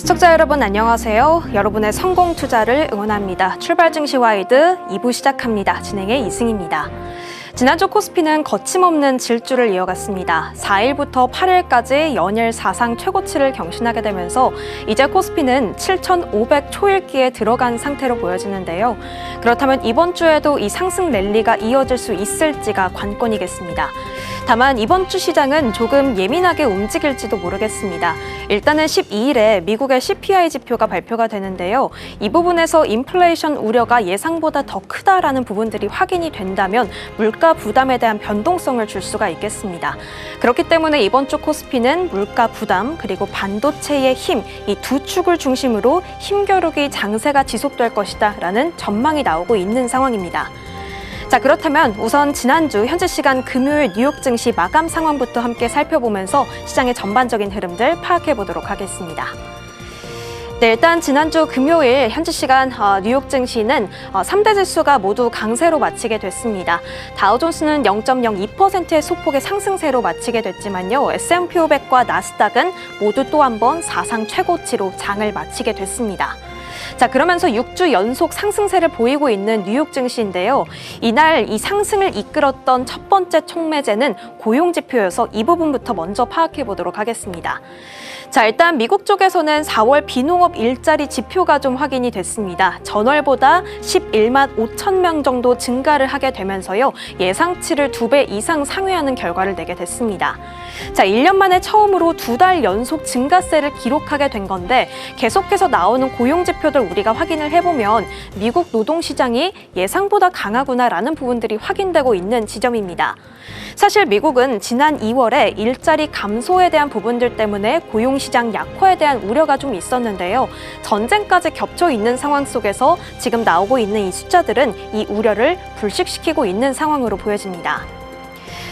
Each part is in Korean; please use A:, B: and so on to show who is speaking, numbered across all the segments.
A: 시청자 여러분 안녕하세요. 여러분의 성공 투자를 응원합니다. 출발 증시 와이드 2부 시작합니다. 진행의 이승입니다. 지난주 코스피는 거침없는 질주를 이어갔습니다. 4일부터 8일까지 연일 사상 최고치를 경신하게 되면서 이제 코스피는 7,500 초읽기에 들어간 상태로 보여지는데요. 그렇다면 이번 주에도 이 상승 랠리가 이어질 수 있을지가 관건이겠습니다. 다만 이번 주 시장은 조금 예민하게 움직일지도 모르겠습니다. 일단은 12일에 미국의 CPI 지표가 발표가 되는데요. 이 부분에서 인플레이션 우려가 예상보다 더 크다라는 부분들이 확인이 된다면 물가 부담에 대한 변동성을 줄 수가 있겠습니다. 그렇기 때문에 이번 주 코스피는 물가 부담 그리고 반도체의 힘, 이 두 축을 중심으로 힘겨루기 장세가 지속될 것이다라는 전망이 나오고 있는 상황입니다. 자, 그렇다면 우선 지난주 현지 시간 금요일 뉴욕 증시 마감 상황부터 함께 살펴보면서 시장의 전반적인 흐름들 파악해 보도록 하겠습니다. 네, 일단 지난주 금요일 현지 시간 뉴욕 증시는 3대 지수가 모두 강세로 마치게 됐습니다. 다우존스는 0.02%의 소폭의 상승세로 마치게 됐지만요. S&P 500과 나스닥은 모두 또 한 번 사상 최고치로 장을 마치게 됐습니다. 자, 그러면서 6주 연속 상승세를 보이고 있는 뉴욕 증시인데요. 이날 이 상승을 이끌었던 첫 번째 촉매제는 고용 지표여서 이 부분부터 먼저 파악해 보도록 하겠습니다. 자, 일단 미국 쪽에서는 4월 비농업 일자리 지표가 좀 확인이 됐습니다. 전월보다 11만 5천 명 정도 증가를 하게 되면서요. 예상치를 2배 이상 상회하는 결과를 내게 됐습니다. 자, 1년 만에 처음으로 2달 연속 증가세를 기록하게 된 건데 계속해서 나오는 고용 지표들 우리가 확인을 해보면 미국 노동시장이 예상보다 강하구나라는 부분들이 확인되고 있는 지점입니다. 사실 미국은 지난 2월에 일자리 감소에 대한 부분들 때문에 고용시장 약화에 대한 우려가 좀 있었는데요. 전쟁까지 겹쳐 있는 상황 속에서 지금 나오고 있는 이 숫자들은 이 우려를 불식시키고 있는 상황으로 보여집니다.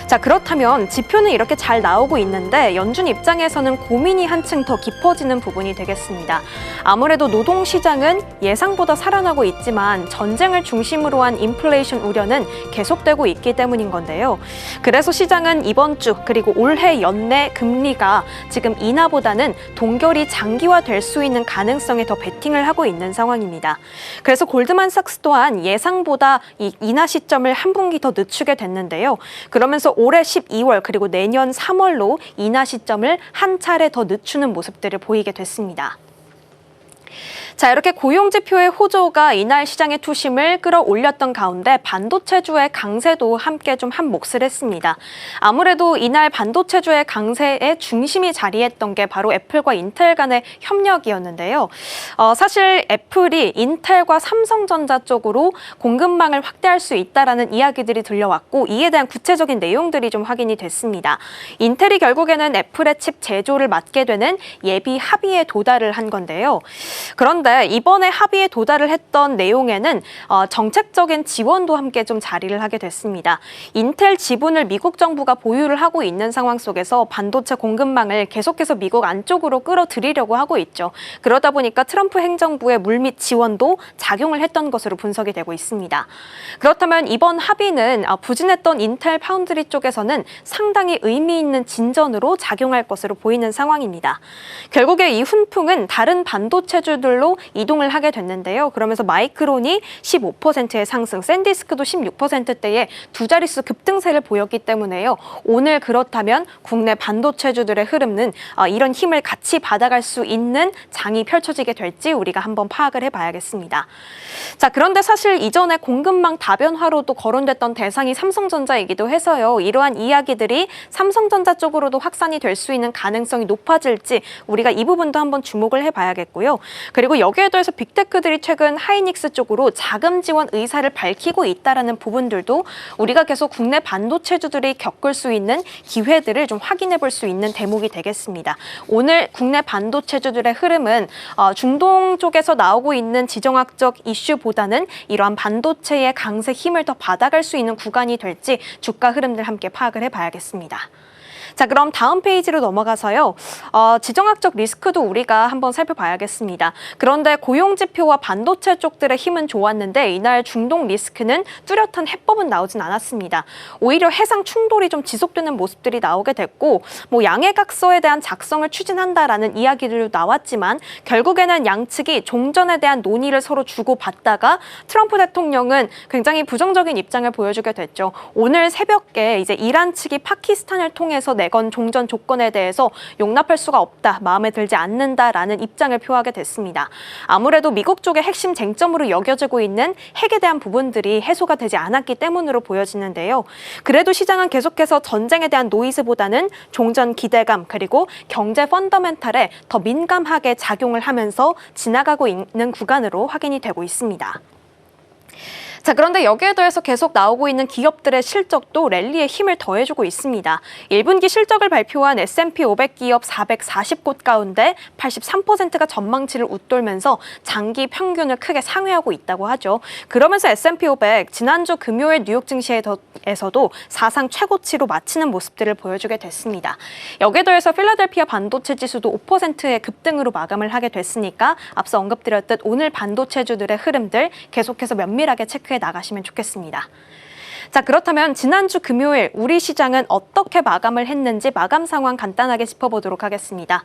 A: 자, 그렇다면 지표는 이렇게 잘 나오고 있는데 연준 입장에서는 고민이 한층 더 깊어지는 부분이 되겠습니다. 아무래도 노동시장은 예상보다 살아나고 있지만 전쟁을 중심으로 한 인플레이션 우려는 계속되고 있기 때문인 건데요. 그래서 시장은 이번 주 그리고 올해 연내 금리가 지금 인하보다는 동결이 장기화될 수 있는 가능성에 더 베팅을 하고 있는 상황입니다. 그래서 골드만삭스 또한 예상보다 이 인하 시점을 한 분기 더 늦추게 됐는데요. 그러면서 올해 12월 그리고 내년 3월로 인하 시점을 한 차례 더 늦추는 모습들을 보이게 됐습니다. 자, 이렇게 고용지표의 호조가 이날 시장의 투심을 끌어올렸던 가운데 반도체주의 강세도 함께 좀 한 몫을 했습니다. 아무래도 이날 반도체주의 강세의 중심이 자리했던 게 바로 애플과 인텔 간의 협력이었는데요. 사실 애플이 인텔과 삼성전자 쪽으로 공급망을 확대할 수 있다라는 이야기들이 들려왔고 이에 대한 구체적인 내용들이 좀 확인이 됐습니다. 인텔이 결국에는 애플의 칩 제조를 맡게 되는 예비 합의에 도달을 한 건데요. 그런데 이번에 합의에 도달을 했던 내용에는 정책적인 지원도 함께 좀 자리를 하게 됐습니다. 인텔 지분을 미국 정부가 보유를 하고 있는 상황 속에서 반도체 공급망을 계속해서 미국 안쪽으로 끌어들이려고 하고 있죠. 그러다 보니까 트럼프 행정부의 물밑 지원도 작용을 했던 것으로 분석이 되고 있습니다. 그렇다면 이번 합의는 부진했던 인텔 파운드리 쪽에서는 상당히 의미 있는 진전으로 작용할 것으로 보이는 상황입니다. 결국에 이 훈풍은 다른 반도체주들로 이동을 하게 됐는데요. 그러면서 마이크론이 15%의 상승, 샌디스크도 16%대의 두 자릿수 급등세를 보였기 때문에요. 오늘 그렇다면 국내 반도체주들의 흐름은 이런 힘을 같이 받아갈 수 있는 장이 펼쳐지게 될지 우리가 한번 파악을 해봐야겠습니다. 자, 그런데 사실 이전에 공급망 다변화로도 거론됐던 대상이 삼성전자이기도 해서요. 이러한 이야기들이 삼성전자 쪽으로도 확산이 될 수 있는 가능성이 높아질지 우리가 이 부분도 한번 주목을 해봐야겠고요. 그리고 여기에 더해서 빅테크들이 최근 하이닉스 쪽으로 자금 지원 의사를 밝히고 있다는 부분들도 우리가 계속 국내 반도체주들이 겪을 수 있는 기회들을 좀 확인해 볼 수 있는 대목이 되겠습니다. 오늘 국내 반도체주들의 흐름은 중동 쪽에서 나오고 있는 지정학적 이슈보다는 이러한 반도체의 강세 힘을 더 받아갈 수 있는 구간이 될지 주가 흐름들 함께 파악을 해봐야겠습니다. 자, 그럼 다음 페이지로 넘어가서요. 지정학적 리스크도 우리가 한번 살펴봐야겠습니다. 그런데 고용지표와 반도체 쪽들의 힘은 좋았는데 이날 중동 리스크는 뚜렷한 해법은 나오진 않았습니다. 오히려 해상 충돌이 좀 지속되는 모습들이 나오게 됐고 양해각서에 대한 작성을 추진한다라는 이야기들도 나왔지만 결국에는 양측이 종전에 대한 논의를 서로 주고받다가 트럼프 대통령은 굉장히 부정적인 입장을 보여주게 됐죠. 오늘 새벽에 이제 이란 측이 파키스탄을 통해서 내건 종전 조건에 대해서 용납할 수가 없다, 마음에 들지 않는다라는 입장을 표하게 됐습니다. 아무래도 미국 쪽의 핵심 쟁점으로 여겨지고 있는 핵에 대한 부분들이 해소가 되지 않았기 때문으로 보여지는데요. 그래도 시장은 계속해서 전쟁에 대한 노이즈보다는 종전 기대감 그리고 경제 펀더멘탈에 더 민감하게 작용을 하면서 지나가고 있는 구간으로 확인이 되고 있습니다. 자, 그런데 여기에 더해서 계속 나오고 있는 기업들의 실적도 랠리에 힘을 더해주고 있습니다. 1분기 실적을 발표한 S&P 500 기업 440곳 가운데 83%가 전망치를 웃돌면서 장기 평균을 크게 상회하고 있다고 하죠. 그러면서 S&P 500 지난주 금요일 뉴욕 증시에서도 사상 최고치로 마치는 모습들을 보여주게 됐습니다. 여기에 더해서 필라델피아 반도체 지수도 5%의 급등으로 마감을 하게 됐으니까 앞서 언급드렸듯 오늘 반도체주들의 흐름들 계속해서 면밀하게 체크해 나가시면 좋겠습니다. 자, 그렇다면 지난주 금요일 우리 시장은 어떻게 마감을 했는지 마감 상황 간단하게 짚어보도록 하겠습니다.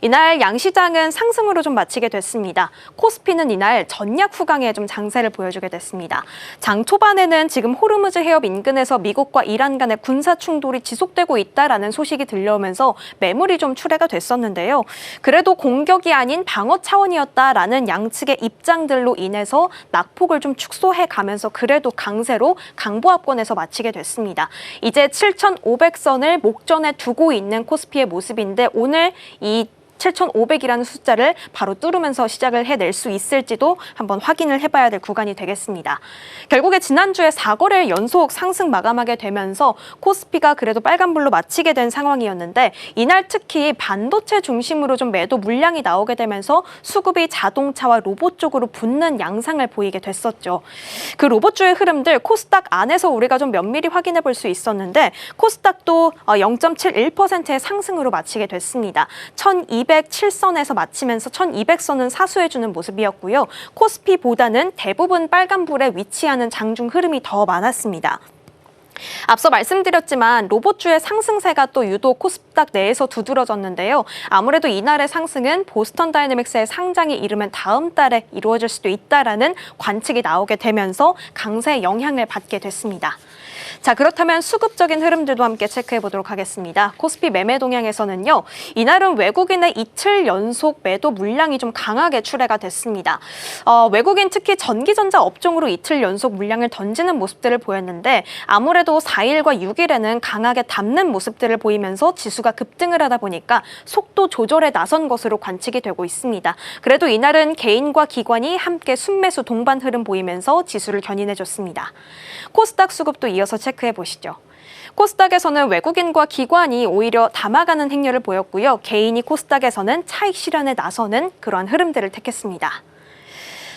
A: 이날 양시장은 상승으로 좀 마치게 됐습니다. 코스피는 이날 전약 후강에 좀 장세를 보여주게 됐습니다. 장 초반에는 지금 호르무즈 해협 인근에서 미국과 이란 간의 군사 충돌이 지속되고 있다라는 소식이 들려오면서 매물이 좀 출회가 됐었는데요. 그래도 공격이 아닌 방어 차원이었다라는 양측의 입장들로 인해서 낙폭을 좀 축소해 가면서 그래도 강세로 강보합 권에서 마치게 됐습니다. 이제 7,500선을 목전에 두고 있는 코스피의 모습인데 오늘 이 7,500이라는 숫자를 바로 뚫으면서 시작을 해낼 수 있을지도 한번 확인을 해봐야 될 구간이 되겠습니다. 결국에 지난주에 4거래일 연속 상승 마감하게 되면서 코스피가 그래도 빨간불로 마치게 된 상황이었는데 이날 특히 반도체 중심으로 좀 매도 물량이 나오게 되면서 수급이 자동차와 로봇 쪽으로 붙는 양상을 보이게 됐었죠. 그 로봇주의 흐름들 코스닥 안에서 우리가 좀 면밀히 확인해 볼 수 있었는데 코스닥도 0.71%의 상승으로 마치게 됐습니다. 1207선에서 마치면서 1200선은 사수해주는 모습이었고요. 코스피보다는 대부분 빨간불에 위치하는 장중 흐름이 더 많았습니다. 앞서 말씀드렸지만 로봇주의 상승세가 또 유독 코스닥 내에서 두드러졌는데요. 아무래도 이날의 상승은 보스턴 다이내믹스의 상장이 이르면 다음 달에 이루어질 수도 있다라는 관측이 나오게 되면서 강세 영향을 받게 됐습니다. 자, 그렇다면 수급적인 흐름들도 함께 체크해 보도록 하겠습니다. 코스피 매매 동향에서는요. 이날은 외국인의 이틀 연속 매도 물량이 좀 강하게 출회가 됐습니다. 외국인 특히 전기전자 업종으로 이틀 연속 물량을 던지는 모습들을 보였는데 아무래도 4일과 6일에는 강하게 담는 모습들을 보이면서 지수가 급등을 하다 보니까 속도 조절에 나선 것으로 관측이 되고 있습니다. 그래도 이날은 개인과 기관이 함께 순매수 동반 흐름 보이면서 지수를 견인해줬습니다. 코스닥 수급도 이어서 체크해 보시죠. 코스닥에서는 외국인과 기관이 오히려 담아가는 행렬을 보였고요. 개인이 코스닥에서는 차익 실현에 나서는 그러한 흐름들을 택했습니다.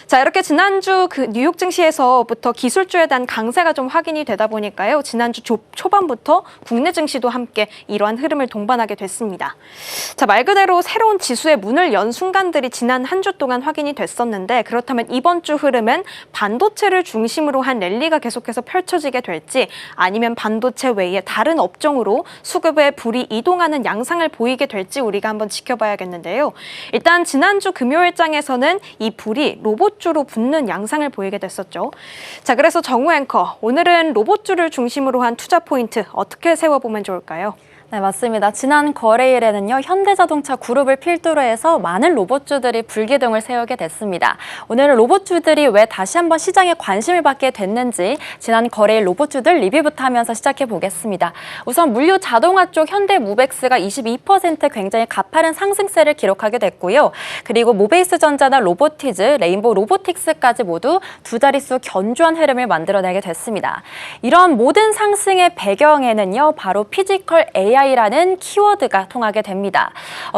A: 자, 이렇게 지난주 그 뉴욕 증시에서부터 기술주에 대한 강세가 좀 확인이 되다 보니까요. 지난주 초반부터 국내 증시도 함께 이러한 흐름을 동반하게 됐습니다. 자, 말 그대로 새로운 지수의 문을 연 순간들이 지난 한 주 동안 확인이 됐었는데 그렇다면 이번 주 흐름은 반도체를 중심으로 한 랠리가 계속해서 펼쳐지게 될지 아니면 반도체 외에 다른 업종으로 수급의 불이 이동하는 양상을 보이게 될지 우리가 한번 지켜봐야겠는데요. 일단 지난주 금요일장에서는 이 불이 로봇주로 붙는 양상을 보이게 됐었죠. 자, 그래서 정우 앵커, 오늘은 로봇주를 중심으로 한 투자 포인트 어떻게 세워보면 좋을까요?
B: 네, 맞습니다. 지난 거래일에는요, 현대자동차 그룹을 필두로 해서 많은 로봇주들이 불기둥을 세우게 됐습니다. 오늘은 로봇주들이 왜 다시 한번 시장에 관심을 받게 됐는지 지난 거래일 로봇주들 리뷰부터 하면서 시작해 보겠습니다. 우선 물류 자동화 쪽 현대무벡스가 22% 굉장히 가파른 상승세를 기록하게 됐고요. 그리고 모베이스전자나 로보티즈, 레인보우 로보틱스까지 모두 두 자릿수 견조한 흐름을 만들어내게 됐습니다. 이런 모든 상승의 배경에는요, 바로 피지컬 AI AI라는 키워드가 통하게 됩니다.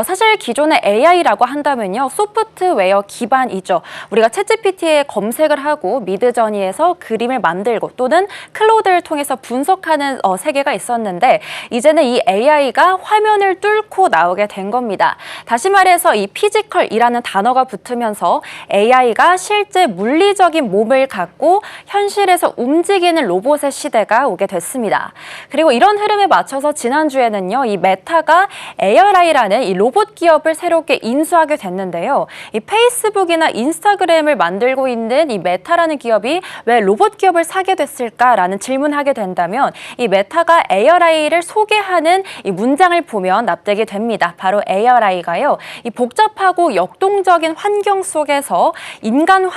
B: 사실 기존의 AI라고 한다면요, 소프트웨어 기반이죠. 우리가 챗GPT에 검색을 하고 미드저니에서 그림을 만들고 또는 클로드를 통해서 분석하는 세계가 있었는데, 이제는 이 AI가 화면을 뚫고 나오게 된 겁니다. 다시 말해서 이 피지컬이라는 단어가 붙으면서 AI가 실제 물리적인 몸을 갖고 현실에서 움직이는 로봇의 시대가 오게 됐습니다. 그리고 이런 흐름에 맞춰서 지난주에는요, 이 메타가 ARI라는 이 로봇 기업을 새롭게 인수하게 됐는데요. 이 페이스북이나 인스타그램을 만들고 있는 이 메타라는 기업이 왜 로봇 기업을 사게 됐을까라는 질문하게 된다면, 이 메타가 ARI를 소개하는 이 문장을 보면 납득이 됩니다. 바로 ARI가요, 이 복잡하고 역동적인 환경 속에서 인간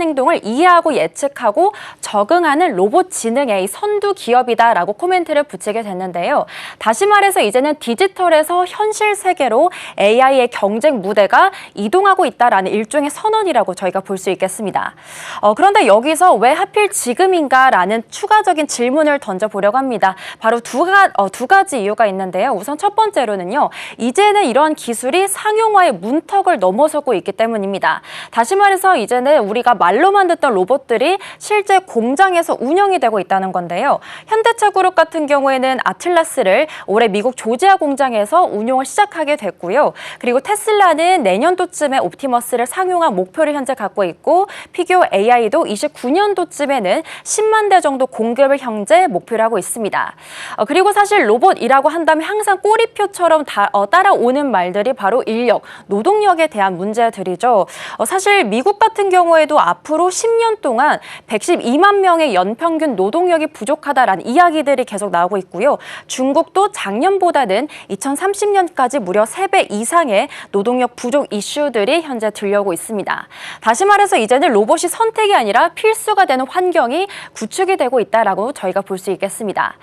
B: 행동을 이해하고 예측하고 적응하는 로봇 지능의 선두 기업이다라고 코멘트를 붙이게 됐는데요. 다시 말해서 이제는 디지털에서 현실 세계로 AI의 경쟁 무대가 이동하고 있다라는 일종의 선언이라고 저희가 볼 수 있겠습니다. 그런데 여기서 왜 하필 지금인가라는 추가적인 질문을 던져보려고 합니다. 바로 두 가지 이유가 있는데요. 우선 첫 번째로는요, 이제는 이러한 기술이 상용화의 문턱을 넘어서고 있기 때문입니다. 다시 말해서 이제는 우리가 말로만 듣던 로봇들이 실제 공장에서 운영이 되고 있다는 건데요. 현대차 그룹 같은 경우에는 아틀라스를 올해 미국 조지아 공장에서 운용을 시작하게 됐고요. 그리고 테슬라는 내년도쯤에 옵티머스를 상용화 목표를 현재 갖고 있고, 피규어 AI도 29년도쯤에는 10만 대 정도 공급을 현재 목표로 하고 있습니다. 그리고 사실 로봇이라고 한다면 항상 꼬리표처럼 따라오는 말들이 바로 인력, 노동력에 대한 문제들이죠. 사실 미국 같은 경우에도 앞으로 10년 동안 112만 명의 연평균 노동력이 부족하다라는 이야기들이 계속 나오고 있고요. 중국도 작년보다는 2030년까지 무려 3배 이상의 노동력 부족 이슈들이 현재 들려오고 있습니다. 다시 말해서 이제는 로봇이 선택이 아니라 필수가 되는 환경이 구축이 되고 있다라고 저희가 볼 수 있겠습니다.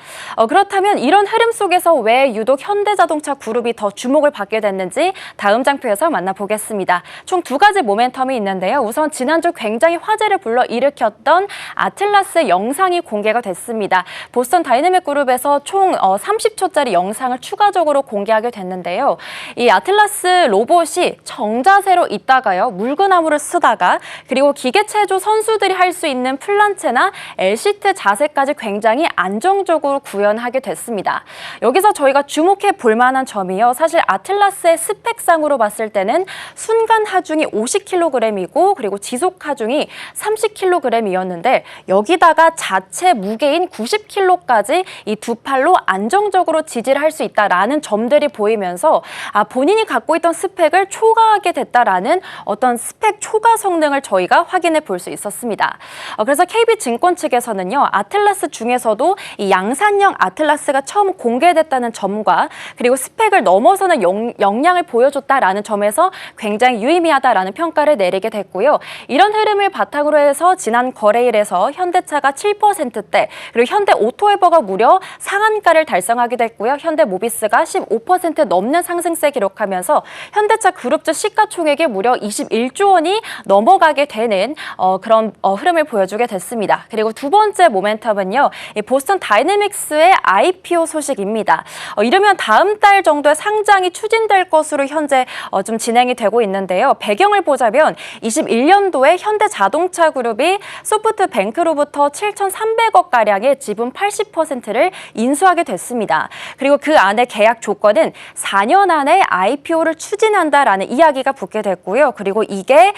B: 그렇다면 이런 흐름 속에서 왜 유독 현대자동차 그룹이 더 주목을 받게 됐는지 다음 장표에서 만나보겠습니다. 총 두 가지 모멘텀이 있는데요. 우선 지난주 굉장히 화제를 불러일으켰던 아틀라스의 영상이 공개가 됐습니다. 보스턴 다이내믹 그룹에서 총 30초짜리 영상을 추가적으로 공개하게 됐는데요. 이 아틀라스 로봇이 정자세로 있다가요, 물구나무를 쓰다가, 그리고 기계체조 선수들이 할 수 있는 플란체나 L시트 자세까지 굉장히 안정적으로 구현하게 됐습니다. 여기서 저희가 주목해 볼 만한 점이요, 사실 아틀라스의 스펙상으로 봤을 때는 순간 하중이 50kg이고 그리고 지속 하중이 30kg이었는데, 여기다가 자체 무게인 90kg까지 이 두 팔로 안정적으로 지지를 할 수 있다라는 점들이 보이면서 본인이 갖고 있던 스펙을 초과하게 됐다라는 어떤 스펙 초과 성능을 저희가 확인해 볼 수 있었습니다. 그래서 KB증권 측에서는요, 아틀라스 중에서도 이 양산형 아틀라스가 처음 공개됐다는 점과 그리고 스펙을 넘어서는 역량을 보여줬다라는 점에서 굉장히 유의미하다라는 평가를 내리게 됐고요. 이런 흐름을 바탕으로 해서 지난 거래일에서 현대차가 7%대, 그리고 현대오토웨버가 무려 상한가를 달성하게 됐고요. 현대모비스가 15% 넘는 상승세 기록하면서 현대차 그룹주 시가총액이 무려 21조 원이 넘어가게 되는 그런 흐름을 보여주게 됐습니다. 그리고 두 번째 모멘텀은요, 이 보스턴 다이내믹스의 IPO 소식입니다. 이르면 다음 달 정도에 상장이 추진될 것으로 현재 좀 진행이 되고 있는데요. 배경을 보자면 21년도에 현대자동차 그룹이 소프트뱅크로부터 7,300억가량의 지분 80%를 인수하게 됐습니다. 그리고 그 안에 계약 조건은 4년 안에 IPO를 추진한다라는 이야기가 붙게 됐고요. 그리고 이게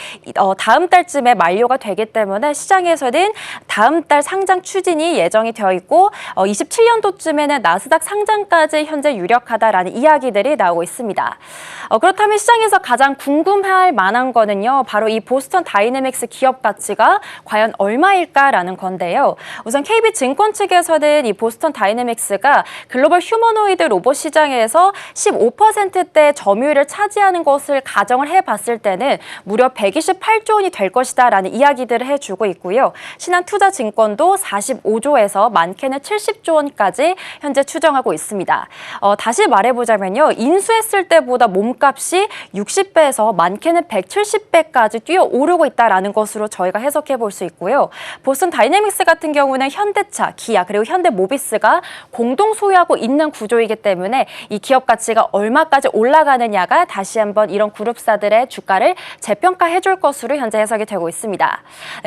B: 다음 달쯤에 만료가 되기 때문에 시장에서는 다음 달 상장 추진이 예정이 되어 있고 27년도쯤에는 나스닥 상장까지 현재 유력하다라는 이야기들이 나오고 있습니다. 그렇다면 시장에서 가장 궁금할 만한 거는요, 바로 이 보스턴 다이내믹스 기업 가치가 과연 얼마일까라는 건데요. 우선 KB증권 측에서는 이 보스턴 다이내믹스가 글로벌 휴머노이드 로봇 시장에서 15%대 점유율을 차지하는 것을 가정을 해봤을 때는 무려 128조 원이 될 것이다라는 이야기들을 해주고 있고요. 신한투자증권도 45조에서 많게는 70조 원까지 현재 추정하고 있습니다. 다시 말해보자면요, 인수했을 때보다 몸값이 60배에서 많게는 170배까지 뛰어오르고 있다라는 것으로 저희가 해석해 볼 수 있고요. 보스턴 다이내믹스 같은 경우는 현대차, 기아, 그리고 현대모비스가 공동 소유하고 있는 구조이기 때문에 이 기업 가치가 얼마까지 올라가느냐가 다시 한번 이런 그룹사들의 주가를 재평가해 줄 것으로 현재 해석이 되고 있습니다.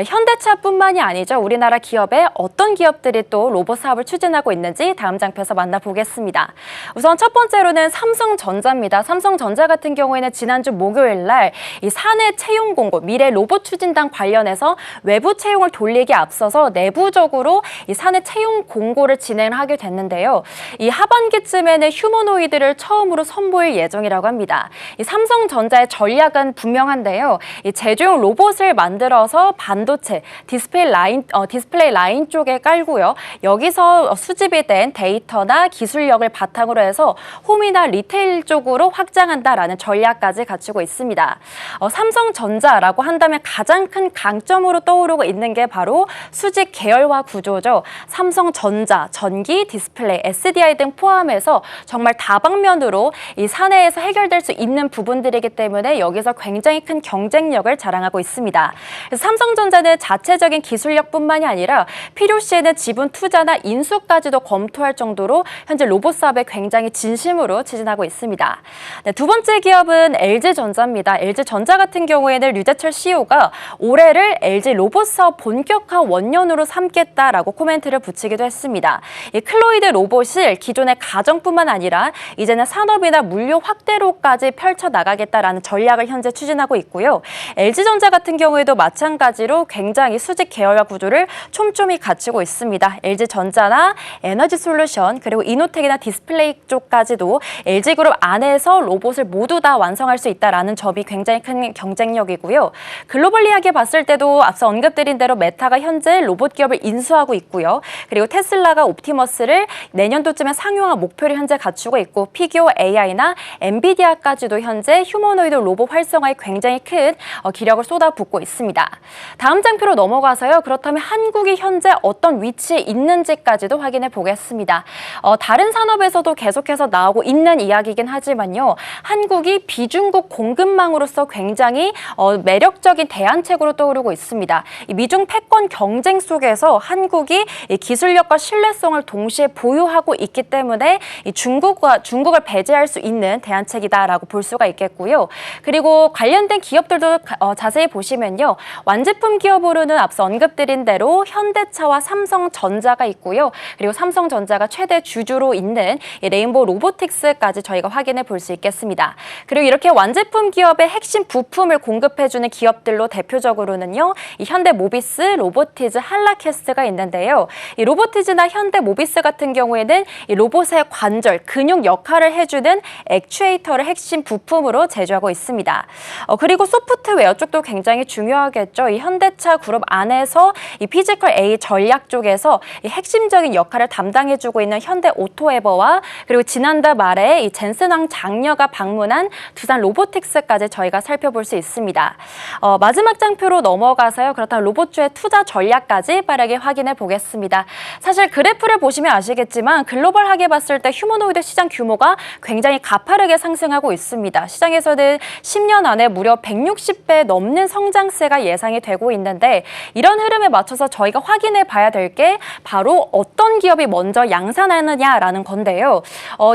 B: 현대차뿐만이 아니죠. 우리나라 기업의 어떤 기업들이 또 로봇 사업을 추진하고 있는지 다음 장표에서 만나보겠습니다. 우선 첫 번째로는 삼성전자입니다. 삼성전자 같은 경우에는 지난주 목요일 날 이 사내 채용 공고, 미래 로봇 추진단 관련해서 외부 채용을 돌리기 앞서서 내부적으로 이 사내 채용 공고를 진행을 하게 됐는데요. 이 하반기쯤에는 휴머노이드를 처음으로 선보일 예정이라고 합니다. 이 삼성전자의 전략은 분명한데요. 이 제조용 로봇을 만들어서 반도체, 디스플레이 라인 쪽에 깔고요. 여기서 수집이 된 데이터나 기술력을 바탕으로 해서 홈이나 리테일 쪽으로 확장한다라는 전략까지 갖추고 있습니다. 삼성전자라고 한다면 가장 큰 강점으로 떠오르고 있는 게 바로 수직 계열화 구조죠. 삼성전자, 전기, 디스플레이, SDI 등 포함해서 정말 다방면으로 이 사내에서 해결될 수 있는 부분들이기 때문에 여기서 굉장히 큰 경쟁력을 자랑하고 있습니다. 그래서 삼성전자는 자체적인 기술력뿐만이 아니라 필요시에는 지분 투자나 인수까지도 검토할 정도로 현재 로봇 사업에 굉장히 진심으로 추진하고 있습니다. 네, 두 번째 기업은 LG전자입니다. LG전자 같은 경우에는 류재철 CEO가 올해를 LG 로봇 사업 본격화 원년으로 삼겠다라고 코멘트를 붙이기도 했습니다. 이 클로이드 로봇을 기존의 가정뿐만 아니라 이제는 산업이나 물류 확대로까지 펼쳐나가겠다라는 전략을 현재 추진하고 있고요. LG전자 같은 경우에도 마찬가지로 굉장히 수직 계열화 구조를 촘촘히 갖추고 있습니다. LG전자나 에너지솔루션 그리고 이노텍이나 디스플레이 쪽까지도 LG그룹 안에서 로봇을 모두 다 완성할 수 있다는 점이 굉장히 큰 경쟁력이고요. 글로벌리하게 봤을 때도 앞서 언급드린 대로 메타가 현재 로봇 기업을 인수하고 있고요. 그리고 테슬라가 옵티머스를 내년도쯤에 상용화 목표를 현재 갖추고 있고 피규어 AI나 엔비디아까지도 현재 휴머노이드 로봇 활성화에 굉장히 큰 기력을 쏟아붓고 있습니다. 다음 장표로 넘어가서요. 그렇다면 한국이 현재 어떤 위치에 있는지까지도 확인해 보겠습니다. 다른 산업에서도 계속해서 나오고 있는 이야기이긴 하지만요. 한국이 비중국 공급망으로서 굉장히 매력적인 대안책으로 떠오르고 있습니다. 이 미중 패권 경쟁 속에서 한국이 이 기술력과 신뢰성을 동시에 보유하고 있기 때문에 이 중국을 배제할 수 있는 대안책이다라고 볼 수가 있겠고요. 그리고 관련된 기업들도 자세히 보시면요. 완제품 기업으로는 앞서 언급드린 대로 현대차와 삼성전자가 있고요. 그리고 삼성전자가 최대 주주로 있는 이 레인보우 로보틱스까지 저희가 확인해 볼 수 있겠습니다. 그리고 이렇게 완제품 기업의 핵심 부품을 공급해주는 기업들로 대표적으로는요. 이 현대모비스, 로보티즈, 한라캐스트가 있는데요. 이 로보티즈나 현대모비스 같은 경우에는 이 로봇의 관절, 근육 역할을 해주는 액추에이터를 핵심 부품으로 제조하고 있습니다. 그리고 소프트웨어 쪽도 굉장히 중요하겠죠. 이 현대차 그룹 안에서 이 피지컬 A 전략 쪽에서 이 핵심적인 역할을 담당해주고 있는 현대오토에버와 그리고 지난달 말에 이 젠슨왕 장녀가 방문한 두산 로보틱스까지 저희가 살펴볼 수 있습니다. 마지막 장표로 넘어가서요. 그렇다면 로봇주의 투자 전략까지 빠르게 확인해 보겠습니다. 사실 그래프를 보시면 아시겠지만 글로벌하게 봤을 때 휴머노이드 시장 규모가 굉장히 가파르게 상승하고 있습니다. 시장에서는 10년 안에 무려 160배 넘는 성장세가 예상이 되고 있는데 이런 흐름에 맞춰서 저희가 확인해 봐야 될 게 바로 어떤 기업이 먼저 양산하느냐라는 건데요.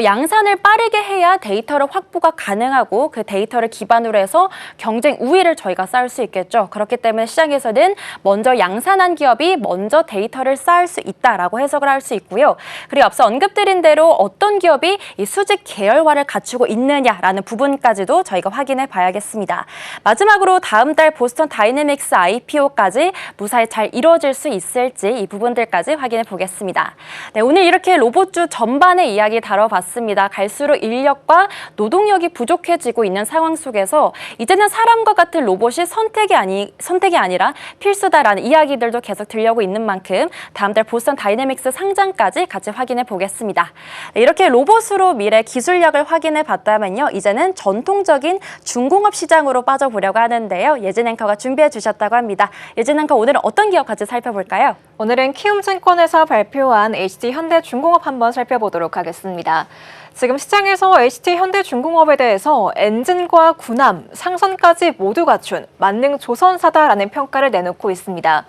B: 양산을 빠르게 해야 데이터를 확보가 가능하고 그 데이터를 기반으로 해서 경쟁 우위를 저희가 쌓을 수 있겠죠. 그렇기 때문에 시장에서는 먼저 양산한 기업이 먼저 데이터를 쌓을 수 있다라고 해석을 할 수 있고요. 그리고 앞서 언급드린 대로 어떤 기업이 이 수직 계열화를 갖추고 있느냐라는 부분까지도 저희가 확인해 봐야겠습니다. 마지막으로 다음 달 보스턴 다이내믹스 IPO까지 무사히 잘 이루어질 수 있을지 이 부분들까지 확인해 보겠습니다. 네, 오늘 이렇게 로봇주 전반의 이야기 다뤄봤습니다. 갈수록 인력과 노동력이 부족해지고 있는 상황 속에서 이제는 사람과 같은 로봇이 선택이 아니라 필수다라는 이야기들도 계속 들려오고 있는 만큼 다음 달 보스턴 다이내믹스 상장까지 같이 확인해 보겠습니다. 네, 이렇게 로봇으로 미래 기술력을 확인해 봤다면요. 이제는 전통적인 중공업 시장으로 빠져보려고 하는데요. 예진 앵커가 준비해 주셨다고 합니다. 예진 앵커 오늘은 어떤 기업 같이 살펴볼까요?
A: 오늘은 키움증권에서 발표한 HT현대중공업 한번 살펴보도록 하겠습니다. 지금 시장에서 HT현대중공업에 대해서 엔진과 군함, 상선까지 모두 갖춘 만능 조선사다라는 평가를 내놓고 있습니다.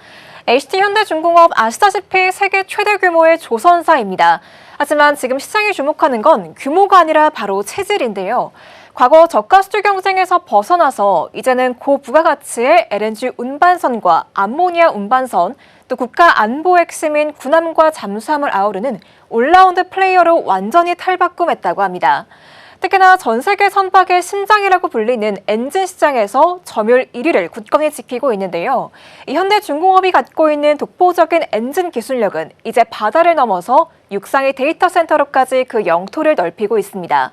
A: HT현대중공업 아시다시피 세계 최대 규모의 조선사입니다. 하지만 지금 시장이 주목하는 건 규모가 아니라 바로 체질인데요. 과거 저가 수출 경쟁에서 벗어나서 이제는 고부가가치의 LNG 운반선과 암모니아 운반선, 또 국가 안보 핵심인 군함과 잠수함을 아우르는 올라운드 플레이어로 완전히 탈바꿈했다고 합니다. 특히나 전 세계 선박의 심장이라고 불리는 엔진 시장에서 점유율 1위를 굳건히 지키고 있는데요. 이 현대중공업이 갖고 있는 독보적인 엔진 기술력은 이제 바다를 넘어서 육상의 데이터 센터로까지 그 영토를 넓히고 있습니다.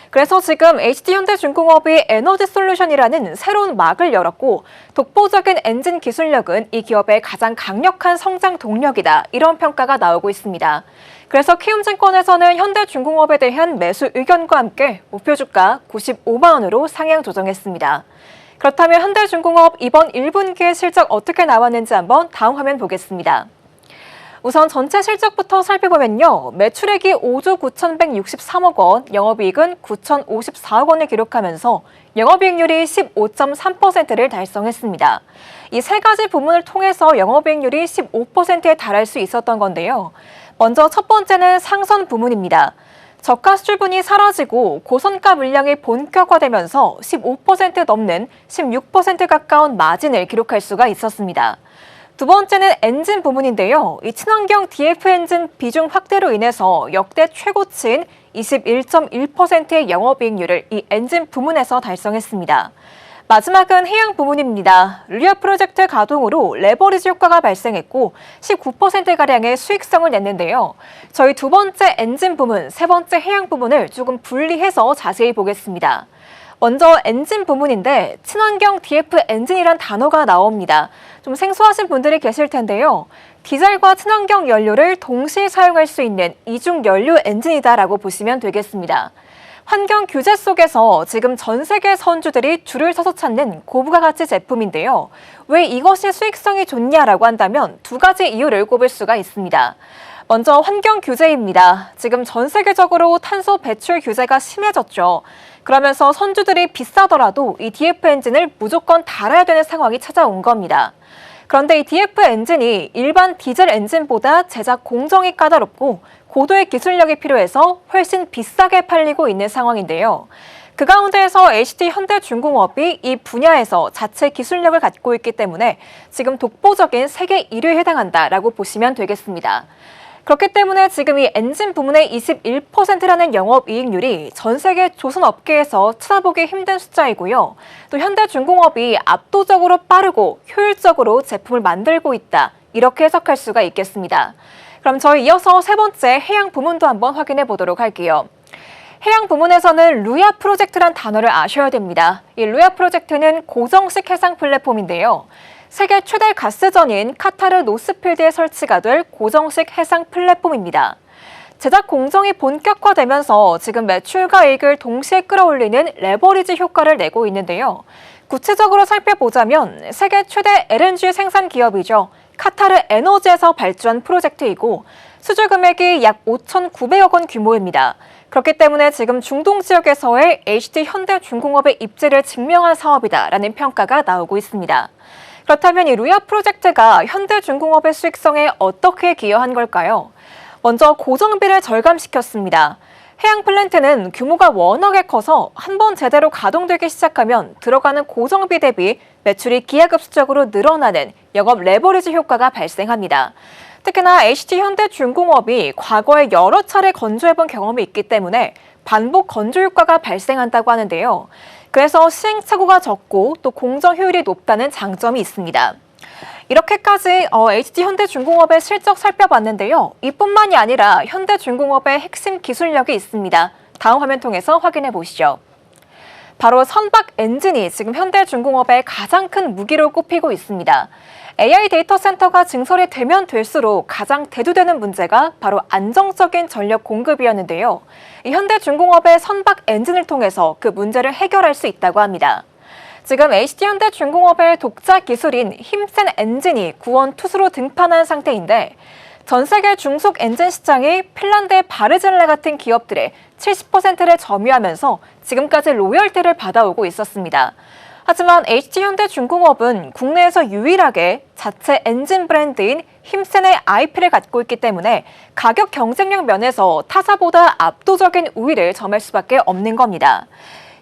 A: 그래서 지금 HT현대중공업이 에너지 솔루션이라는 새로운 막을 열었고 독보적인 엔진 기술력은 이 기업의 가장 강력한 성장 동력이다. 이런 평가가 나오고 있습니다. 그래서 키움증권에서는 현대중공업에 대한 매수 의견과 함께 목표 주가 95만 원으로 상향 조정했습니다. 그렇다면 현대중공업 이번 1분기의 실적 어떻게 나왔는지 한번 다음 화면 보겠습니다. 우선 전체 실적부터 살펴보면요. 매출액이 5조 9,163억 원, 영업이익은 9,054억 원을 기록하면서 영업이익률이 15.3%를 달성했습니다. 이 세 가지 부문을 통해서 영업이익률이 15%에 달할 수 있었던 건데요. 먼저 첫 번째는 상선 부문입니다. 저가 수출분이 사라지고 고선가 물량이 본격화되면서 15% 넘는 16% 가까운 마진을 기록할 수가 있었습니다. 두 번째는 엔진 부문인데요. 이 친환경 DF 엔진 비중 확대로 인해서 역대 최고치인 21.1%의 영업이익률을 이 엔진 부문에서 달성했습니다. 마지막은 해양 부문입니다. 르리아 프로젝트 가동으로 레버리지 효과가 발생했고 19%가량의 수익성을 냈는데요. 저희 두 번째 엔진 부문, 세 번째 해양 부문을 조금 분리해서 자세히 보겠습니다. 먼저 엔진 부문인데 친환경 DF 엔진이란 단어가 나옵니다. 좀 생소하신 분들이 계실 텐데요. 디젤과 친환경 연료를 동시에 사용할 수 있는 이중 연료 엔진이다라고 보시면 되겠습니다. 환경 규제 속에서 지금 전 세계 선주들이 줄을 서서 찾는 고부가가치 제품인데요. 왜 이것이 수익성이 좋냐라고 한다면 두 가지 이유를 꼽을 수가 있습니다. 먼저 환경 규제입니다. 지금 전 세계적으로 탄소 배출 규제가 심해졌죠. 그러면서 선주들이 비싸더라도 이 DF 엔진을 무조건 달아야 되는 상황이 찾아온 겁니다. 그런데 이 DF 엔진이 일반 디젤 엔진보다 제작 공정이 까다롭고 고도의 기술력이 필요해서 훨씬 비싸게 팔리고 있는 상황인데요. 그 가운데에서 HT현대중공업이 이 분야에서 자체 기술력을 갖고 있기 때문에 지금 독보적인 세계 1위에 해당한다라고 보시면 되겠습니다. 그렇기 때문에 지금 이 엔진 부문의 21%라는 영업이익률이 전 세계 조선업계에서 찾아보기 힘든 숫자이고요. 또 현대중공업이 압도적으로 빠르고 효율적으로 제품을 만들고 있다. 이렇게 해석할 수가 있겠습니다. 그럼 저희 이어서 세 번째 해양 부문도 한번 확인해 보도록 할게요. 해양 부문에서는 루야 프로젝트란 단어를 아셔야 됩니다. 이 루야 프로젝트는 고정식 해상 플랫폼인데요. 세계 최대 가스전인 카타르 노스필드에 설치가 될 고정식 해상 플랫폼입니다. 제작 공정이 본격화되면서 지금 매출과 이익을 동시에 끌어올리는 레버리지 효과를 내고 있는데요. 구체적으로 살펴보자면 세계 최대 LNG 생산 기업이죠. 카타르 에너지에서 발주한 프로젝트이고 수주 금액이 약 5,900억 원 규모입니다. 그렇기 때문에 지금 중동 지역에서의 HT현대중공업의 입지를 증명한 사업이다라는 평가가 나오고 있습니다. 그렇다면 이 루야 프로젝트가 현대중공업의 수익성에 어떻게 기여한 걸까요? 먼저 고정비를 절감시켰습니다. 해양 플랜트는 규모가 워낙에 커서 한번 제대로 가동되기 시작하면 들어가는 고정비 대비 매출이 기하급수적으로 늘어나는 영업 레버리지 효과가 발생합니다. 특히나 HT현대중공업이 과거에 여러 차례 건조해본 경험이 있기 때문에 반복 건조 효과가 발생한다고 하는데요. 그래서 시행착오가 적고 또 공정 효율이 높다는 장점이 있습니다. 이렇게까지 HT현대중공업의 실적 살펴봤는데요. 이뿐만이 아니라 현대중공업의 핵심 기술력이 있습니다. 다음 화면 통해서 확인해 보시죠. 바로 선박 엔진이 지금 현대중공업의 가장 큰 무기로 꼽히고 있습니다. AI 데이터 센터가 증설이 되면 될수록 가장 대두되는 문제가 바로 안정적인 전력 공급이었는데요. 이 현대중공업의 선박 엔진을 통해서 그 문제를 해결할 수 있다고 합니다. 지금 HT현대중공업의 독자 기술인 힘센 엔진이 구원 투수로 등판한 상태인데 전 세계 중속 엔진 시장이 핀란드의 바르젤레 같은 기업들의 70%를 점유하면서 지금까지 로열티를 받아오고 있었습니다. 하지만 HT현대중공업은 국내에서 유일하게 자체 엔진 브랜드인 힘센의 IP를 갖고 있기 때문에 가격 경쟁력 면에서 타사보다 압도적인 우위를 점할 수밖에 없는 겁니다.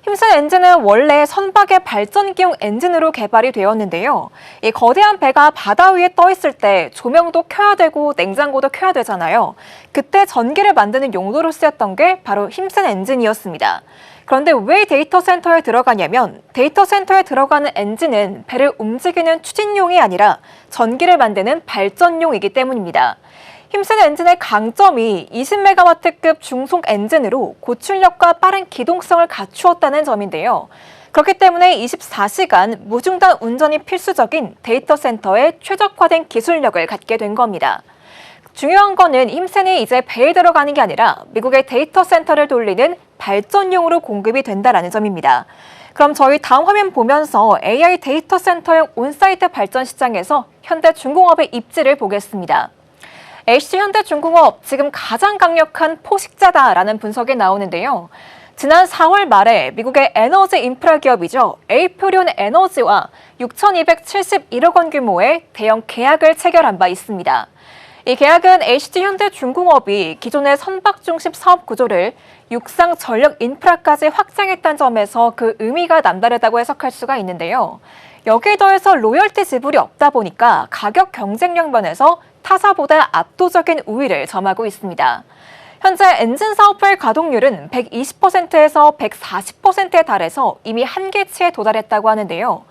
A: 힘센 엔진은 원래 선박의 발전기용 엔진으로 개발이 되었는데요. 이 거대한 배가 바다 위에 떠 있을 때 조명도 켜야 되고 냉장고도 켜야 되잖아요. 그때 전기를 만드는 용도로 쓰였던 게 바로 힘센 엔진이었습니다. 그런데 왜 데이터 센터에 들어가냐면 데이터 센터에 들어가는 엔진은 배를 움직이는 추진용이 아니라 전기를 만드는 발전용이기 때문입니다. 힘센 엔진의 강점이 20메가와트급 중속 엔진으로 고출력과 빠른 기동성을 갖추었다는 점인데요. 그렇기 때문에 24시간 무중단 운전이 필수적인 데이터 센터의 최적화된 기술력을 갖게 된 겁니다. 중요한 거는 힘센이 이제 배에 들어가는 게 아니라 미국의 데이터 센터를 돌리는 발전용으로 공급이 된다는 점입니다. 그럼 저희 다음 화면 보면서 AI 데이터 센터용 온사이트 발전 시장에서 현대중공업의 입지를 보겠습니다. HT현대중공업 지금 가장 강력한 포식자다라는 분석이 나오는데요. 지난 4월 말에 미국의 에너지 인프라 기업이죠. 에이프리온 에너지와 6,271억 원 규모의 대형 계약을 체결한 바 있습니다. 이 계약은 HT현대중공업이 기존의 선박 중심 사업 구조를 육상 전력 인프라까지 확장했다는 점에서 그 의미가 남다르다고 해석할 수가 있는데요. 여기에 더해서 로열티 지불이 없다 보니까 가격 경쟁력 면에서 타사보다 압도적인 우위를 점하고 있습니다. 현재 엔진 사업별 가동률은 120%에서 140%에 달해서 이미 한계치에 도달했다고 하는데요.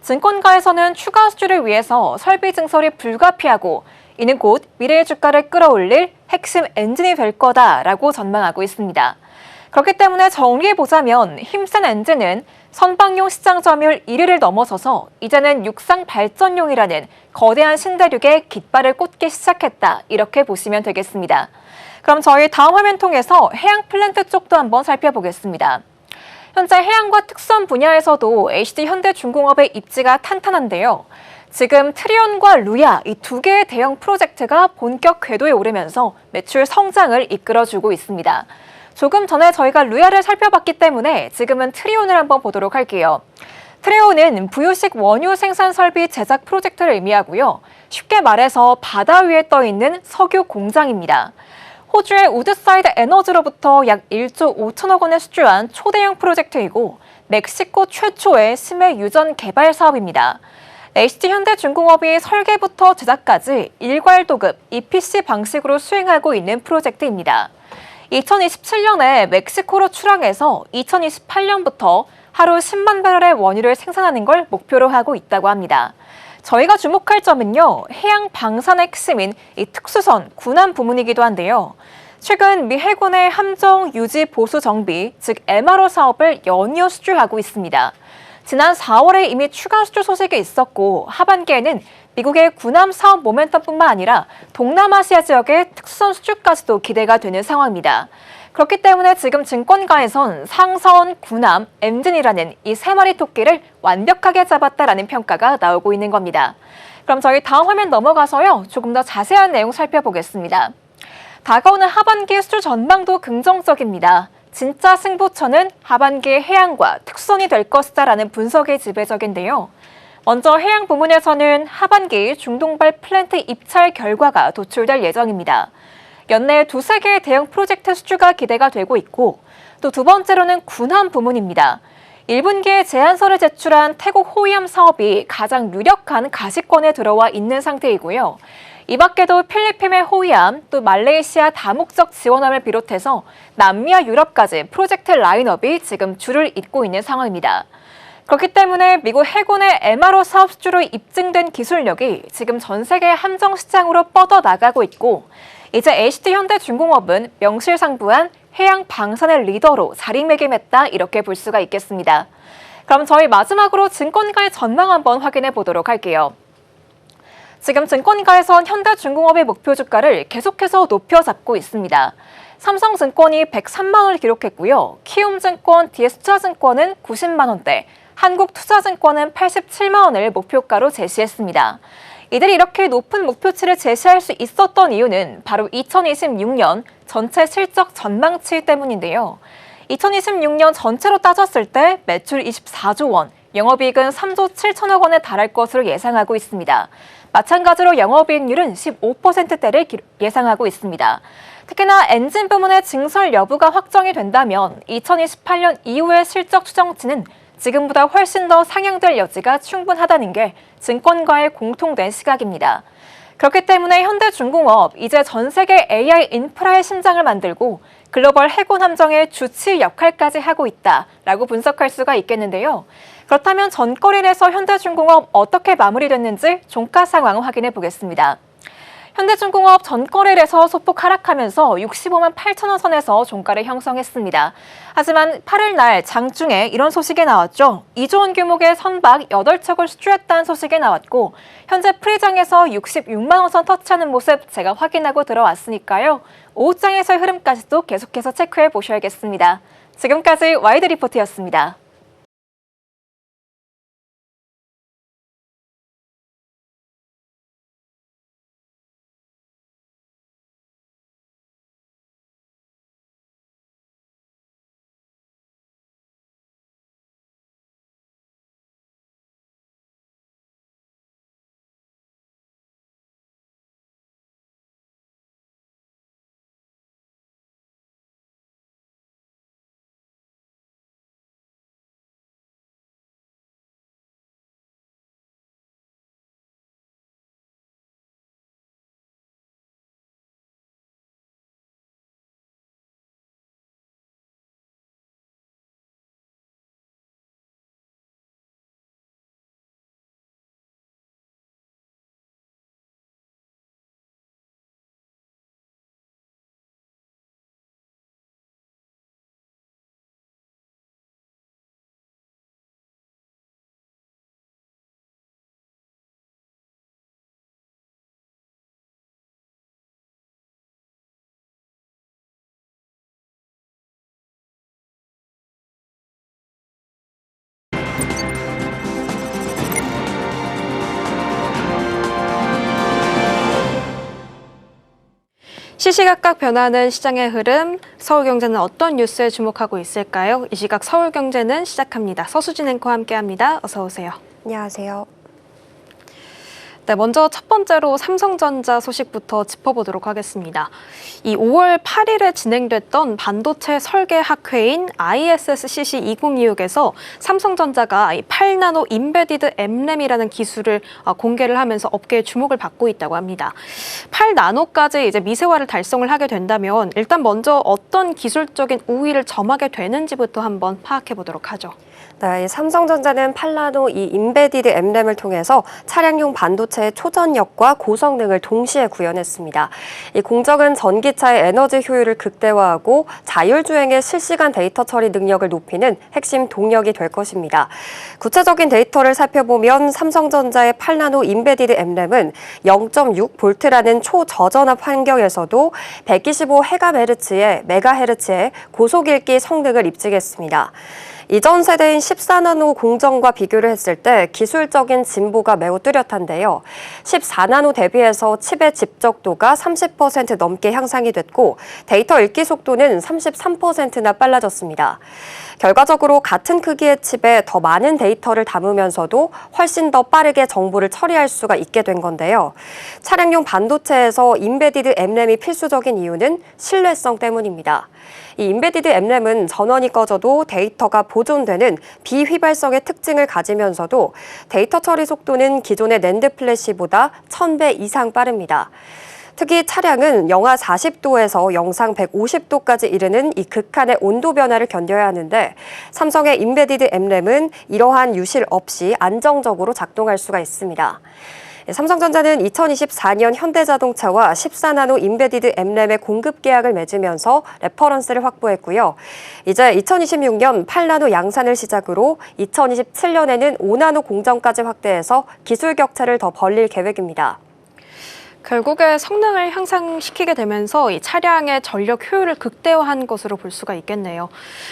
A: 증권가에서는 추가 수주를 위해서 설비 증설이 불가피하고 이는 곧 미래의 주가를 끌어올릴 핵심 엔진이 될 거다라고 전망하고 있습니다. 그렇기 때문에 정리해보자면 힘센 엔진은 선박용 시장 점유율 1위를 넘어서서 이제는 육상 발전용이라는 거대한 신대륙에 깃발을 꽂기 시작했다. 이렇게 보시면 되겠습니다. 그럼 저희 다음 화면 통해서 해양 플랜트 쪽도 한번 살펴보겠습니다. 현재 해양과 특수한 분야에서도 HT현대중공업의 입지가 탄탄한데요. 지금 트리온과 루야 이 두 개의 대형 프로젝트가 본격 궤도에 오르면서 매출 성장을 이끌어주고 있습니다. 조금 전에 저희가 루야를 살펴봤기 때문에 지금은 트리온을 한번 보도록 할게요. 트리온은 부유식 원유 생산 설비 제작 프로젝트를 의미하고요. 쉽게 말해서 바다 위에 떠 있는 석유 공장입니다. 호주의 우드사이드 에너지로부터 약 1조 5천억 원을 수주한 초대형 프로젝트이고 멕시코 최초의 심해 유전 개발 사업입니다. HT현대중공업이 설계부터 제작까지 일괄도급 EPC 방식으로 수행하고 있는 프로젝트입니다. 2027년에 멕시코로 출항해서 2028년부터 하루 10만 배럴의 원유를 생산하는 걸 목표로 하고 있다고 합니다. 저희가 주목할 점은요, 해양 방산의 핵심인 이 특수선, 군함 부문이기도 한데요. 최근 미 해군의 함정 유지 보수 정비, 즉 MRO 사업을 연이어 수주하고 있습니다. 지난 4월에 이미 추가 수주 소식이 있었고 하반기에는 미국의 군함 사업 모멘텀뿐만 아니라 동남아시아 지역의 특수선 수주까지도 기대가 되는 상황입니다. 그렇기 때문에 지금 증권가에선 상선, 군함, 엔진이라는 이 세 마리 토끼를 완벽하게 잡았다라는 평가가 나오고 있는 겁니다. 그럼 저희 다음 화면 넘어가서요. 조금 더 자세한 내용 살펴보겠습니다. 다가오는 하반기 수주 전망도 긍정적입니다. 진짜 승부처는 하반기의 해양과 특수선이 될 것이다라는 분석이 지배적인데요. 먼저 해양 부문에서는 하반기 중동발 플랜트 입찰 결과가 도출될 예정입니다. 연내 두세 개의 대형 프로젝트 수주가 기대가 되고 있고 또 두 번째로는 군함 부문입니다. 1분기에 제안서를 제출한 태국 호위함 사업이 가장 유력한 가시권에 들어와 있는 상태이고요. 이 밖에도 필리핀의 호위함, 또 말레이시아 다목적 지원함을 비롯해서 남미와 유럽까지 프로젝트 라인업이 지금 줄을 잇고 있는 상황입니다. 그렇기 때문에 미국 해군의 MRO 사업 수주로 입증된 기술력이 지금 전 세계 함정 시장으로 뻗어나가고 있고 이제 HT현대중공업은 명실상부한 해양 방산의 리더로 자리매김했다 이렇게 볼 수가 있겠습니다. 그럼 저희 마지막으로 증권가의 전망 한번 확인해 보도록 할게요. 지금 증권가에선 현대중공업의 목표 주가를 계속해서 높여잡고 있습니다. 삼성증권이 103만 원을 기록했고요. 키움증권, DS투자증권은 90만 원대, 한국투자증권은 87만 원을 목표가로 제시했습니다. 이들이 이렇게 높은 목표치를 제시할 수 있었던 이유는 바로 2026년 전체 실적 전망치 때문인데요. 2026년 전체로 따졌을 때 매출 24조 원,
C: 영업이익은 3조 7천억 원에 달할 것으로 예상하고 있습니다. 마찬가지로 영업이익률은 15%대를 예상하고 있습니다. 특히나 엔진 부문의 증설 여부가 확정이 된다면 2028년 이후의 실적 추정치는 지금보다 훨씬 더 상향될 여지가 충분하다는 게 증권가의 공통된 시각입니다. 그렇기 때문에 현대중공업 이제 전 세계 AI 인프라의 심장을 만들고 글로벌 해군 함정의 주치 역할까지 하고 있다라고 분석할 수가 있겠는데요. 그렇다면 전거래일에서 현대중공업 어떻게 마무리됐는지 종가 상황 확인해 보겠습니다. 현대중공업 전거래일에서 소폭 하락하면서 65만 8천 원 선에서 종가를 형성했습니다. 하지만 8일 날 장중에 이런 소식이 나왔죠. 2조 원 규모의 선박 8척을 수주했다는 소식이 나왔고 현재 프리장에서 66만 원 선 터치하는 모습 제가 확인하고 들어왔으니까요. 오후장에서의 흐름까지도 계속해서 체크해 보셔야겠습니다. 지금까지 와이드 리포트였습니다.
A: 시시각각 변하는 시장의 흐름, 서울경제는 어떤 뉴스에 주목하고 있을까요? 이 시각 서울경제는 시작합니다. 서수진 앵커와 함께합니다. 어서 오세요.
D: 안녕하세요.
A: 네, 먼저 첫 번째로 삼성전자 소식부터 짚어보도록 하겠습니다. 이 5월 8일에 진행됐던 반도체 설계 학회인 ISSCC2026에서 삼성전자가 8나노 인베디드 M램이라는 기술을 공개를 하면서 업계의 주목을 받고 있다고 합니다. 8나노까지 이제 미세화를 달성을 하게 된다면 일단 먼저 어떤 기술적인 우위를 점하게 되는지부터 한번 파악해 보도록 하죠.
D: 네, 삼성전자는 8나노 이 인베디드 M램을 통해서 차량용 반도체의 초전력과 고성능을 동시에 구현했습니다. 이 공정은 전기차의 에너지 효율을 극대화하고 자율주행의 실시간 데이터 처리 능력을 높이는 핵심 동력이 될 것입니다. 구체적인 데이터를 살펴보면 삼성전자의 8나노 인베디드 M램은 0.6V라는 초저전압 환경에서도 125메가헤르츠의 고속 읽기 성능을 입증했습니다. 이전 세대인 14나노 공정과 비교를 했을 때 기술적인 진보가 매우 뚜렷한데요. 14나노 대비해서 칩의 집적도가 30% 넘게 향상이 됐고 데이터 읽기 속도는 33%나 빨라졌습니다. 결과적으로 같은 크기의 칩에 더 많은 데이터를 담으면서도 훨씬 더 빠르게 정보를 처리할 수가 있게 된 건데요. 차량용 반도체에서 인베디드 M램이 필수적인 이유는 신뢰성 때문입니다. 이 인베디드 M램은 전원이 꺼져도 데이터가 보존되는 비휘발성의 특징을 가지면서도 데이터 처리 속도는 기존의 낸드 플래시보다 1000배 이상 빠릅니다. 특히 차량은 영하 40도에서 영상 150도까지 이르는 이 극한의 온도 변화를 견뎌야 하는데 삼성의 인베디드 M램은 이러한 유실 없이 안정적으로 작동할 수가 있습니다. 삼성전자는 2024년 현대자동차와 14나노 인베디드 M램의 공급 계약을 맺으면서 레퍼런스를 확보했고요. 이제 2026년 8나노 양산을 시작으로 2027년에는 5나노 공정까지 확대해서 기술 격차를 더 벌릴 계획입니다.
A: 결국에 성능을 향상시키게 되면서 이 차량의 전력 효율을 극대화한 것으로 볼 수가 있겠네요.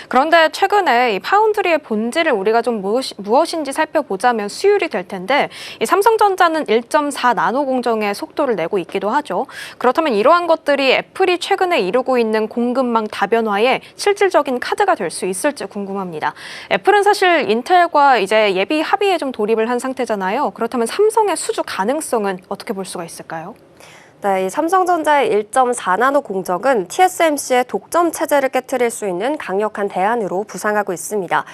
A: 그런데 최근에 이 파운드리의 본질을 우리가 좀 무엇인지 살펴보자면 수율이 될 텐데 이 삼성전자는 1.4 나노 공정의 속도를 내고 있기도 하죠. 그렇다면 이러한 것들이 애플이 최근에 이루고 있는 공급망 다변화에 실질적인 카드가 될 수 있을지 궁금합니다. 애플은 사실 인텔과 이제 예비 합의에 좀 돌입을 한 상태잖아요. 그렇다면 삼성의 수주 가능성은 어떻게 볼 수가 있을까요?
D: 네, 이 삼성전자의 1.4나노 공정은 TSMC의 독점 체제를 깨트릴 수 있는 강력한 대안으로 부상하고 있습니다.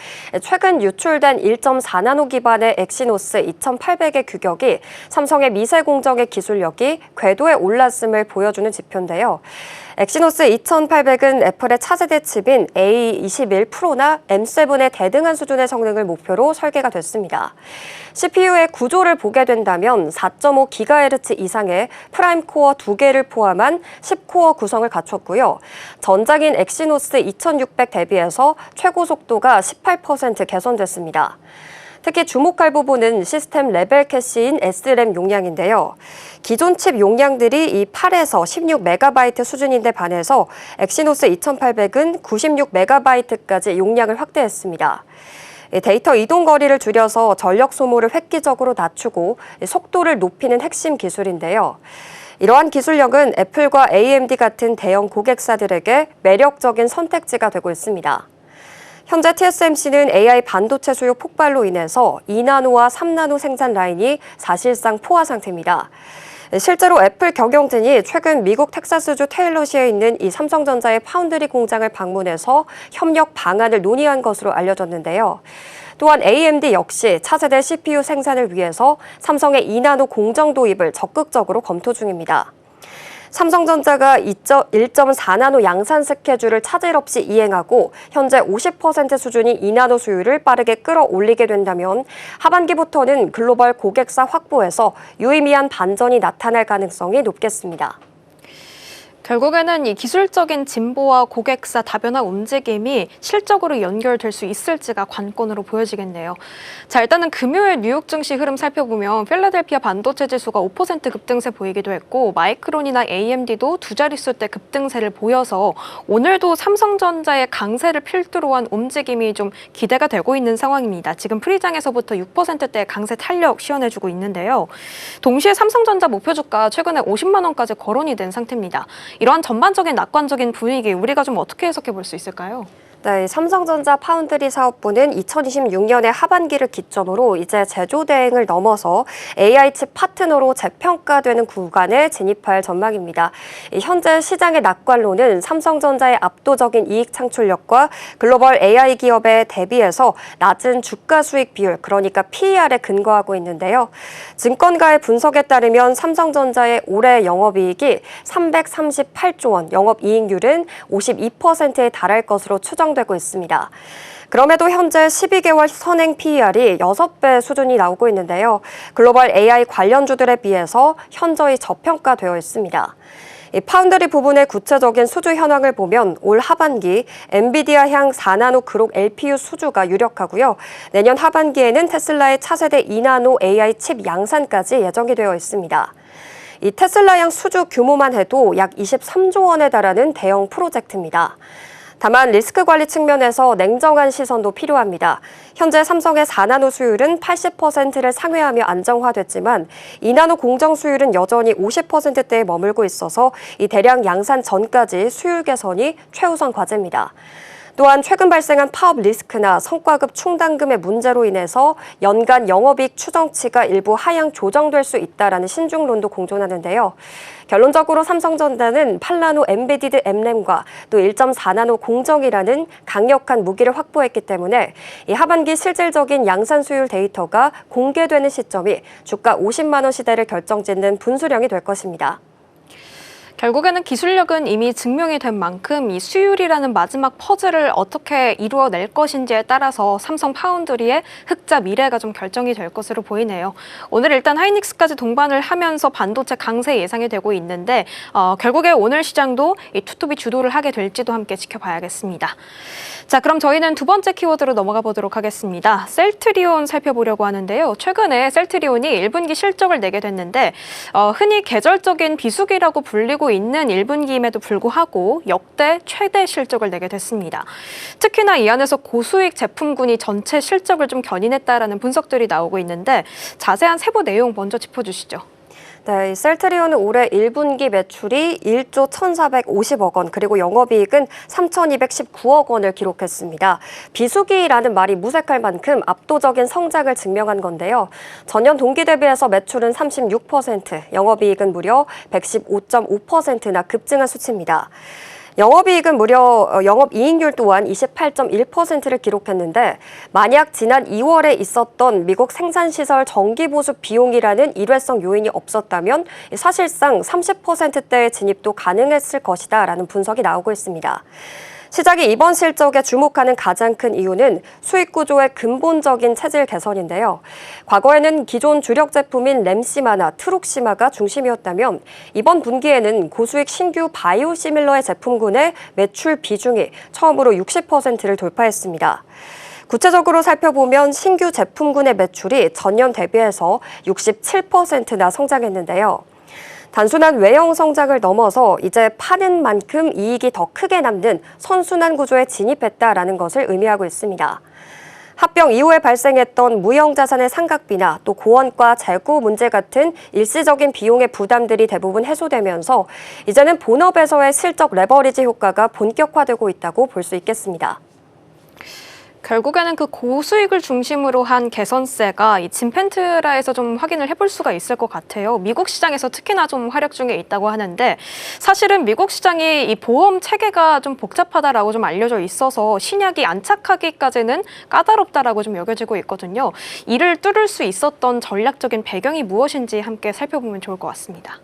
D: 최근 유출된 1.4나노 기반의 엑시노스 2800의 규격이 삼성의 미세 공정의 기술력이 궤도에 올랐음을 보여주는 지표인데요. 엑시노스 2800은 애플의 차세대 칩인 A21 프로나 M7의 대등한 수준의 성능을 목표로 설계가 됐습니다. CPU의 구조를 보게 된다면 4.5GHz 이상의 프라임 코어 2개를 포함한 10코어 구성을 갖췄고요. 전작인 엑시노스 2600 대비해서 최고 속도가 18% 개선됐습니다. 특히 주목할 부분은 시스템 레벨 캐시인 SRAM 용량인데요. 기존 칩 용량들이 이 8에서 16MB 수준인데 반해서 엑시노스 2800은 96MB까지 용량을 확대했습니다. 데이터 이동 거리를 줄여서 전력 소모를 획기적으로 낮추고 속도를 높이는 핵심 기술인데요. 이러한 기술력은 애플과 AMD 같은 대형 고객사들에게 매력적인 선택지가 되고 있습니다. 현재 TSMC는 AI 반도체 수요 폭발로 인해서 2나노와 3나노 생산 라인이 사실상 포화 상태입니다. 실제로 애플 경영진이 최근 미국 텍사스주 테일러시에 있는 이 삼성전자의 파운드리 공장을 방문해서 협력 방안을 논의한 것으로 알려졌는데요. 또한 AMD 역시 차세대 CPU 생산을 위해서 삼성의 2나노 공정 도입을 적극적으로 검토 중입니다. 삼성전자가 1.4나노 양산 스케줄을 차질 없이 이행하고 현재 50% 수준인 2나노 수율을 빠르게 끌어올리게 된다면 하반기부터는 글로벌 고객사 확보에서 유의미한 반전이 나타날 가능성이 높겠습니다.
A: 결국에는 이 기술적인 진보와 고객사 다변화 움직임이 실적으로 연결될 수 있을지가 관건으로 보여지겠네요. 자, 일단은 금요일 뉴욕 증시 흐름 살펴보면 필라델피아 반도체 지수가 5% 급등세 보이기도 했고 마이크론이나 AMD도 두 자릿수대 급등세를 보여서 오늘도 삼성전자의 강세를 필두로 한 움직임이 좀 기대가 되고 있는 상황입니다. 지금 프리장에서부터 6%대 강세 탄력 시연해주고 있는데요. 동시에 삼성전자 목표 주가 최근에 50만 원까지 거론이 된 상태입니다. 이러한 전반적인 낙관적인 분위기 우리가 좀 어떻게 해석해 볼 수 있을까요?
D: 네, 삼성전자 파운드리 사업부는 2026년의 하반기를 기점으로 이제 제조 대행을 넘어서 AI 칩 파트너로 재평가되는 구간에 진입할 전망입니다. 현재 시장의 낙관론은 삼성전자의 압도적인 이익 창출력과 글로벌 AI 기업에 대비해서 낮은 주가 수익 비율, 그러니까 PER에 근거하고 있는데요. 증권가의 분석에 따르면 삼성전자의 올해 영업이익이 338조 원, 영업이익률은 52%에 달할 것으로 추정됩니다. 되고 있습니다. 그럼에도 현재 12개월 선행 PER이 6배 수준이 나오고 있는데요. 글로벌 AI 관련주들에 비해서 현저히 저평가되어 있습니다. 이 파운드리 부분의 구체적인 수주 현황을 보면 올 하반기 엔비디아향 4나노 그룹 LPU 수주가 유력하고요. 내년 하반기에는 테슬라의 차세대 2나노 AI 칩 양산까지 예정이 되어 있습니다. 이 테슬라향 수주 규모만 해도 약 23조 원에 달하는 대형 프로젝트입니다. 다만 리스크 관리 측면에서 냉정한 시선도 필요합니다. 현재 삼성의 4나노 수율은 80%를 상회하며 안정화됐지만 2나노 공정 수율은 여전히 50%대에 머물고 있어서 이 대량 양산 전까지 수율 개선이 최우선 과제입니다. 또한 최근 발생한 파업 리스크나 성과급 충당금의 문제로 인해서 연간 영업이익 추정치가 일부 하향 조정될 수 있다라는 신중론도 공존하는데요. 결론적으로 삼성전자는 8나노 엔베디드 M램과 또 1.4나노 공정이라는 강력한 무기를 확보했기 때문에 이 하반기 실질적인 양산 수율 데이터가 공개되는 시점이 주가 50만 원 시대를 결정짓는 분수령이 될 것입니다.
A: 결국에는 기술력은 이미 증명이 된 만큼 이 수율이라는 마지막 퍼즐을 어떻게 이루어낼 것인지에 따라서 삼성 파운드리의 흑자 미래가 좀 결정이 될 것으로 보이네요. 오늘 일단 하이닉스까지 동반을 하면서 반도체 강세 예상이 되고 있는데 결국에 오늘 시장도 이 투톱이 주도를 하게 될지도 함께 지켜봐야겠습니다. 자, 그럼 저희는 두 번째 키워드로 넘어가 보도록 하겠습니다. 셀트리온 살펴보려고 하는데요. 최근에 셀트리온이 1분기 실적을 내게 됐는데 흔히 계절적인 비수기라고 불리고 있는 1분기임에도 불구하고 역대 최대 실적을 내게 됐습니다. 특히나 이 안에서 고수익 제품군이 전체 실적을 좀 견인했다라는 분석들이 나오고 있는데 자세한 세부 내용 먼저 짚어주시죠.
D: 네, 이 셀트리온은 올해 1분기 매출이 1조 1,450억 원, 그리고 영업이익은 3,219억 원을 기록했습니다. 비수기라는 말이 무색할 만큼 압도적인 성장을 증명한 건데요. 전년 동기 대비해서 매출은 36%, 영업이익은 무려 115.5%나 급증한 수치입니다. 영업이익은 무려 영업이익률 또한 28.1%를 기록했는데 만약 지난 2월에 있었던 미국 생산시설 정기보수 비용이라는 일회성 요인이 없었다면 사실상 30%대의 진입도 가능했을 것이다라는 분석이 나오고 있습니다. 시장이 이번 실적에 주목하는 가장 큰 이유는 수익 구조의 근본적인 체질 개선인데요. 과거에는 기존 주력 제품인 램시마나 트룩시마가 중심이었다면 이번 분기에는 고수익 신규 바이오시밀러의 제품군의 매출 비중이 처음으로 60%를 돌파했습니다. 구체적으로 살펴보면 신규 제품군의 매출이 전년 대비해서 67%나 성장했는데요. 단순한 외형 성장을 넘어서 이제 파는 만큼 이익이 더 크게 남는 선순환 구조에 진입했다라는 것을 의미하고 있습니다. 합병 이후에 발생했던 무형자산의 상각비나 또 고원가 재고 문제 같은 일시적인 비용의 부담들이 대부분 해소되면서 이제는 본업에서의 실적 레버리지 효과가 본격화되고 있다고 볼 수 있겠습니다.
A: 결국에는 그 고수익을 중심으로 한 개선세가 이 진펜트라에서 좀 확인을 해볼 수가 있을 것 같아요. 미국 시장에서 특히나 좀 활약 중에 있다고 하는데 사실은 미국 시장이 이 보험 체계가 좀 복잡하다라고 좀 알려져 있어서 신약이 안착하기까지는 까다롭다라고 좀 여겨지고 있거든요. 이를 뚫을 수 있었던 전략적인 배경이 무엇인지 함께 살펴보면 좋을 것 같습니다.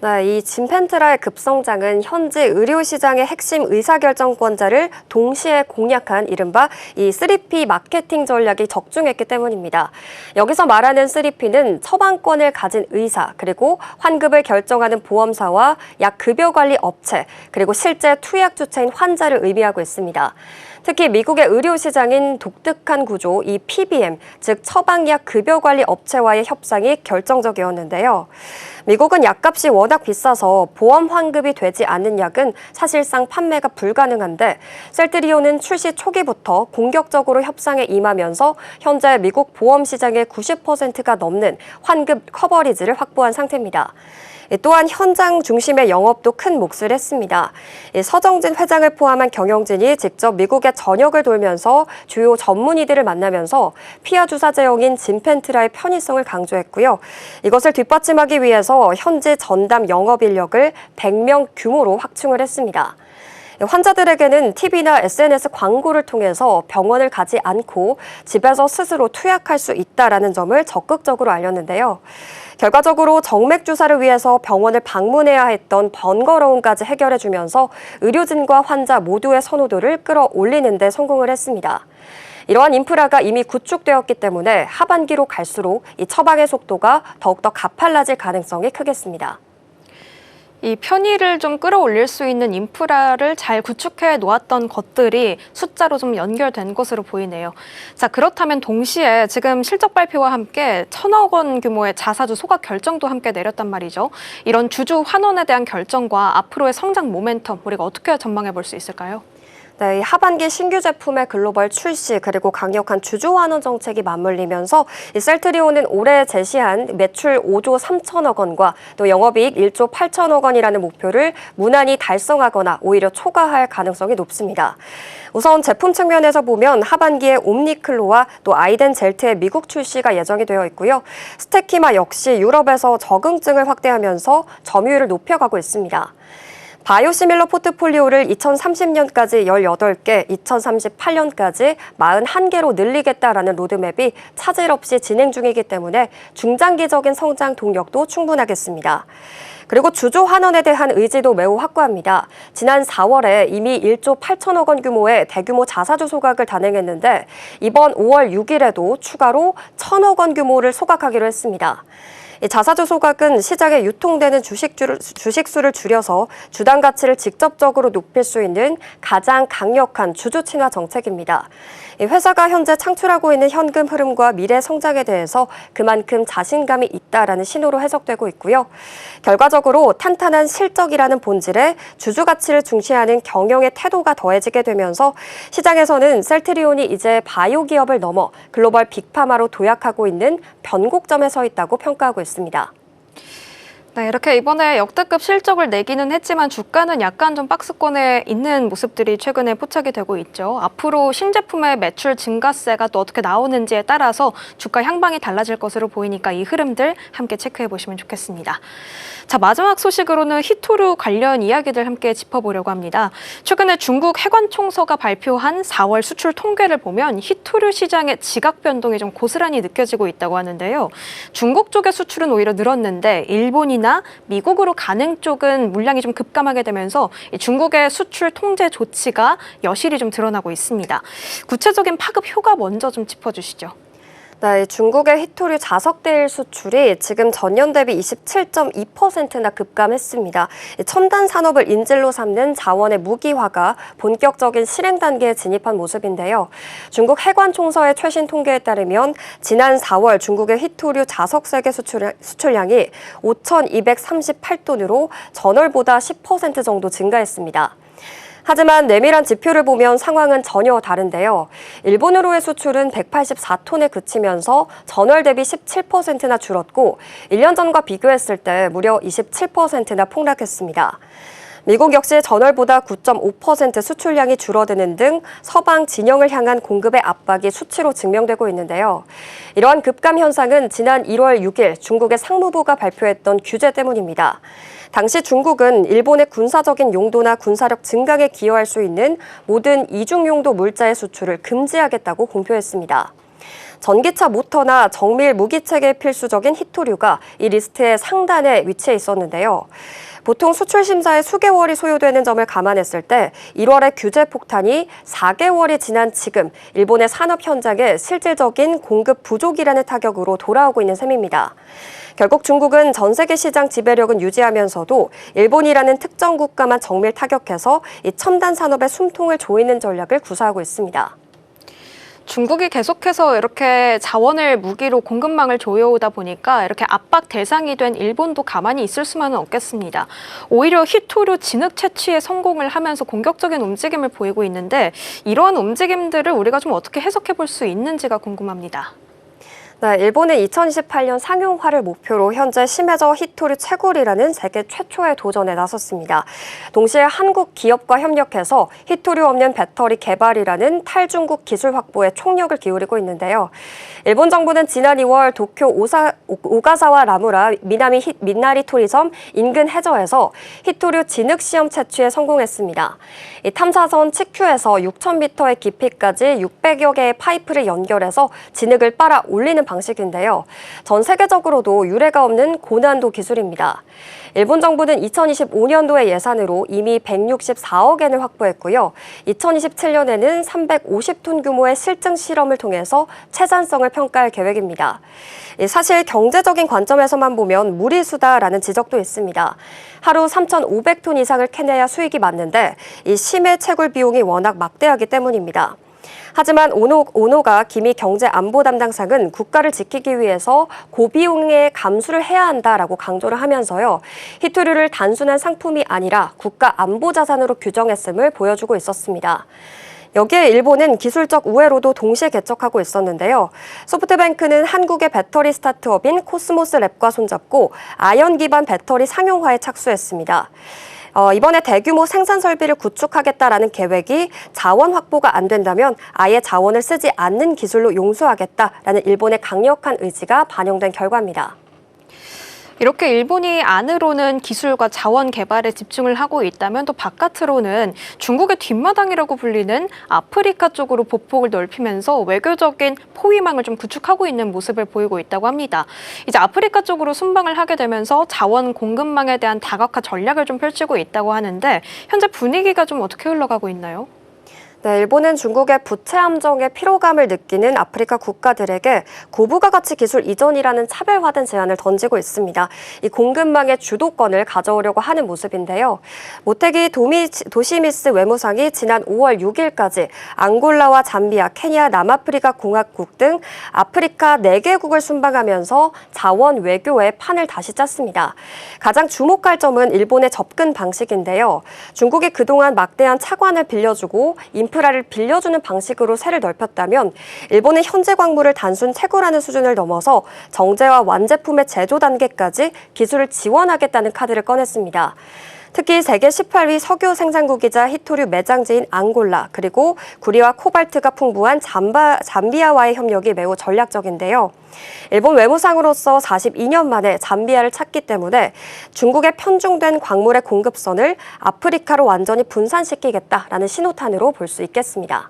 D: 네, 이 진펜트라의 급성장은 현재 의료시장의 핵심 의사결정권자를 동시에 공략한 이른바 이 3P 마케팅 전략이 적중했기 때문입니다. 여기서 말하는 3P는 처방권을 가진 의사, 그리고 환급을 결정하는 보험사와 약 급여관리 업체, 그리고 실제 투약 주체인 환자를 의미하고 있습니다. 특히 미국의 의료시장인 독특한 구조, 이 PBM, 즉 처방약 급여관리 업체와의 협상이 결정적이었는데요. 미국은 약값이 워낙 비싸서 보험 환급이 되지 않는 약은 사실상 판매가 불가능한데 셀트리온은 출시 초기부터 공격적으로 협상에 임하면서 현재 미국 보험 시장의 90%가 넘는 환급 커버리지를 확보한 상태입니다. 또한 현장 중심의 영업도 큰 몫을 했습니다. 서정진 회장을 포함한 경영진이 직접 미국의 전역을 돌면서 주요 전문의들을 만나면서 피하 주사 제형인 진펜트라의 편의성을 강조했고요. 이것을 뒷받침하기 위해서 현지 전담 영업 인력을 100명 규모로 확충을 했습니다. 환자들에게는 TV나 SNS 광고를 통해서 병원을 가지 않고 집에서 스스로 투약할 수 있다는 점을 적극적으로 알렸는데요. 결과적으로 정맥 주사를 위해서 병원을 방문해야 했던 번거로움까지 해결해주면서 의료진과 환자 모두의 선호도를 끌어올리는 데 성공을 했습니다. 이러한 인프라가 이미 구축되었기 때문에 하반기로 갈수록 이 처방의 속도가 더욱더 가팔라질 가능성이 크겠습니다.
A: 이 편의를 좀 끌어올릴 수 있는 인프라를 잘 구축해 놓았던 것들이 숫자로 좀 연결된 것으로 보이네요. 자, 그렇다면 동시에 지금 실적 발표와 함께 1,000억 원 규모의 자사주 소각 결정도 함께 내렸단 말이죠. 이런 주주 환원에 대한 결정과 앞으로의 성장 모멘텀 우리가 어떻게 전망해 볼 수 있을까요?
D: 네, 하반기 신규 제품의 글로벌 출시 그리고 강력한 주주 환원 정책이 맞물리면서 이 셀트리온은 올해 제시한 매출 5조 3천억 원과 또 영업이익 1조 8천억 원이라는 목표를 무난히 달성하거나 오히려 초과할 가능성이 높습니다. 우선 제품 측면에서 보면 하반기에 옴니클로와 또 아이덴 젤트의 미국 출시가 예정이 되어 있고요. 스테키마 역시 유럽에서 적응증을 확대하면서 점유율을 높여가고 있습니다. 바이오시밀러 포트폴리오를 2030년까지 18개, 2038년까지 41개로 늘리겠다라는 로드맵이 차질 없이 진행 중이기 때문에 중장기적인 성장 동력도 충분하겠습니다. 그리고 주조 환원에 대한 의지도 매우 확고합니다. 지난 4월에 이미 1조 8천억 원 규모의 대규모 자사주 소각을 단행했는데 이번 5월 6일에도 추가로 1천억 원 규모를 소각하기로 했습니다. 이 자사주 소각은 시장에 유통되는 주식수를 줄여서 주당 가치를 직접적으로 높일 수 있는 가장 강력한 주주 친화 정책입니다. 이 회사가 현재 창출하고 있는 현금 흐름과 미래 성장에 대해서 그만큼 자신감이 있다라는 신호로 해석되고 있고요. 결과적으로 탄탄한 실적이라는 본질에 주주 가치를 중시하는 경영의 태도가 더해지게 되면서 시장에서는 셀트리온이 이제 바이오 기업을 넘어 글로벌 빅파마로 도약하고 있는 변곡점에 서 있다고 평가하고 있습니다.
A: 네, 이렇게 이번에 역대급 실적을 내기는 했지만 주가는 약간 좀 박스권에 있는 모습들이 최근에 포착이 되고 있죠. 앞으로 신제품의 매출 증가세가 또 어떻게 나오는지에 따라서 주가 향방이 달라질 것으로 보이니까 이 흐름들 함께 체크해 보시면 좋겠습니다. 자, 마지막 소식으로는 히토류 관련 이야기들 함께 짚어보려고 합니다. 최근에 중국 해관총서가 발표한 4월 수출 통계를 보면 히토류 시장의 지각 변동이 좀 고스란히 느껴지고 있다고 하는데요. 중국 쪽의 수출은 오히려 늘었는데 일본이나 미국으로 가는 쪽은 물량이 좀 급감하게 되면서 중국의 수출 통제 조치가 여실히 좀 드러나고 있습니다. 구체적인 파급 효과 먼저 좀 짚어주시죠.
D: 네, 중국의 히토류 자석대일 수출이 지금 전년 대비 27.2%나 급감했습니다. 첨단 산업을 인질로 삼는 자원의 무기화가 본격적인 실행 단계에 진입한 모습인데요. 중국 해관총서의 최신 통계에 따르면 지난 4월 중국의 히토류 자석 세계 수출량이 5,238톤으로 전월보다 10% 정도 증가했습니다. 하지만 내밀한 지표를 보면 상황은 전혀 다른데요. 일본으로의 수출은 184톤에 그치면서 전월 대비 17%나 줄었고 1년 전과 비교했을 때 무려 27%나 폭락했습니다. 미국 역시 전월보다 9.5% 수출량이 줄어드는 등 서방 진영을 향한 공급의 압박이 수치로 증명되고 있는데요. 이러한 급감 현상은 지난 1월 6일 중국의 상무부가 발표했던 규제 때문입니다. 당시 중국은 일본의 군사적인 용도나 군사력 증강에 기여할 수 있는 모든 이중용도 물자의 수출을 금지하겠다고 공표했습니다. 전기차 모터나 정밀 무기체계에 필수적인 히토류가 이 리스트의 상단에 위치해 있었는데요. 보통 수출 심사에 수개월이 소요되는 점을 감안했을 때 1월의 규제 폭탄이 4개월이 지난 지금 일본의 산업 현장에 실질적인 공급 부족이라는 타격으로 돌아오고 있는 셈입니다. 결국 중국은 전 세계 시장 지배력은 유지하면서도 일본이라는 특정 국가만 정밀 타격해서 이 첨단 산업의 숨통을 조이는 전략을 구사하고 있습니다.
A: 중국이 계속해서 이렇게 자원을 무기로 공급망을 조여오다 보니까 이렇게 압박 대상이 된 일본도 가만히 있을 수만은 없겠습니다. 오히려 히토류 진흙 채취에 성공을 하면서 공격적인 움직임을 보이고 있는데 이러한 움직임들을 우리가 좀 어떻게 해석해 볼 수 있는지가 궁금합니다.
D: 네, 일본은 2028년 상용화를 목표로 현재 시메저 히토류 채굴이라는 세계 최초의 도전에 나섰습니다. 동시에 한국 기업과 협력해서 히토류 없는 배터리 개발이라는 탈중국 기술 확보에 총력을 기울이고 있는데요. 일본 정부는 지난 2월 도쿄 오가사와 라무라 민나리 토리섬 인근 해저에서 히토류 진흙 시험 채취에 성공했습니다. 이 탐사선 치큐에서 6,000m의 깊이까지 600여 개의 파이프를 연결해서 진흙을 빨아 올리는 방식인데요. 전 세계적으로도 유례가 없는 고난도 기술입니다. 일본 정부는 2025년도의 예산으로 이미 164억 엔을 확보했고요. 2027년에는 350톤 규모의 실증 실험을 통해서 채산성을 평가할 계획입니다. 사실 경제적인 관점에서만 보면 무리수다라는 지적도 있습니다. 하루 3,500톤 이상을 캐내야 수익이 맞는데 이 심해 채굴 비용이 워낙 막대하기 때문입니다. 하지만 오노가 기미 경제안보 담당상은 국가를 지키기 위해서 고비용의 감수를 해야 한다라고 강조를 하면서요. 히토류를 단순한 상품이 아니라 국가 안보 자산으로 규정했음을 보여주고 있었습니다. 여기에 일본은 기술적 우회로도 동시에 개척하고 있었는데요. 소프트뱅크는 한국의 배터리 스타트업인 코스모스랩과 손잡고 아연 기반 배터리 상용화에 착수했습니다. 이번에 대규모 생산 설비를 구축하겠다라는 계획이 자원 확보가 안 된다면 아예 자원을 쓰지 않는 기술로 용서하겠다라는 일본의 강력한 의지가 반영된 결과입니다.
A: 이렇게 일본이 안으로는 기술과 자원 개발에 집중을 하고 있다면 또 바깥으로는 중국의 뒷마당이라고 불리는 아프리카 쪽으로 보폭을 넓히면서 외교적인 포위망을 좀 구축하고 있는 모습을 보이고 있다고 합니다. 이제 아프리카 쪽으로 순방을 하게 되면서 자원 공급망에 대한 다각화 전략을 좀 펼치고 있다고 하는데 현재 분위기가 좀 어떻게 흘러가고 있나요?
D: 네, 일본은 중국의 부채 함정에 피로감을 느끼는 아프리카 국가들에게 고부가 가치 기술 이전이라는 차별화된 제안을 던지고 있습니다. 이 공급망의 주도권을 가져오려고 하는 모습인데요. 모테기 도시미스 외무상이 지난 5월 6일까지 앙골라와 잠비아, 케냐, 남아프리카 공화국 등 아프리카 4개국을 순방하면서 자원 외교의 판을 다시 짰습니다. 가장 주목할 점은 일본의 접근 방식인데요. 중국이 그동안 막대한 차관을 빌려주고 인프라를 빌려주는 방식으로 세를 넓혔다면 일본은 현재 광물을 단순 채굴하는 수준을 넘어서 정제와 완제품의 제조 단계까지 기술을 지원하겠다는 카드를 꺼냈습니다. 특히 세계 18위 석유 생산국이자 히토류 매장지인 앙골라, 그리고 구리와 코발트가 풍부한 잠비아와의 협력이 매우 전략적인데요. 일본 외무상으로서 42년 만에 잠비아를 찾기 때문에 중국의 편중된 광물의 공급선을 아프리카로 완전히 분산시키겠다라는 신호탄으로 볼 수 있겠습니다.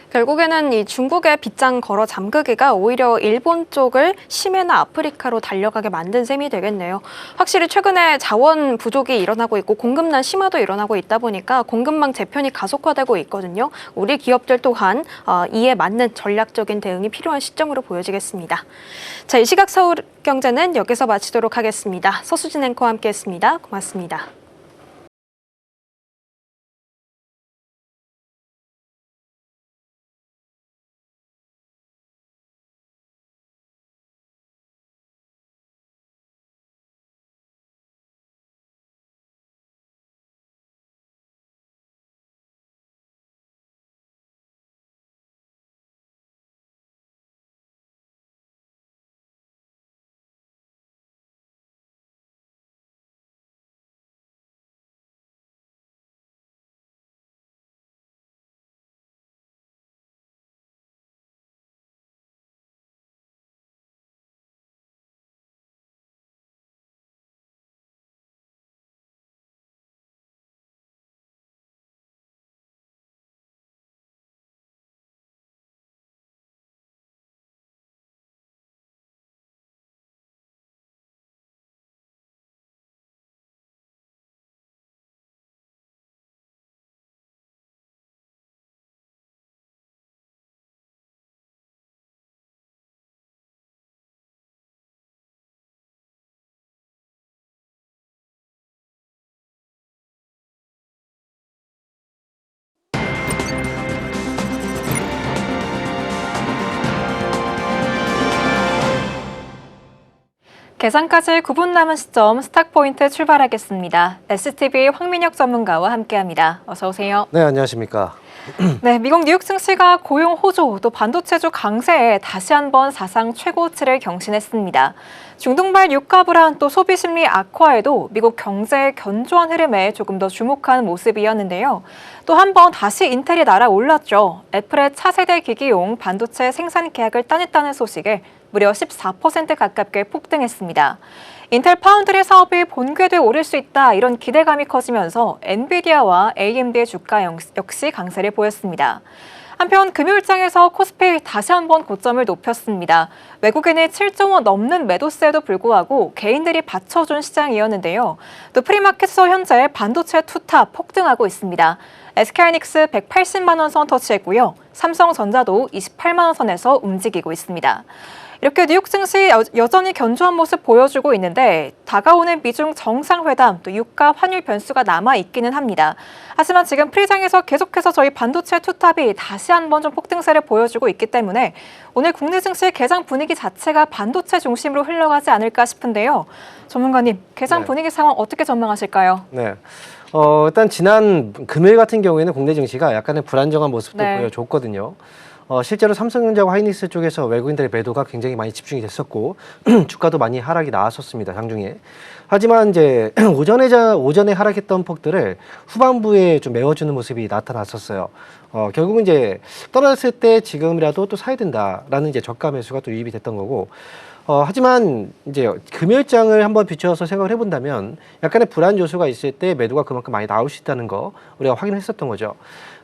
A: 결국에는 이 중국의 빗장 걸어 잠그기가 오히려 일본 쪽을 심해나 아프리카로 달려가게 만든 셈이 되겠네요. 확실히 최근에 자원 부족이 일어나고 있고 공급난 심화도 일어나고 있다 보니까 공급망 재편이 가속화되고 있거든요. 우리 기업들 또한 이에 맞는 전략적인 대응이 필요한 시점으로 보여지겠습니다. 자, 이 시각 서울경제는 여기서 마치도록 하겠습니다. 서수진 앵커와 함께했습니다. 고맙습니다.
C: 계산까지 9분 남은 시점 스탁포인트 출발하겠습니다. STV 황민혁 전문가와 함께합니다. 어서 오세요.
E: 네, 안녕하십니까.
C: 네, 미국 뉴욕 증시가 고용 호조 또 반도체주 강세에 다시 한번 사상 최고치를 경신했습니다. 중동발 유가 불안 또 소비 심리 악화에도 미국 경제의 견조한 흐름에 조금 더 주목하는 모습이었는데요. 또 한 번 다시 인텔이 날아올랐죠. 애플의 차세대 기기용 반도체 생산 계약을 따냈다는 소식에 무려 14% 가깝게 폭등했습니다. 인텔 파운드리 사업이 본궤도에 오를 수 있다 이런 기대감이 커지면서 엔비디아와 AMD의 주가 역시 강세를 보였습니다. 한편 금요일장에서 코스피 다시 한번 고점을 높였습니다. 외국인의 7조 원 넘는 매도세에도 불구하고 개인들이 받쳐준 시장이었는데요. 또 프리마켓에서 현재 반도체 투탑 폭등하고 있습니다. SK하이닉스 180만 원 선 터치했고요. 삼성전자도 28만 원 선에서 움직이고 있습니다. 이렇게 뉴욕 증시 여전히 견조한 모습 보여주고 있는데 다가오는 미중 정상회담 또 유가 환율 변수가 남아있기는 합니다. 하지만 지금 프리장에서 계속해서 저희 반도체 투탑이 다시 한번 좀 폭등세를 보여주고 있기 때문에 오늘 국내 증시 개장 분위기 자체가 반도체 중심으로 흘러가지 않을까 싶은데요. 전문가님, 개장 분위기 상황 어떻게 전망하실까요?
E: 네. 일단 지난 금요일 같은 경우에는 국내 증시가 약간의 불안정한 모습도 보여줬거든요. 실제로 삼성전자와 하이닉스 쪽에서 외국인들의 매도가 굉장히 많이 집중이 됐었고 주가도 많이 하락이 나왔었습니다. 장중에. 하지만 이제 오전에 하락했던 폭들을 후반부에 좀 메워주는 모습이 나타났었어요. 결국은 이제 떨어졌을 때 지금이라도 또 사야 된다라는 이제 저가 매수가 또 유입이 됐던 거고. 하지만 이제 금요일장을 한번 비춰서 생각을 해본다면 약간의 불안 요소가 있을 때 매도가 그만큼 많이 나올 수 있다는 거 우리가 확인했었던 거죠.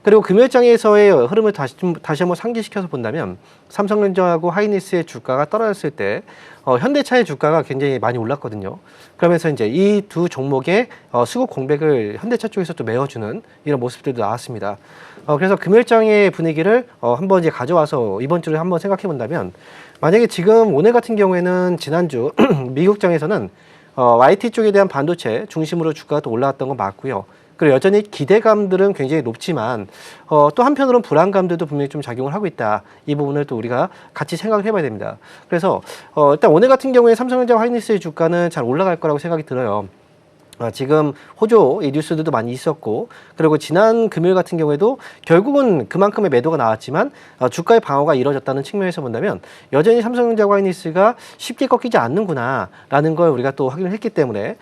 E: 그리고 금요일장에서의 흐름을 다시 한번 상기시켜서 본다면 삼성전자하고 하이닉스의 주가가 떨어졌을 때 현대차의 주가가 굉장히 많이 올랐거든요. 그러면서 이제 이 두 종목의 수급 공백을 현대차 쪽에서 또 메워주는 이런 모습들도 나왔습니다. 그래서 금요일장의 분위기를 한번 이제 가져와서 이번 주를 한번 생각해 본다면 만약에 지금 오늘 같은 경우에는 지난주 미국장에서는 YT 쪽에 대한 반도체 중심으로 주가가 또 올라왔던 건 맞고요. 그리고 여전히 기대감들은 굉장히 높지만 또 한편으로는 불안감들도 분명히 좀 작용을 하고 있다. 이 부분을 또 우리가 같이 생각을 해봐야 됩니다. 그래서 일단 오늘 같은 경우에 삼성전자 하이닉스의 주가는 잘 올라갈 거라고 생각이 들어요. 지금 호조 이 뉴스들도 많이 있었고 그리고 지난 금요일 같은 경우에도 결국은 그만큼의 매도가 나왔지만 주가의 방어가 이루어졌다는 측면에서 본다면 여전히 삼성전자와 하이닉스가 쉽게 꺾이지 않는구나라는 걸 우리가 또 확인을 했기 때문에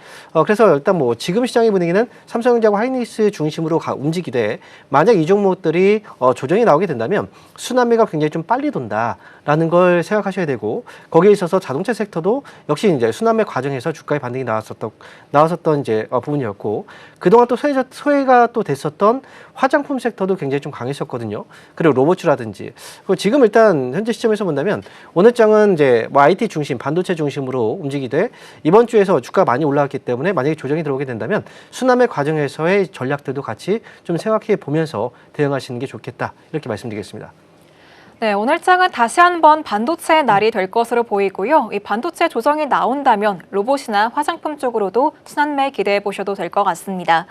E: 그래서 일단 뭐 지금 시장의 분위기는 삼성전자와 하이닉스 중심으로 움직이되 만약 이 종목들이 조정이 나오게 된다면 순환매가 굉장히 좀 빨리 돈다라는 걸 생각하셔야 되고 거기에 있어서 자동차 섹터도 역시 이제 순환매 과정에서 주가의 반등이 나왔었던 이제 부분이었고 그동안 또 소외가 또 됐었던 화장품 섹터도 굉장히 좀 강했었거든요. 그리고 로봇주라든지 그리고 지금 일단 현재 시점에서 본다면 오늘 장은 이제 뭐 IT 중심, 반도체 중심으로 움직이되 이번 주에서 주가가 많이 올라왔기 때문에 만약에 조정이 들어오게 된다면 순환매 과정에서의 전략들도 같이 좀 생각해 보면서 대응하시는 게 좋겠다 이렇게 말씀드리겠습니다.
C: 네, 오늘 장은 다시 한번 반도체의 날이 될 것으로 보이고요. 이 반도체 조정이 나온다면 로봇이나 화장품 쪽으로도 순환매 기대해 보셔도 될 것 같습니다.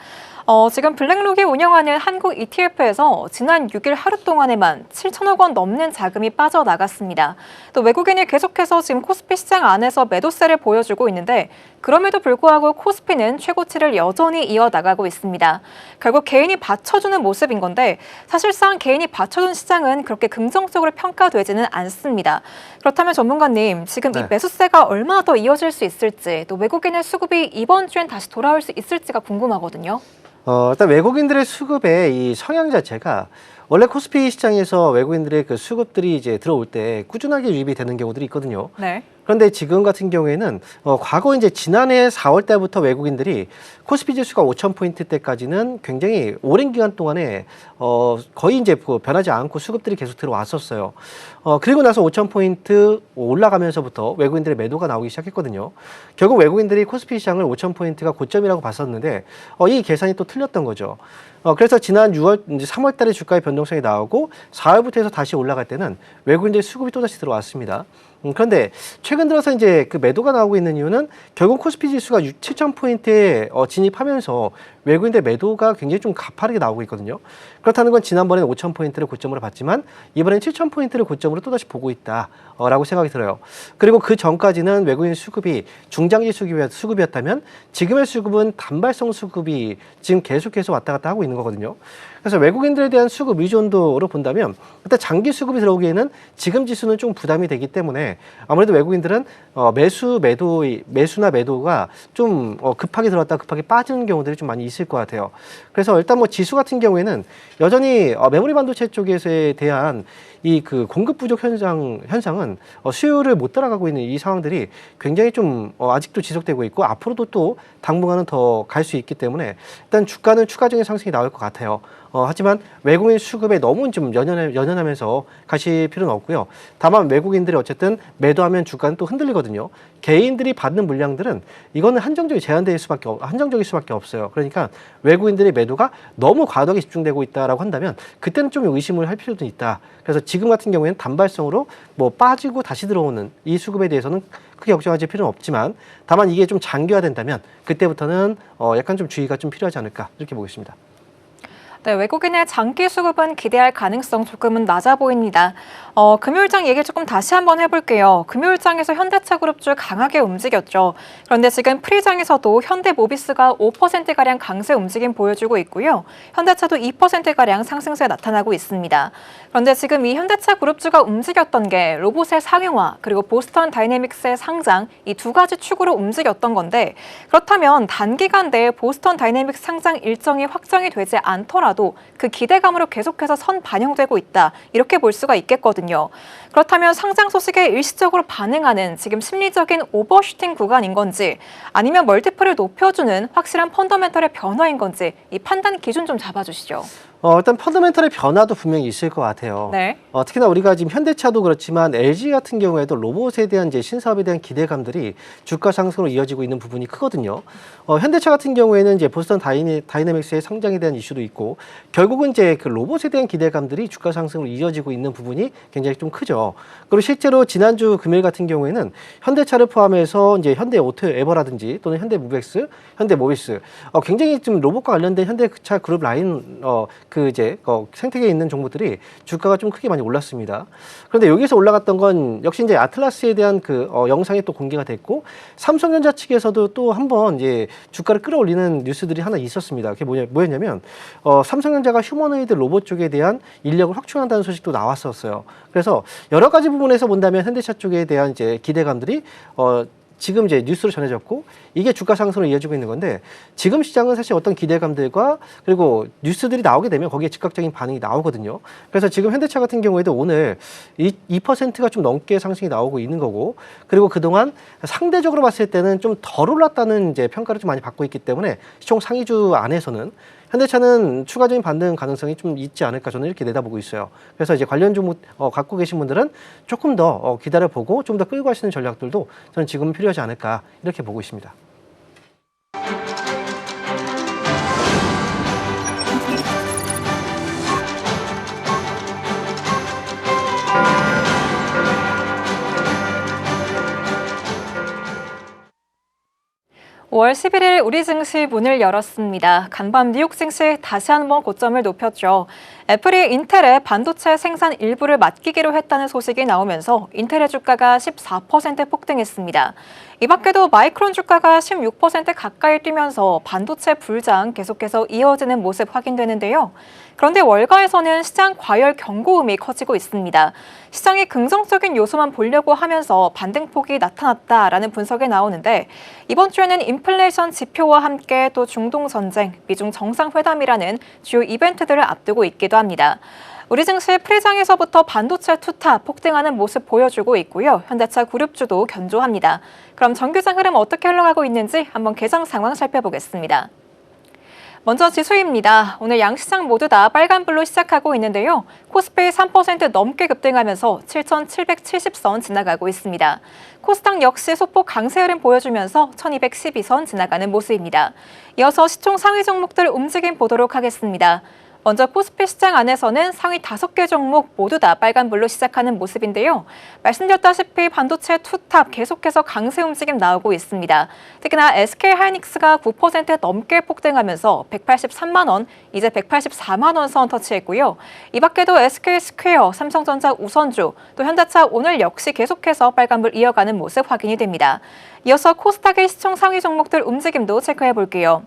C: 지금 블랙록이 운영하는 한국 ETF에서 지난 6일 하루 동안에만 7천억 원 넘는 자금이 빠져나갔습니다. 또 외국인이 계속해서 지금 코스피 시장 안에서 매도세를 보여주고 있는데 그럼에도 불구하고 코스피는 최고치를 여전히 이어나가고 있습니다. 결국 개인이 받쳐주는 모습인 건데 사실상 개인이 받쳐준 시장은 그렇게 긍정적으로 평가되지는 않습니다. 그렇다면 전문가님, 지금 이 매수세가 얼마나 더 이어질 수 있을지 또 외국인의 수급이 이번 주엔 다시 돌아올 수 있을지가 궁금하거든요.
E: 일단 외국인들의 수급의 이 성향 자체가 원래 코스피 시장에서 외국인들의 그 수급들이 이제 들어올 때 꾸준하게 유입이 되는 경우들이 있거든요.
C: 네.
E: 그런데 지금 같은 경우에는 과거 이제 지난해 4월 달부터 외국인들이 코스피 지수가 5,000포인트 때까지는 굉장히 오랜 기간 동안에 거의 이제 변하지 않고 수급들이 계속 들어왔었어요. 그리고 나서 5,000포인트 올라가면서부터 외국인들의 매도가 나오기 시작했거든요. 결국 외국인들이 코스피 시장을 5,000포인트가 고점이라고 봤었는데 이 계산이 또 틀렸던 거죠. 그래서 지난 3월 달에 주가의 변동성이 나오고 4월부터 해서 다시 올라갈 때는 외국인들의 수급이 또다시 들어왔습니다. 그런데 최근 들어서 이제 그 매도가 나오고 있는 이유는 결국 코스피 지수가 7,000포인트에 진입하면서 외국인들 매도가 굉장히 좀 가파르게 나오고 있거든요. 그렇다는 건 지난번에는 5,000포인트를 고점으로 봤지만 이번엔 7,000포인트를 고점으로 또다시 보고 있다라고 생각이 들어요. 그리고 그 전까지는 외국인 수급이 중장기 수급이었다면 지금의 수급은 단발성 수급이 지금 계속해서 왔다 갔다 하고 있는 거거든요. 그래서 외국인들에 대한 수급 의존도로 본다면 일단 장기 수급이 들어오기에는 지금 지수는 좀 부담이 되기 때문에 아무래도 외국인들은 매수나 매도가 좀 급하게 들어왔다 급하게 빠지는 경우들이 좀 많이 있을 것 같아요. 그래서 일단 뭐 지수 같은 경우에는 여전히 메모리 반도체 쪽에 대한 이 그 공급 부족 현상은 수요를 못 따라가고 있는 이 상황들이 굉장히 좀 아직도 지속되고 있고 앞으로도 또 당분간은 더 갈 수 있기 때문에 일단 주가는 추가적인 상승이 나올 것 같아요. 하지만 외국인 수급에 너무 좀 연연하면서 가실 필요는 없고요. 다만 외국인들이 어쨌든 매도하면 주가는 또 흔들리거든요. 개인들이 받는 물량들은 이거는 한정적일 수밖에 없어요. 그러니까 외국인들의 매도가 너무 과도하게 집중되고 있다라고 한다면 그때는 좀 의심을 할 필요도 있다. 그래서 지금 같은 경우에는 단발성으로 뭐 빠지고 다시 들어오는 이 수급에 대해서는 크게 걱정하실 필요는 없지만 다만 이게 좀 장기화된다면 그때부터는 약간 좀 주의가 좀 필요하지 않을까 이렇게 보겠습니다.
C: 네, 외국인의 장기 수급은 기대할 가능성 조금은 낮아 보입니다. 금요일장 얘기 조금 다시 한번 해볼게요. 금요일장에서 현대차그룹주 강하게 움직였죠. 그런데 지금 프리장에서도 현대모비스가 5%가량 강세 움직임 보여주고 있고요. 현대차도 2%가량 상승세 나타나고 있습니다. 그런데 지금 이 현대차그룹주가 움직였던 게 로봇의 상용화 그리고 보스턴 다이내믹스의 상장 이 두 가지 축으로 움직였던 건데 그렇다면 단기간 내에 보스턴 다이내믹스 상장 일정이 확정이 되지 않더라도 하더라도 그 기대감으로 계속해서 반영되고 있다. 이렇게 볼 수가 있겠거든요. 그렇다면 상장 소식에 일시적으로 반응하는 지금 심리적인 오버슈팅 구간인 건지 아니면 멀티플을 높여주는 확실한 펀더멘털의 변화인 건지 이 판단 기준 좀 잡아주시죠.
E: 일단 펀더멘털의 변화도 분명히 있을 것 같아요.
C: 네.
E: 특히나 우리가 지금 현대차도 그렇지만 LG 같은 경우에도 로봇에 대한 이제 신사업에 대한 기대감들이 주가 상승으로 이어지고 있는 부분이 크거든요. 현대차 같은 경우에는 이제 보스턴 다이내믹스의 성장에 대한 이슈도 있고 결국은 이제 그 로봇에 대한 기대감들이 주가 상승으로 이어지고 있는 부분이 굉장히 좀 크죠. 그리고 실제로 지난주 금요일 같은 경우에는 현대차를 포함해서 이제 현대 오토에버라든지 또는 현대 무벡스, 현대 모비스 굉장히 좀 로봇과 관련된 현대차 그룹 라인 생태계에 있는 종목들이 주가가 좀 크게 많이 올랐습니다. 그런데 여기서 올라갔던 건 역시 이제 아틀라스에 대한 영상이 또 공개가 됐고 삼성전자 측에서도 또 한번 이제 주가를 끌어올리는 뉴스들이 하나 있었습니다. 그게 뭐였냐면 삼성전자가 휴머노이드 로봇 쪽에 대한 인력을 확충한다는 소식도 나왔었어요. 그래서 여러 가지 부분에서 본다면 현대차 쪽에 대한 이제 기대감들이 지금 이제 뉴스로 전해졌고 이게 주가 상승으로 이어지고 있는 건데 지금 시장은 사실 어떤 기대감들과 그리고 뉴스들이 나오게 되면 거기에 즉각적인 반응이 나오거든요. 그래서 지금 현대차 같은 경우에도 오늘 2%가 좀 넘게 상승이 나오고 있는 거고 그리고 그동안 상대적으로 봤을 때는 좀 덜 올랐다는 이제 평가를 좀 많이 받고 있기 때문에 시총 상위주 안에서는 현대차는 추가적인 반등 가능성이 좀 있지 않을까 저는 이렇게 내다보고 있어요. 그래서 이제 관련 종목 갖고 계신 분들은 조금 더 기다려보고 좀 더 끌고 가시는 전략들도 저는 지금 필요하지 않을까 이렇게 보고 있습니다.
C: (5월 11일) 우리 증시 문을 열었습니다. 간밤 뉴욕 증시 다시 한번 고점을 높였죠. 애플이 인텔의 반도체 생산 일부를 맡기기로 했다는 소식이 나오면서 인텔의 주가가 14% 폭등했습니다. 이 밖에도 마이크론 주가가 16% 가까이 뛰면서 반도체 불장 계속해서 이어지는 모습 확인되는데요. 그런데 월가에서는 시장 과열 경고음이 커지고 있습니다. 시장이 긍정적인 요소만 보려고 하면서 반등폭이 나타났다라는 분석이 나오는데 이번 주에는 인플레이션 지표와 함께 또 중동 전쟁, 미중 정상회담이라는 주요 이벤트들을 앞두고 있기도 합니다. 우리 증시 프리장에서부터 반도체 투탑 폭등하는 모습 보여주고 있고요. 현대차 그룹주도 견조합니다. 그럼 정규장 흐름 어떻게 흘러가고 있는지 한번 개장 상황 살펴보겠습니다. 먼저 지수입니다. 오늘 양시장 모두 다 빨간불로 시작하고 있는데요. 코스피 3% 넘게 급등하면서 7,770선 지나가고 있습니다. 코스닥 역시 소폭 강세 흐름 보여주면서 1,212선 지나가는 모습입니다. 이어서 시총 상위 종목들 움직임 보도록 하겠습니다. 먼저 코스피 시장 안에서는 상위 5개 종목 모두 다 빨간불로 시작하는 모습인데요. 말씀드렸다시피 반도체 투탑 계속해서 강세 움직임 나오고 있습니다. 특히나 SK하이닉스가 9% 넘게 폭등하면서 183만 원, 이제 184만 원 선 터치했고요. 이 밖에도 SK스퀘어, 삼성전자 우선주, 또 현대차 오늘 역시 계속해서 빨간불 이어가는 모습 확인이 됩니다. 이어서 코스닥의 시총 상위 종목들 움직임도 체크해 볼게요.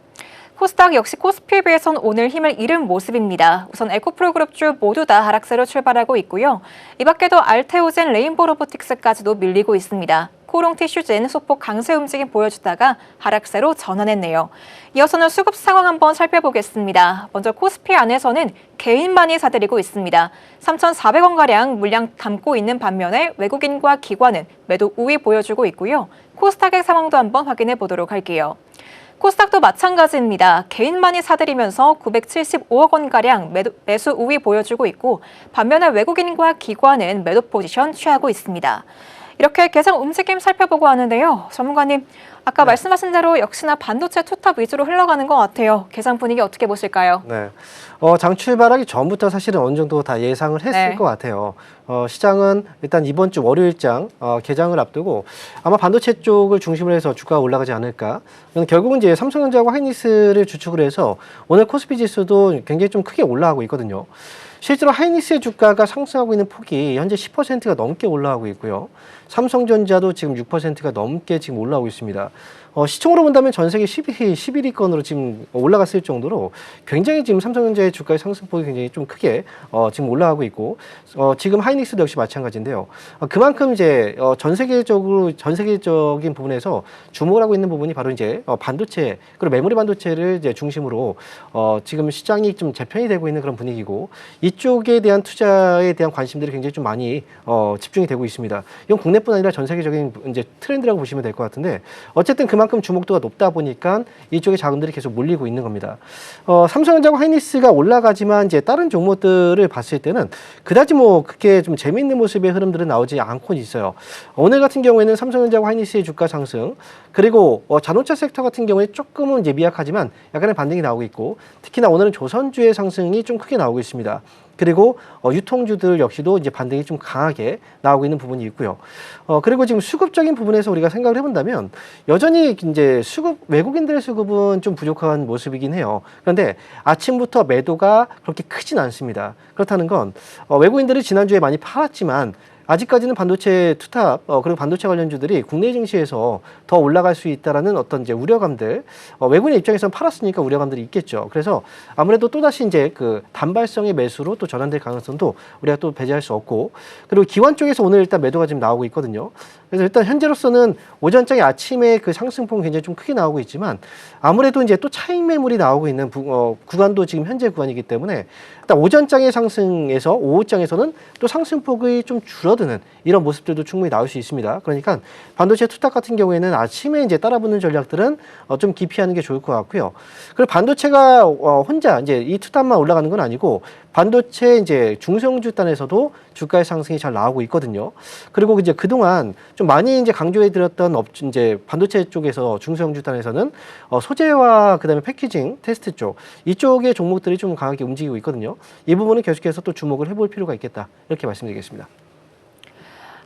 C: 코스닥 역시 코스피에 비해선 오늘 힘을 잃은 모습입니다. 우선 에코프로 그룹주 모두 다 하락세로 출발하고 있고요. 이 밖에도 알테오젠, 레인보우 로보틱스까지도 밀리고 있습니다. 코롱 티슈젠 소폭 강세 움직임 보여주다가 하락세로 전환했네요. 이어서는 수급 상황 한번 살펴보겠습니다. 먼저 코스피 안에서는 개인만이 사들이고 있습니다. 3,400원가량 물량 담고 있는 반면에 외국인과 기관은 매도 우위 보여주고 있고요. 코스닥의 상황도 한번 확인해 보도록 할게요. 코스닥도 마찬가지입니다. 개인만이 사들이면서 975억 원가량 매수 우위 보여주고 있고 반면에 외국인과 기관은 매도 포지션 취하고 있습니다. 이렇게 개장 움직임 살펴보고 하는데요. 전문가님, 아까 말씀하신 대로 역시나 반도체 투탑 위주로 흘러가는 것 같아요. 개장 분위기 어떻게 보실까요?
E: 네. 장 출발하기 전부터 사실은 어느 정도 다 예상을 했을 것 같아요. 시장은 일단 이번 주 월요일장 개장을 앞두고 아마 반도체 쪽을 중심으로 해서 주가가 올라가지 않을까. 결국은 이제 삼성전자하고 하이닉스를 주축으로 해서 오늘 코스피 지수도 굉장히 좀 크게 올라가고 있거든요. 실제로 하이닉스의 주가가 상승하고 있는 폭이 현재 10%가 넘게 올라가고 있고요. 삼성전자도 지금 6%가 넘게 지금 올라오고 있습니다. 시총으로 본다면 전 세계 11위권으로 지금 올라갔을 정도로 굉장히 지금 삼성전자의 주가의 상승폭이 굉장히 좀 크게 지금 올라가고 있고 지금 하이닉스도 역시 마찬가지인데요. 그만큼 이제 전 세계적인 부분에서 주목을 하고 있는 부분이 바로 이제 반도체 그리고 메모리 반도체를 이제 중심으로 지금 시장이 좀 재편이 되고 있는 그런 분위기고 이쪽에 대한 투자에 대한 관심들이 굉장히 좀 많이 집중이 되고 있습니다. 이건 국내뿐 아니라 전 세계적인 이제 트렌드라고 보시면 될 것 같은데 어쨌든 그만큼 주목도가 높다 보니까 이쪽에 자금들이 계속 몰리고 있는 겁니다. 삼성전자와 하이닉스가 올라가지만 이제 다른 종목들을 봤을 때는 그다지 뭐 그렇게 좀 재미있는 모습의 흐름들은 나오지 않고 있어요. 오늘 같은 경우에는 삼성전자와 하이닉스의 주가 상승 그리고 자동차 섹터 같은 경우에 조금은 이제 미약하지만 약간의 반등이 나오고 있고 특히나 오늘은 조선주의 상승이 좀 크게 나오고 있습니다. 그리고 유통주들 역시도 이제 반등이 좀 강하게 나오고 있는 부분이 있고요. 그리고 지금 수급적인 부분에서 우리가 생각을 해본다면 여전히 이제 외국인들의 수급은 좀 부족한 모습이긴 해요. 그런데 아침부터 매도가 그렇게 크진 않습니다. 그렇다는 건 외국인들이 지난주에 많이 팔았지만 아직까지는 반도체 투탑 그리고 반도체 관련주들이 국내 증시에서 더 올라갈 수 있다라는 어떤 이제 우려감들 외국인의 입장에서는 팔았으니까 우려감들이 있겠죠. 그래서 아무래도 또 다시 이제 그 단발성의 매수로 또 전환될 가능성도 우리가 또 배제할 수 없고 그리고 기관 쪽에서 오늘 일단 매도가 지금 나오고 있거든요. 그래서 일단 현재로서는 오전장에 아침에 그 상승폭은 굉장히 좀 크게 나오고 있지만 아무래도 이제 또 차익 매물이 나오고 있는 구간도 지금 현재 구간이기 때문에 일단 오전장의 상승에서 오후장에서는 또 상승폭이 좀 줄어드는 이런 모습들도 충분히 나올 수 있습니다. 그러니까 반도체 투탁 같은 경우에는 아침에 이제 따라붙는 전략들은 좀 기피하는 게 좋을 것 같고요. 그리고 반도체가 혼자 이제 이 투탁만 올라가는 건 아니고 반도체 이제 중소형주 단에서도 주가의 상승이 잘 나오고 있거든요. 그리고 이제 그동안 좀 많이 이제 강조해드렸던 이제 반도체 쪽에서 중소형주 단에서는 소재와 그다음에 패키징 테스트 쪽 이쪽의 종목들이 좀 강하게 움직이고 있거든요. 이 부분은 계속해서 또 주목을 해볼 필요가 있겠다 이렇게 말씀드리겠습니다.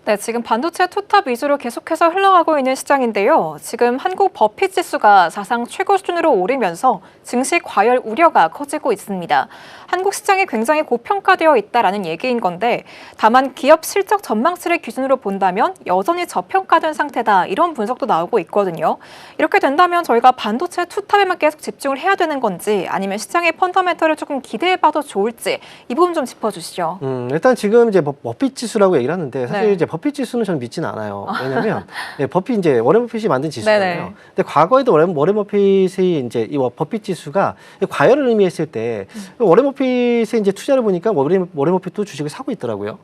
C: 네, 지금 반도체 투탑 위주로 계속해서 흘러가고 있는 시장인데요. 지금 한국 버핏 지수가 사상 최고 수준으로 오르면서 증시 과열 우려가 커지고 있습니다. 한국 시장이 굉장히 고평가되어 있다라는 얘기인 건데 다만 기업 실적 전망치를 기준으로 본다면 여전히 저평가된 상태다 이런 분석도 나오고 있거든요. 이렇게 된다면 저희가 반도체 투탑에만 계속 집중을 해야 되는 건지 아니면 시장의 펀더멘털을 조금 기대해봐도 좋을지 이 부분 좀 짚어주시죠.
E: 일단 지금 이제 버핏 지수라고 얘기를 하는데 사실
C: 네.
E: 이제 버핏 지수는 저는 믿지는 않아요. 왜냐하면 버핏 이제 워렌 버핏이 만든 지수잖아요. 근데 과거에도 워렌 버핏이 이제 이 버핏 지수가 과열을 의미했을 때 워렌 버핏의 이제 투자를 보니까 워렌 버핏도 주식을 사고 있더라고요.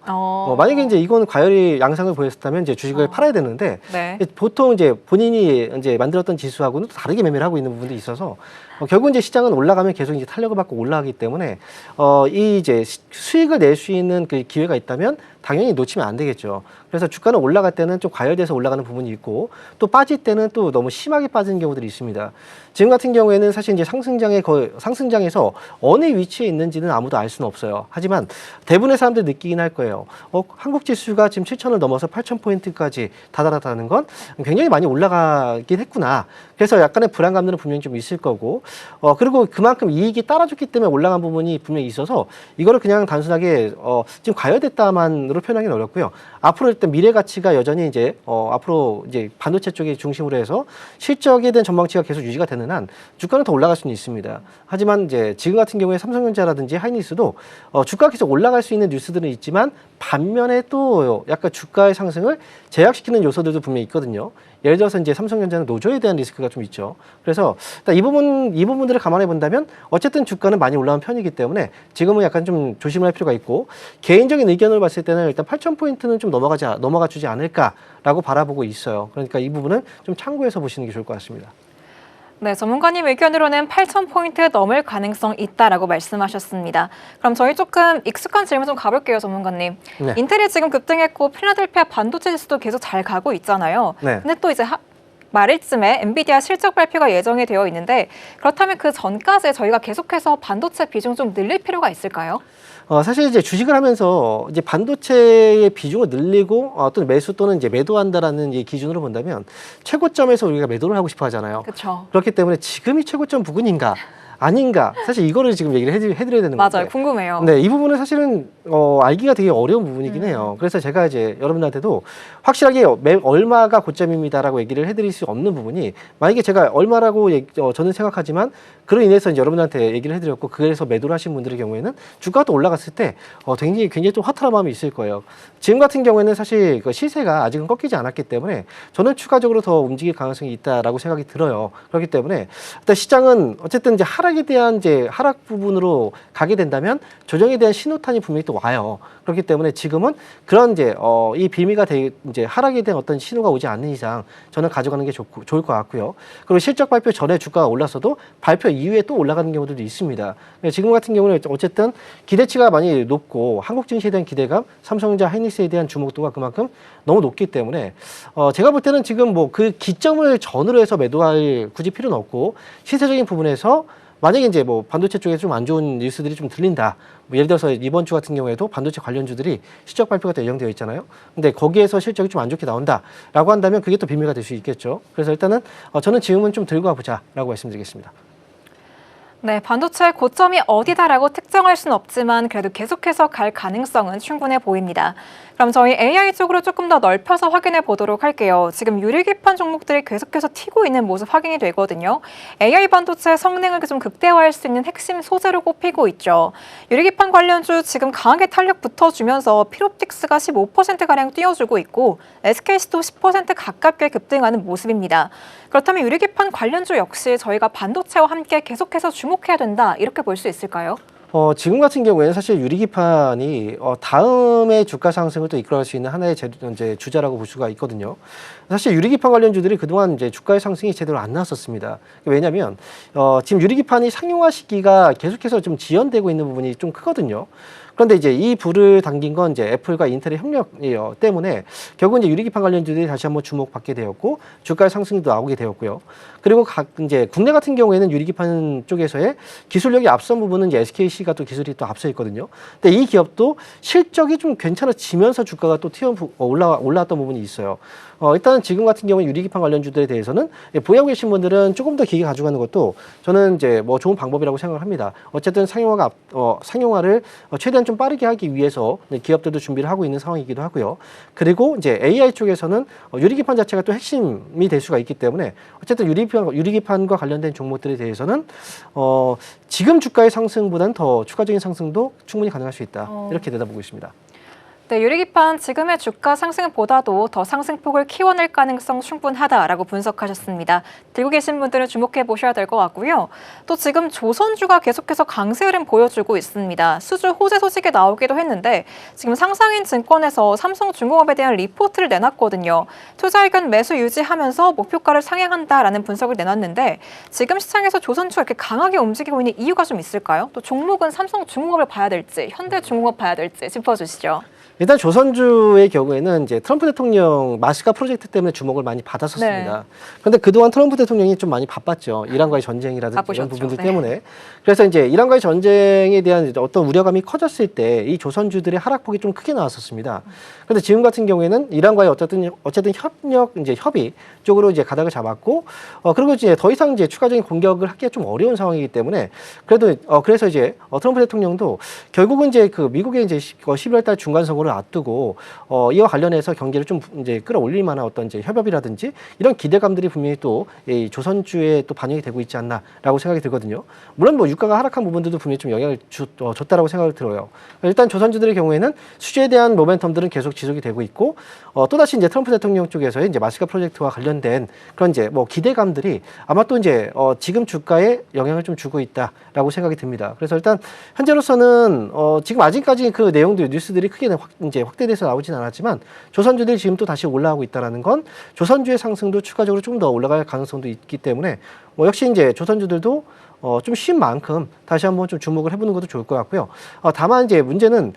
E: 만약에 이제 이건 과열이 양상을 보였다면 이제 주식을 팔아야 되는데
C: 네.
E: 보통 이제 본인이 이제 만들었던 지수하고는 또 다르게 매매를 하고 있는 부분도 있어서 결국 이제 시장은 올라가면 계속 이제 탄력을 받고 올라가기 때문에 이 이제 수익을 낼 수 있는 그 기회가 있다면 당연히 놓치면 안 되겠죠. 그래서 주가는 올라갈 때는 좀 과열돼서 올라가는 부분이 있고 또 빠질 때는 또 너무 심하게 빠지는 경우들이 있습니다. 지금 같은 경우에는 사실 이제 상승장에서 어느 위치에 있는지는 아무도 알 수는 없어요. 하지만 대부분의 사람들이 느끼긴 할 거예요. 한국 지수가 지금 7,000을 넘어서 8,000포인트까지 다다랐다는 건 굉장히 많이 올라가긴 했구나. 그래서 약간의 불안감들은 분명히 좀 있을 거고 그리고 그만큼 이익이 따라줬기 때문에 올라간 부분이 분명히 있어서 이거를 그냥 단순하게 지금 과열됐다만으로 표현하기는 어렵고요. 앞으로 일단 미래 가치가 여전히 이제 앞으로 이제 반도체 쪽이 중심으로 해서 실적에 대한 전망치가 계속 유지가 되는 한 주가는 더 올라갈 수는 있습니다. 하지만 이제 지금 같은 경우에 삼성전자라든지 하이닉스도 주가가 계속 올라갈 수 있는 뉴스들은 있지만 반면에 또 약간 주가의 상승을 제약시키는 요소들도 분명히 있거든요. 예를 들어서 이제 삼성전자는 노조에 대한 리스크가 좀 있죠. 그래서 일단 이 부분들을 감안해 본다면 어쨌든 주가는 많이 올라온 편이기 때문에 지금은 약간 좀 조심을 할 필요가 있고 개인적인 의견을 봤을 때는 일단 8,000포인트는 좀 넘어가 주지 않을까라고 바라보고 있어요. 그러니까 이 부분은 좀 참고해서 보시는 게 좋을 것 같습니다.
C: 네, 전문가님 의견으로는 8,000포인트 넘을 가능성 있다라고 말씀하셨습니다. 그럼 저희 조금 익숙한 질문 좀 가볼게요, 전문가님.
E: 네.
C: 인텔이 지금 급등했고 필라델피아 반도체 지수도 계속 잘 가고 있잖아요.
E: 네.
C: 근데 또 이제 말일쯤에 엔비디아 실적 발표가 예정이 되어 있는데 그렇다면 그 전까지 저희가 계속해서 반도체 비중 좀 늘릴 필요가 있을까요?
E: 사실 이제 주식을 하면서 이제 반도체의 비중을 늘리고 또는 매수 또는 이제 매도한다라는 이 기준으로 본다면 최고점에서 우리가 매도를 하고 싶어 하잖아요.
C: 그렇죠.
E: 그렇기 때문에 지금이 최고점 부근인가? 아닌가. 사실 이거를 지금 얘기를 해드려야 되는 건데.
A: 맞아요. 궁금해요.
E: 네, 이 부분은 사실은 알기가 되게 어려운 부분이긴 해요. 그래서 제가 이제 여러분들한테도 확실하게 얼마가 고점입니다라고 얘기를 해드릴 수 없는 부분이, 만약에 제가 얼마라고 저는 생각하지만 그로 인해서 이제 여러분들한테 얘기를 해드렸고 그래서 매도를 하신 분들의 경우에는 주가가 또 올라갔을 때 굉장히 좀 허탈한 마음이 있을 거예요. 지금 같은 경우에는 사실 그 시세가 아직은 꺾이지 않았기 때문에 저는 추가적으로 더 움직일 가능성이 있다라고 생각이 들어요. 그렇기 때문에 일단 시장은 어쨌든 이제 하락에 대한 이제 하락 부분으로 가게 된다면 조정에 대한 신호탄이 분명히 또 와요. 그렇기 때문에 지금은 그런 이제 이 빌미가 이제 하락에 대한 어떤 신호가 오지 않는 이상 저는 가져가는 게 좋을 것 같고요. 그리고 실적 발표 전에 주가가 올랐어도 발표 이후에 또 올라가는 경우들도 있습니다. 지금 같은 경우는 어쨌든 기대치가 많이 높고 한국 증시에 대한 기대감, 삼성전자, 하이닉스에 대한 주목도가 그만큼 너무 높기 때문에 제가 볼 때는 지금 뭐 그 기점을 전으로 해서 매도할 굳이 필요는 없고, 시세적인 부분에서 만약에 이제 뭐 반도체 쪽에 좀 안 좋은 뉴스들이 좀 들린다. 뭐 예를 들어서 이번 주 같은 경우에도 반도체 관련주들이 실적 발표가 또 예정되어 있잖아요. 근데 거기에서 실적이 좀 안 좋게 나온다라고 한다면 그게 또 빌미가 될 수 있겠죠. 그래서 일단은 저는 지금은 좀 들고 와보자라고 말씀드리겠습니다.
C: 네, 반도체의 고점이 어디다라고 특정할 수는 없지만 그래도 계속해서 갈 가능성은 충분해 보입니다. 그럼 저희 AI 쪽으로 조금 더 넓혀서 확인해 보도록 할게요. 지금 유리기판 종목들이 계속해서 튀고 있는 모습 확인이 되거든요. AI 반도체의 성능을 좀 극대화할 수 있는 핵심 소재로 꼽히고 있죠. 유리기판 관련주 지금 강하게 탄력 붙어주면서 필옵틱스가 15%가량 뛰어주고 있고 SKC도 10% 가깝게 급등하는 모습입니다. 그렇다면 유리기판 관련주 역시 저희가 반도체와 함께 계속해서 주목해야 된다, 이렇게 볼 수 있을까요?
E: 지금 같은 경우에는 사실 유리기판이 다음의 주가 상승을 또 이끌어갈 수 있는 하나의 이제 주자라고 볼 수가 있거든요. 사실 유리기판 관련주들이 그동안 이제 주가의 상승이 제대로 안 나왔었습니다. 왜냐하면 지금 유리기판이 상용화 시기가 계속해서 좀 지연되고 있는 부분이 좀 크거든요. 그런데 이제 이 불을 당긴 건 이제 애플과 인텔의 협력이에요. 때문에 결국 이제 유리기판 관련주들이 다시 한번 주목받게 되었고 주가의 상승도 나오게 되었고요. 그리고 이제 국내 같은 경우에는 유리기판 쪽에서의 기술력이 앞선 부분은 이제 SKC가 또 기술이 또 앞서 있거든요. 근데 이 기업도 실적이 좀 괜찮아지면서 주가가 또 올라왔던 부분이 있어요. 일단 지금 같은 경우는 유리기판 관련주들에 대해서는 보유하고 계신 분들은 조금 더 길게 가져가는 것도 저는 이제 뭐 좋은 방법이라고 생각을 합니다. 어쨌든 상용화를 최대한 좀 빠르게 하기 위해서 기업들도 준비를 하고 있는 상황이기도 하고요. 그리고 이제 AI 쪽에서는 유리기판 자체가 또 핵심이 될 수가 있기 때문에 어쨌든 유리기판과 관련된 종목들에 대해서는 지금 주가의 상승보다는 더 추가적인 상승도 충분히 가능할 수 있다. 이렇게 내다보고 있습니다.
C: 네, 유리기판 지금의 주가 상승보다도 더 상승폭을 키워낼 가능성 충분하다라고 분석하셨습니다. 들고 계신 분들은 주목해 보셔야 될 것 같고요. 또 지금 조선주가 계속해서 강세 흐름 보여주고 있습니다. 수주 호재 소식이 나오기도 했는데 지금 상상인 증권에서 삼성중공업에 대한 리포트를 내놨거든요. 투자 의견 매수 유지하면서 목표가를 상향한다라는 분석을 내놨는데 지금 시장에서 조선주가 이렇게 강하게 움직이고 있는 이유가 좀 있을까요? 또 종목은 삼성중공업을 봐야 될지 현대중공업 봐야 될지 짚어주시죠.
E: 일단 조선주의 경우에는 이제 트럼프 대통령 마스카 프로젝트 때문에 주목을 많이 받았었습니다. 그런데 그동안 트럼프 대통령이 좀 많이 바빴죠. 이란과의 전쟁이라든지
C: 바쁘셨죠.
E: 이런 부분들
C: 네.
E: 때문에. 그래서 이제 이란과의 전쟁에 대한 어떤 우려감이 커졌을 때 이 조선주들의 하락폭이 좀 크게 나왔었습니다. 그런데 지금 같은 경우에는 이란과의 어쨌든 협의 쪽으로 이제 가닥을 잡았고, 그리고 이제 더 이상 이제 추가적인 공격을 하기가 좀 어려운 상황이기 때문에 그래서 이제 트럼프 대통령도 결국은 이제 그 미국의 이제 11월달 중간 선거를 앞두고 이와 관련해서 경기를 좀 이제 끌어올릴 만한 어떤 이제 협업이라든지 이런 기대감들이 분명히 또 이 조선주에 또 반영이 되고 있지 않나라고 생각이 들거든요. 물론 뭐 유가가 하락한 부분들도 분명히 좀 영향을 줬다라고 생각을 들어요. 일단 조선주들의 경우에는 수주에 대한 모멘텀들은 계속 지속이 되고 있고, 또다시 이제 트럼프 대통령 쪽에서의 이제 마스카 프로젝트와 관련된 그런 이제 뭐 기대감들이 아마 또 이제 지금 주가에 영향을 좀 주고 있다라고 생각이 듭니다. 그래서 일단 현재로서는 지금 아직까지 그 내용들 뉴스들이 크게 이제 확대돼서 나오진 않았지만 조선주들이 지금 또 다시 올라가고 있다는 건 조선주의 상승도 추가적으로 좀 더 올라갈 가능성도 있기 때문에 역시 이제 조선주들도 좀 쉰 만큼 다시 한번 좀 주목을 해보는 것도 좋을 것 같고요. 다만 이제 문제는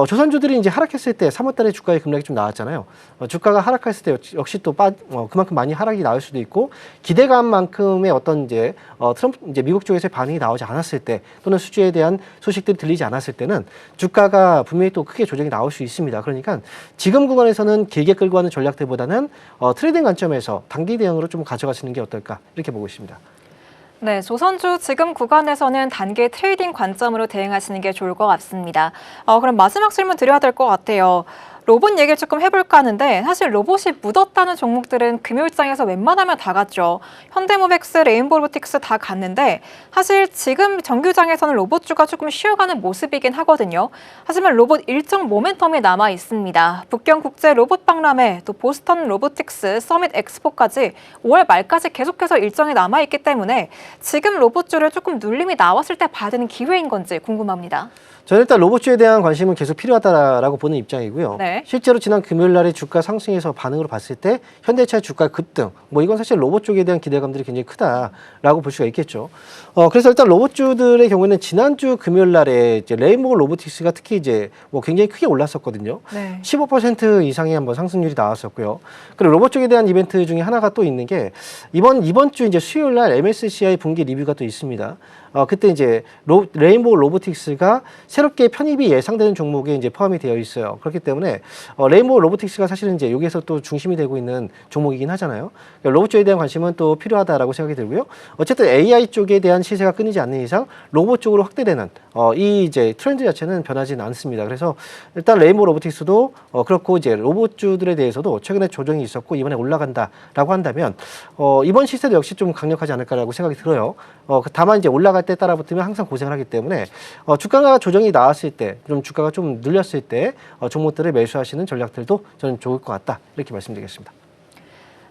E: 조선주들이 이제 하락했을 때 3월달에 주가의 급락이 좀 나왔잖아요. 주가가 하락했을 때 역시 또 그만큼 많이 하락이 나올 수도 있고, 기대감만큼의 어떤 이제 이제 미국 쪽에서의 반응이 나오지 않았을 때 또는 수주에 대한 소식들이 들리지 않았을 때는 주가가 분명히 또 크게 조정이 나올 수 있습니다. 그러니까 지금 구간에서는 길게 끌고 가는 전략들보다는 트레이딩 관점에서 단기 대응으로 좀 가져가시는 게 어떨까 이렇게 보고 있습니다.
C: 네, 조선주 지금 구간에서는 단기 트레이딩 관점으로 대응하시는 게 좋을 것 같습니다. 그럼 마지막 질문 드려야 될 것 같아요. 로봇 얘기를 조금 해볼까 하는데 사실 로봇이 묻었다는 종목들은 금요일장에서 웬만하면 다 갔죠. 현대모백스, 레인보로보틱스 다 갔는데 사실 지금 정규장에서는 로봇주가 조금 쉬어가는 모습이긴 하거든요. 하지만 로봇 일정 모멘텀이 남아 있습니다. 북경국제 로봇박람회, 또 보스턴 로보틱스, 서밋 엑스포까지 5월 말까지 계속해서 일정이 남아있기 때문에 지금 로봇주를 조금 눌림이 나왔을 때 봐야 되는 기회인 건지 궁금합니다.
E: 저는 일단 로봇주에 대한 관심은 계속 필요하다라고 보는 입장이고요.
C: 네.
E: 실제로 지난 금요일 날의 주가 상승에서 반응으로 봤을 때 현대차의 주가 급등, 뭐 이건 사실 로봇 쪽에 대한 기대감들이 굉장히 크다라고 볼 수가 있겠죠. 그래서 일단 로봇주들의 경우에는 지난주 금요일 날에 이제 레인보우 로보틱스가 특히 이제 뭐 굉장히 크게 올랐었거든요.
C: 네.
E: 15% 이상의 한번 상승률이 나왔었고요. 그리고 로봇 쪽에 대한 이벤트 중에 하나가 또 있는 게 이번 주 이제 수요일 날 MSCI 분기 리뷰가 또 있습니다. 그때 이제 레인보우 로보틱스가 새롭게 편입이 예상되는 종목에 이제 포함이 되어 있어요. 그렇기 때문에 레인보우 로보틱스가 사실은 이제 여기서 또 중심이 되고 있는 종목이긴 하잖아요. 그러니까 로봇 쪽에 대한 관심은 또 필요하다라고 생각이 들고요. 어쨌든 AI 쪽에 대한 시세가 끊이지 않는 이상 로봇 쪽으로 확대되는 이 이제 트렌드 자체는 변하지는 않습니다. 그래서 일단 레인보우 로보틱스도 그렇고 이제 로봇주들에 대해서도 최근에 조정이 있었고 이번에 올라간다라고 한다면 이번 시세도 역시 좀 강력하지 않을까라고 생각이 들어요. 다만 이제 올라갈 때 따라 붙으면 항상 고생을 하기 때문에 주가가 조정이 나왔을 때, 좀 주가가 좀 눌렸을 때 종목들을 매수하시는 전략들도 저는 좋을 것 같다 이렇게 말씀드리겠습니다.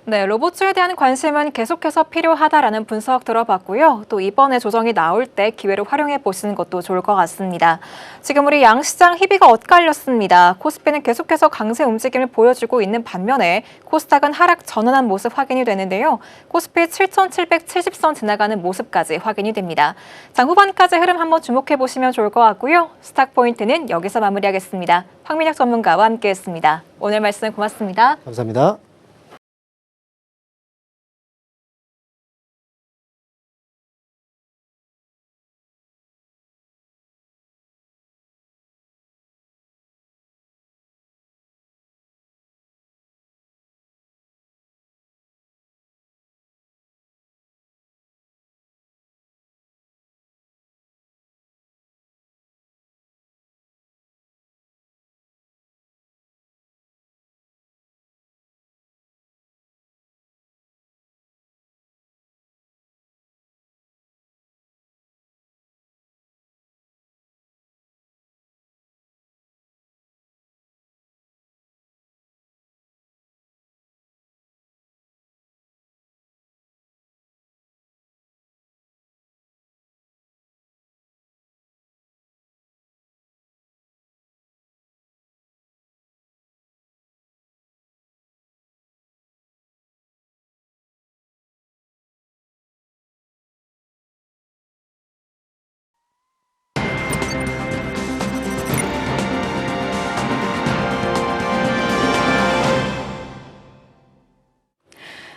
C: 네, 로봇주에 대한 관심은 계속해서 필요하다라는 분석 들어봤고요. 또 이번에 조정이 나올 때 기회를 활용해 보시는 것도 좋을 것 같습니다. 지금 우리 양시장 희비가 엇갈렸습니다. 코스피는 계속해서 강세 움직임을 보여주고 있는 반면에 코스닥은 하락 전환한 모습 확인이 되는데요. 코스피 7,770선 지나가는 모습까지 확인이 됩니다. 장 후반까지 흐름 한번 주목해 보시면 좋을 것 같고요. 스탁 포인트는 여기서 마무리하겠습니다. 황민혁 전문가와 함께했습니다. 오늘 말씀 고맙습니다.
E: 감사합니다.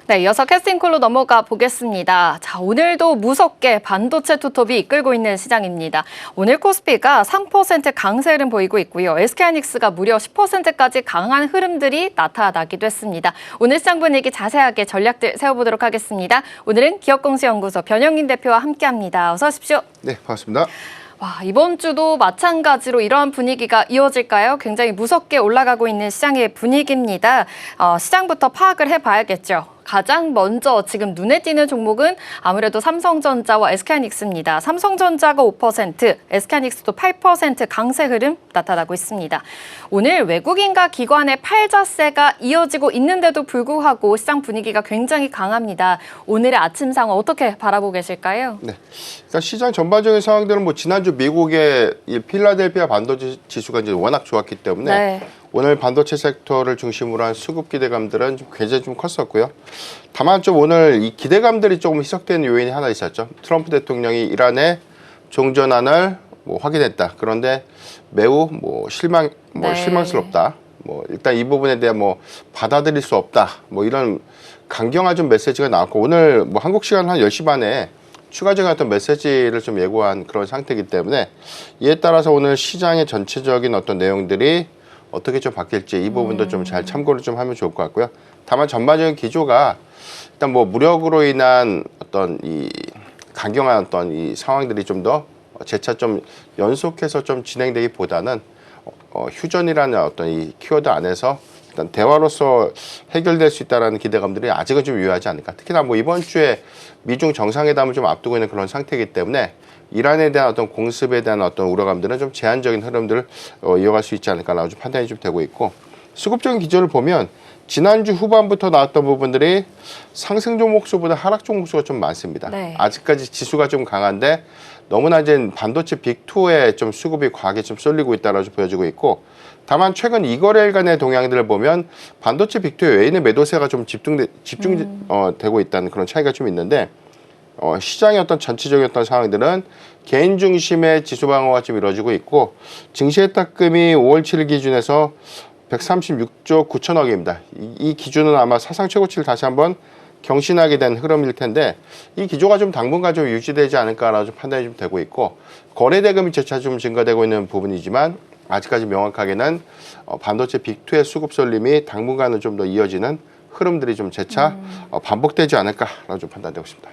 B: 네, 이어서 캐스팅콜로 넘어가 보겠습니다. 자, 오늘도 무섭게 반도체 투톱이 이끌고 있는 시장입니다. 오늘 코스피가 3% 강세 흐름 보이고 있고요. SK하이닉스가 무려 10%까지 강한 흐름들이 나타나기도 했습니다. 오늘 시장 분위기 자세하게 전략들 세워보도록 하겠습니다. 오늘은 기업공시연구소 변영민 대표와 함께합니다. 어서 오십시오.
F: 네, 반갑습니다.
B: 와, 이번 주도 마찬가지로 이러한 분위기가 이어질까요? 굉장히 무섭게 올라가고 있는 시장의 분위기입니다. 시장부터 파악을 해봐야겠죠. 가장 먼저 지금 눈에 띄는 종목은 아무래도 삼성전자와 SK하이닉스입니다. 삼성전자가 5%, SK하이닉스도 8% 강세 흐름 나타나고 있습니다. 오늘 외국인과 기관의 팔자세가 이어지고 있는데도 불구하고 시장 분위기가 굉장히 강합니다. 오늘의 아침 상황 어떻게 바라보고 계실까요?
F: 네, 그러니까 시장 전반적인 상황들은 뭐 지난주 미국의 이 필라델피아 반도체 지수가 이제 워낙 좋았기 때문에
B: 네.
F: 오늘 반도체 섹터를 중심으로 한 수급 기대감들은 좀 굉장히 좀 컸었고요. 다만 좀 오늘 이 기대감들이 조금 희석되는 요인이 하나 있었죠. 트럼프 대통령이 이란의 종전안을 뭐 확인했다. 그런데 매우 실망스럽다. 뭐 일단 이 부분에 대한 뭐 받아들일 수 없다. 뭐 이런 강경한 좀 메시지가 나왔고 오늘 뭐 한국 시간 한 10시 반에 추가적인 어떤 메시지를 좀 예고한 그런 상태이기 때문에 이에 따라서 오늘 시장의 전체적인 어떤 내용들이 어떻게 좀 바뀔지 이 부분도 좀 잘 참고를 좀 하면 좋을 것 같고요. 다만 전반적인 기조가 일단 뭐 무력으로 인한 어떤 이 강경한 어떤 이 상황들이 좀 더 재차 좀 연속해서 좀 진행되기보다는 휴전이라는 어떤 이 키워드 안에서 일단 대화로서 해결될 수 있다라는 기대감들이 아직은 좀 유효하지 않을까. 특히나 뭐 이번 주에 미중 정상회담을 좀 앞두고 있는 그런 상태이기 때문에 이란에 대한 어떤 공습에 대한 어떤 우려감들은 좀 제한적인 흐름들을 이어갈 수 있지 않을까라고 좀 판단이 좀 되고 있고, 수급적인 기조를 보면 지난주 후반부터 나왔던 부분들이 상승 종목수보다 하락 종목수가 좀 많습니다.
B: 네.
F: 아직까지 지수가 좀 강한데 너무나 이제 반도체 빅2에 좀 수급이 과하게 좀 쏠리고 있다라고 좀 보여지고 있고, 다만 최근 2거래일간의 동향들을 보면 반도체 빅2에 외인의 매도세가 좀 집중되고 있다는 그런 차이가 좀 있는데, 시장의 어떤 전체적인 어떤 상황들은 개인 중심의 지수 방어가 좀 이루어지고 있고, 증시예탁금이 5월 7일 기준에서 136조 9천억입니다. 이 기준은 아마 사상 최고치를 다시 한번 경신하게 된 흐름일 텐데, 이 기조가 좀 당분간 좀 유지되지 않을까라고 좀 판단이 좀 되고 있고, 거래 대금이 재차 좀 증가되고 있는 부분이지만 아직까지 명확하게는 반도체 빅2의 수급 쏠림이 당분간은 좀 더 이어지는 흐름들이 좀 재차 반복되지 않을까라고 좀 판단되고 있습니다.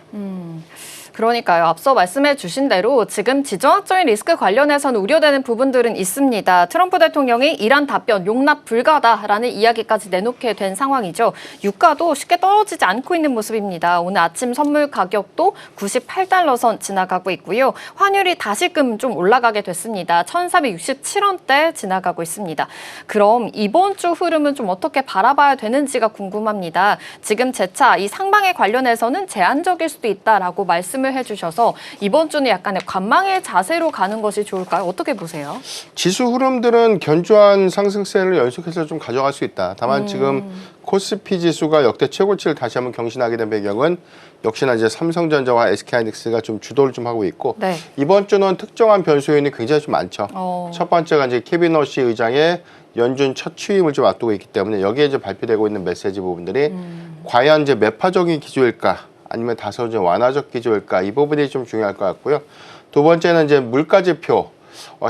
B: 그러니까요. 앞서 말씀해 주신 대로 지금 지정학적인 리스크 관련해서는 우려되는 부분들은 있습니다. 트럼프 대통령이 이란 답변 용납 불가다라는 이야기까지 내놓게 된 상황이죠. 유가도 쉽게 떨어지지 않고 있는 모습입니다. 오늘 아침 선물 가격도 98달러 선 지나가고 있고요. 환율이 다시금 좀 올라가게 됐습니다. 1467원대 지나가고 있습니다. 그럼 이번 주 흐름은 좀 어떻게 바라봐야 되는지가 궁금합니다. 지금 재차 이 상방에 관련해서는 제한적일 수도 있다라고 말씀을 해주셔서 이번 주는 약간의 관망의 자세로 가는 것이 좋을까요? 어떻게 보세요?
F: 지수 흐름들은 견조한 상승세를 연속해서 좀 가져갈 수 있다. 다만 지금 코스피 지수가 역대 최고치를 다시 한번 경신하게 된 배경은 역시나 이제 삼성전자와 SK하이닉스가 좀 주도를 좀 하고 있고,
B: 네.
F: 이번 주는 특정한 변수 요인이 굉장히 좀 많죠. 첫 번째가 이제 케빈 러시 의장의 연준 첫 취임을 좀 앞두고 있기 때문에 여기에 이제 발표되고 있는 메시지 부분들이 과연 이제 매파적인 기조일까, 아니면 다소 좀 완화적 기조일까, 이 부분이 좀 중요할 것 같고요. 두 번째는 이제 물가지표,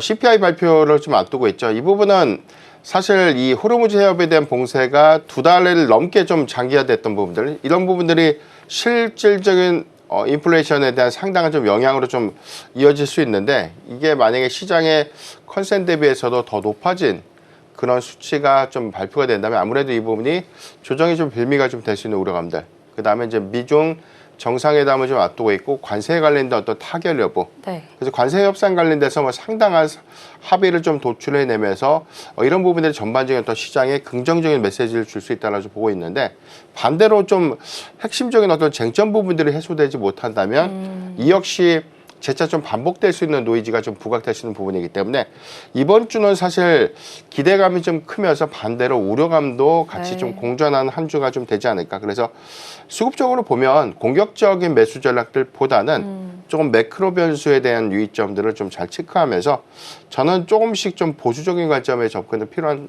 F: CPI 발표를 좀 앞두고 있죠. 이 부분은 사실 이 호르무즈 해협에 대한 봉쇄가 2달을 넘게 좀 장기화됐던 부분들, 이런 부분들이 실질적인 인플레이션에 대한 상당한 좀 영향으로 좀 이어질 수 있는데, 이게 만약에 시장의 컨센 대비해서도 더 높아진 그런 수치가 좀 발표가 된다면 아무래도 이 부분이 조정이 좀 빌미가 좀 될 수 있는 우려감들, 그 다음에 이제 미중 정상회담을 좀 앞두고 있고 관세에 관련된 어떤 타결 여부.
B: 네.
F: 그래서 관세 협상 관련돼서 뭐 상당한 합의를 좀 도출해내면서 이런 부분들이 전반적인 어떤 시장에 긍정적인 메시지를 줄 수 있다고 보고 있는데, 반대로 좀 핵심적인 어떤 쟁점 부분들이 해소되지 못한다면 이 역시 재차 좀 반복될 수 있는 노이즈가 좀 부각될 수 있는 부분이기 때문에 이번 주는 사실 기대감이 좀 크면서 반대로 우려감도 같이
B: 네.
F: 좀 공존하는 한 주가 좀 되지 않을까. 그래서 수급적으로 보면 공격적인 매수 전략들보다는 조금 매크로 변수에 대한 유의점들을 좀 잘 체크하면서 저는 조금씩 좀 보수적인 관점에 접근이 필요한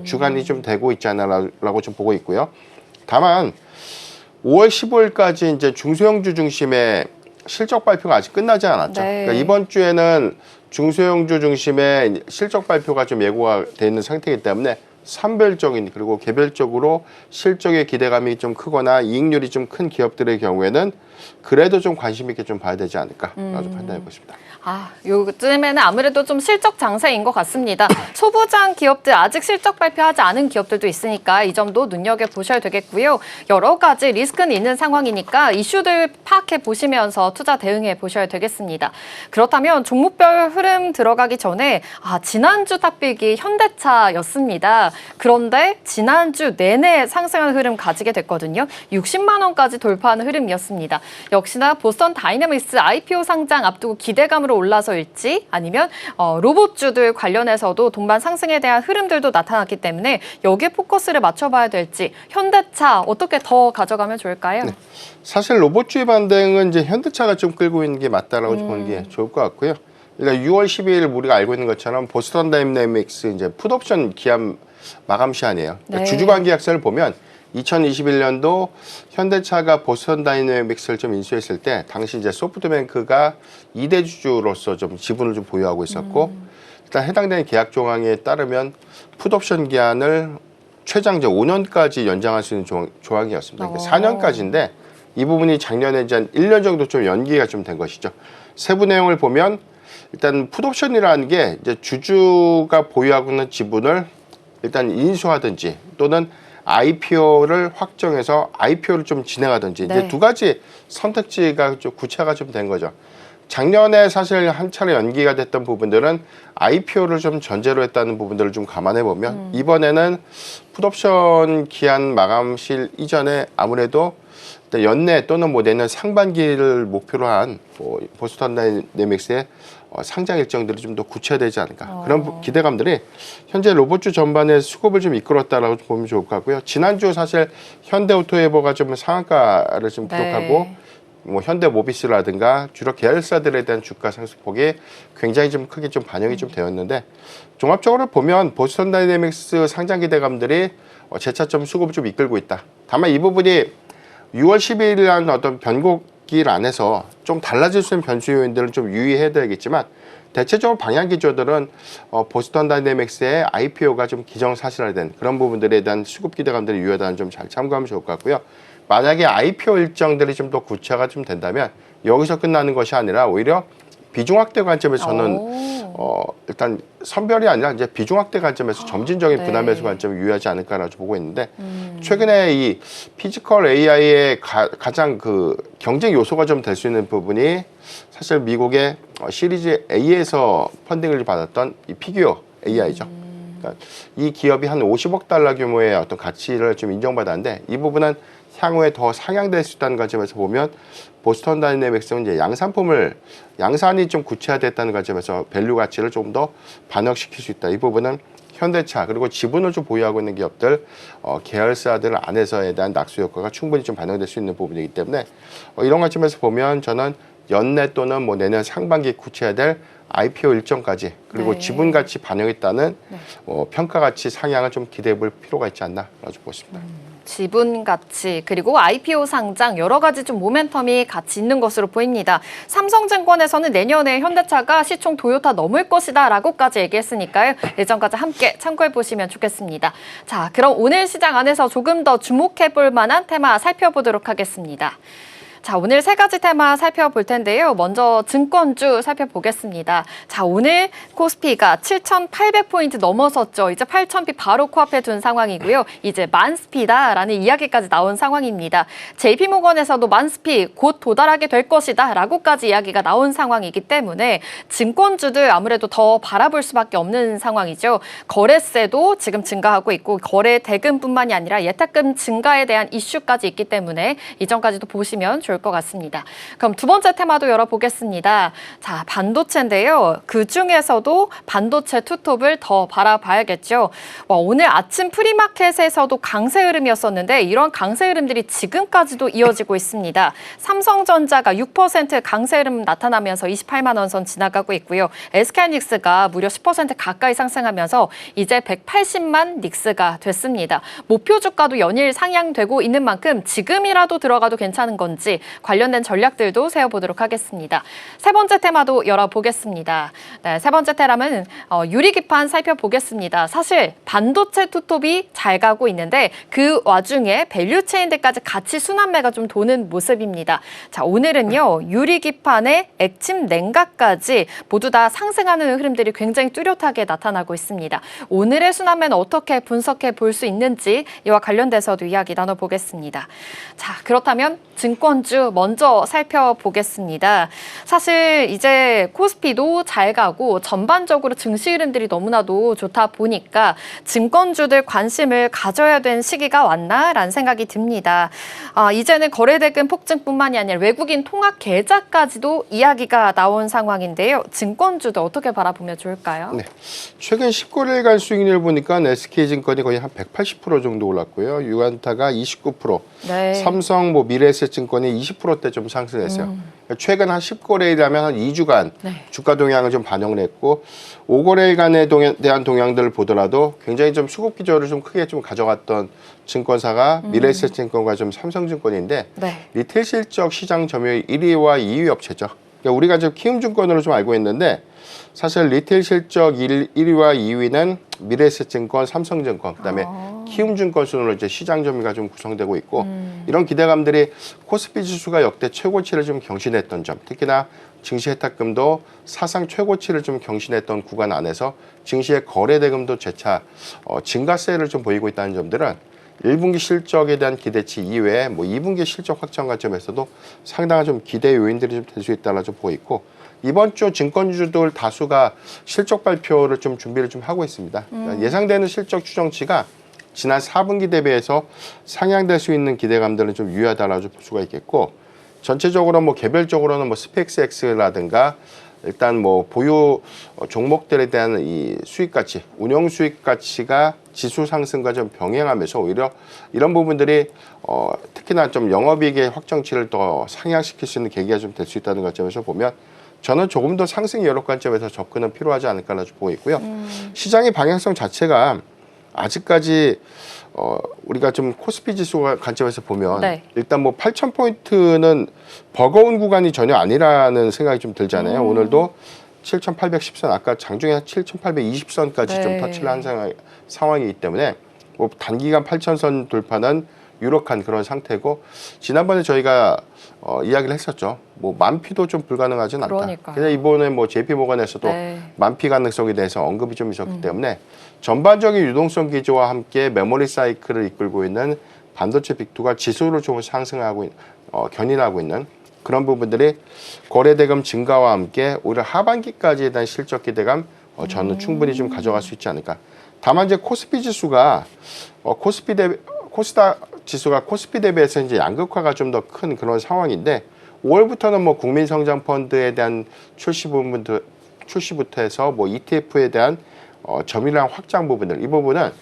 F: 주간이 좀 되고 있지 않나라고 좀 보고 있고요. 다만 5월 15일까지 이제 중소형주 중심의 실적 발표가 아직 끝나지 않았죠.
B: 네.
F: 그러니까 이번 주에는 중소형주 중심의 실적 발표가 좀 예고가 돼 있는 상태이기 때문에 산별적인 그리고 개별적으로 실적의 기대감이 좀 크거나 이익률이 좀 큰 기업들의 경우에는 그래도 좀 관심 있게 좀 봐야 되지 않을까라고 판단해 보십니다.
B: 요즘에는 아무래도 좀 실적 장세인 것 같습니다. 소부장 기업들 아직 실적 발표하지 않은 기업들도 있으니까 이 점도 눈여겨보셔야 되겠고요. 여러 가지 리스크는 있는 상황이니까 이슈들 파악해 보시면서 투자 대응해 보셔야 되겠습니다. 그렇다면 종목별 흐름 들어가기 전에 지난주 탑픽이 현대차였습니다. 그런데 지난주 내내 상승한 흐름 가지게 됐거든요. 60만 원까지 돌파하는 흐름이었습니다. 역시나 보스턴 다이내믹스 IPO 상장 앞두고 기대감으로 올라서일지 아니면 로봇주들 관련해서도 동반 상승에 대한 흐름들도 나타났기 때문에 여기에 포커스를 맞춰봐야 될지 현대차 어떻게 더 가져가면 좋을까요?
F: 네. 사실 로봇주의 반등은 이제 현대차가 좀 끌고 있는 게 맞다라고 보는 게 좋을 것 같고요. 그러니까 6월 12일 우리가 알고 있는 것처럼 보스턴 다이내믹스 이제 풋옵션 기한 마감 시한이에요. 그러니까
B: 네.
F: 주주관계약서를 보면 2021년도 현대차가 보스턴 다이내믹스를 좀 인수했을 때 당시 이제 소프트뱅크가 2대 주주로서 좀 지분을 좀 보유하고 있었고, 일단 해당되는 계약 조항에 따르면 풋옵션 기한을 최장 5년까지 연장할 수 있는 조항이었습니다. 그러니까 4년까지인데 이 부분이 작년에 이제 한 1년 정도 좀 연기가 좀 된 것이죠. 세부 내용을 보면 일단 풋옵션이라는 게 이제 주주가 보유하고 있는 지분을 일단 인수하든지 또는 IPO를 확정해서 IPO를 좀 진행하든지 이제 두 가지 선택지가 좀 구체화가 좀 된 거죠. 작년에 사실 한 차례 연기가 됐던 부분들은 IPO를 좀 전제로 했다는 부분들을 좀 감안해 보면 이번에는 풋옵션 기한 마감실 이전에 아무래도 연내 또는 뭐 내년 상반기를 목표로 한 보스턴 다이내믹스의 상장 일정들이 좀 더 구체화되지 않을까 그런 기대감들이 현재 로봇주 전반의 수급을 좀 이끌었다라고 보면 좋을 것 같고요. 지난주 사실 현대오토에버가 좀 상한가를 좀 기록하고 뭐 현대모비스라든가 주력 계열사들에 대한 주가 상승폭이 굉장히 좀 크게 좀 반영이 좀 되었는데 종합적으로 보면 보스턴 다이내믹스 상장 기대감들이 재차 좀 수급을 좀 이끌고 있다. 다만 이 부분이 6월 10일이라는 어떤 변곡일 안에서 좀 달라질 수 있는 변수 요인들은 좀 유의해야 되겠지만 대체적으로 방향 기조들은 보스턴 다이내믹스의 IPO가 좀 기정사실화된 그런 부분들에 대한 수급 기대감들이 유효하다는 점 잘 참고하면 좋을 것 같고요. 만약에 IPO 일정들이 좀 더 구체화가 좀 된다면 여기서 끝나는 것이 아니라 오히려 비중 확대 관점에서 저는 일단 선별이 아니라 이제 비중 확대 관점에서 점진적인 분할 매수 관점이 유효하지 않을까라고 보고 있는데 최근에 이 피지컬 AI의 가장 그 경쟁 요소가 좀 될 수 있는 부분이 사실 미국의 시리즈 A에서 펀딩을 받았던 이 피규어 AI죠. 그러니까 이 기업이 한 50억 달러 규모의 어떤 가치를 좀 인정받았는데 이 부분은 향후에 더 상향될 수 있다는 관점에서 보면 보스턴 다이내믹스는 이제 양산이 좀 구체화됐다는 관점에서 밸류 가치를 좀 더 반영시킬 수 있다. 이 부분은 현대차 그리고 지분을 좀 보유하고 있는 기업들 계열사들 안에서에 대한 낙수 효과가 충분히 좀 반영될 수 있는 부분이기 때문에 이런 관점에서 보면 저는 연내 또는 뭐 내년 상반기 구체화될 IPO 일정까지 그리고 지분 가치 반영에 따른 평가 가치 상향을 좀 기대해 볼 필요가 있지 않나라고 보고 있습니다.
G: 지분 가치 그리고 IPO 상장 여러 가지 좀 모멘텀이 같이 있는 것으로 보입니다. 삼성증권에서는 내년에 현대차가 시총 도요타 넘을 것이다라고까지 얘기했으니까요. 예전까지 함께 참고해 보시면 좋겠습니다. 자, 그럼 오늘 시장 안에서 조금 더 주목해 볼 만한 테마 살펴보도록 하겠습니다. 자, 오늘 세 가지 테마 살펴볼 텐데요. 먼저 증권주 살펴보겠습니다. 자, 오늘 코스피가 7,800포인트 넘어섰죠. 이제 8,000피 바로 코앞에 둔 상황이고요. 이제 만스피다라는 이야기까지 나온 상황입니다. JP모건에서도 만스피 곧 도달하게 될 것이다 라고까지 이야기가 나온 상황이기 때문에 증권주들 아무래도 더 바라볼 수밖에 없는 상황이죠. 거래세도 지금 증가하고 있고 거래 대금뿐만이 아니라 예탁금 증가에 대한 이슈까지 있기 때문에 이전까지도 보시면 좋을 것 같습니다. 그럼 두 번째 테마도 열어보겠습니다. 자, 반도체인데요. 그중에서도 반도체 투톱을 더 바라봐야겠죠. 오늘 아침 프리마켓에서도 강세 흐름이었었는데 이런 강세 흐름들이 지금까지도 이어지고 있습니다. 삼성전자가 6% 강세 흐름 나타나면서 28만 원 선 지나가고 있고요. SK하이닉스가 무려 10% 가까이 상승하면서 이제 180만 닉스가 됐습니다. 목표 주가도 연일 상향되고 있는 만큼 지금이라도 들어가도 괜찮은 건지 관련된 전략들도 세워보도록 하겠습니다. 세 번째 테마도 열어보겠습니다. 네, 세 번째 테마는 유리기판 살펴보겠습니다. 사실 반도체 투톱이 잘 가고 있는데 그 와중에 밸류체인들까지 같이 순환매가 좀 도는 모습입니다. 자, 오늘은요. 유리기판의 액침 냉각까지 모두 다 상승하는 흐름들이 굉장히 뚜렷하게 나타나고 있습니다. 오늘의 순환매는 어떻게 분석해 볼 수 있는지 이와 관련돼서도 이야기 나눠보겠습니다. 자, 그렇다면 증권주 먼저 살펴보겠습니다. 사실 이제 코스피도 잘 가고 전반적으로 증시 흐름들이 너무나도 좋다 보니까 증권주들 관심을 가져야 되는 시기가 왔나라는 생각이 듭니다. 이제는 거래대금 폭증뿐만이 아니라 외국인 통화 계좌까지도 이야기가 나온 상황인데요. 증권주도 어떻게 바라보면 좋을까요?
F: 네. 최근 19일간 수익률 보니까 SK증권이 거의 한 180% 정도 올랐고요. 유안타가 29%,
G: 네.
F: 삼성, 미래에셋증권이 20%대 좀 상승했어요. 최근 한 10거래일이라면 한 2주간 주가 동향을 좀 반영을 했고 5거래일간에 대한 동향들을 보더라도 굉장히 좀 수급 기조를 좀 크게 좀 가져갔던 증권사가 미래에셋증권과 좀 삼성증권인데 리테일 실적 시장 점유율 1위와 2위 업체죠. 그러니까 우리가 지금 키움증권으로 좀 알고 있는데 사실 리테일 실적 1위와 2위는 미래에셋증권, 삼성증권, 그다음에 키움증권 순으로 이제 시장 점유가 좀 구성되고 있고 이런 기대감들이 코스피 지수가 역대 최고치를 좀 경신했던 점, 특히나 증시 해탁금도 사상 최고치를 좀 경신했던 구간 안에서 증시의 거래 대금도 재차 증가세를 좀 보이고 있다는 점들은 1분기 실적에 대한 기대치 이외에 뭐 2분기 실적 확정 관점에서도 상당한 좀 기대 요인들이 좀 될 수 있다라 좀 보고 있고 이번 주 증권주들 다수가 실적 발표를 좀 준비를 좀 하고 있습니다. 그러니까 예상되는 실적 추정치가 지난 4분기 대비해서 상향될 수 있는 기대감들은 좀 유효하다라고 볼 수가 있겠고 전체적으로 뭐 개별적으로는 뭐 스펙스X라든가 일단 뭐 보유 종목들에 대한 이 수익 가치, 운영 수익 가치가 지수 상승과 좀 병행하면서 오히려 이런 부분들이 특히나 좀 영업이익의 확정치를 더 상향시킬 수 있는 계기가 좀 될 수 있다는 관점에서 보면 저는 조금 더 상승 여력 관점에서 접근은 필요하지 않을까라고 보고 있고요. 시장의 방향성 자체가 아직까지 우리가 좀 코스피 지수 관점에서 보면
G: 네.
F: 일단 뭐 8,000포인트는 버거운 구간이 전혀 아니라는 생각이 좀 들잖아요. 오늘도 7,810선, 아까 장중에 7,820선까지 좀
G: 네.
F: 터치를 한 상황이기 때문에 뭐 단기간 8,000선 돌파는 유력한 그런 상태고 지난번에 저희가 이야기를 했었죠. 뭐 만피도 좀 불가능하진 않다.
G: 그러니까요.
F: 그래서 이번에 뭐 JP모건에서도
G: 네.
F: 만피 가능성에 대해서 언급이 좀 있었기 때문에 전반적인 유동성 기조와 함께 메모리 사이클을 이끌고 있는 반도체 빅2가 지수를 좀 상승하고 견인하고 있는 그런 부분들이 거래 대금 증가와 함께 오히려 하반기까지에 대한 실적 기대감 저는 충분히 좀 가져갈 수 있지 않을까. 다만 이제 코스피 지수가 코스닥 지수가 코스피 대비해서 이제 양극화가 좀 더 큰 그런 상황인데 5월부터는 뭐 국민성장펀드에 대한 출시부터 해서 뭐 ETF에 대한 점유량 확장 부분들 이 부분은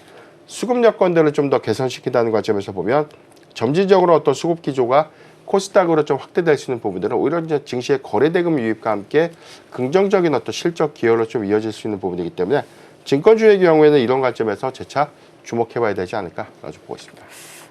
F: 수급 여건들을 좀 더 개선시킨다는 관점에서 보면 점진적으로 어떤 수급 기조가 코스닥으로 좀 확대될 수 있는 부분들은 오히려 이제 증시의 거래 대금 유입과 함께 긍정적인 어떤 실적 기여로 좀 이어질 수 있는 부분이기 때문에 증권주의 경우에는 이런 관점에서 재차 주목해봐야 되지 않을까라고 보고 있습니다.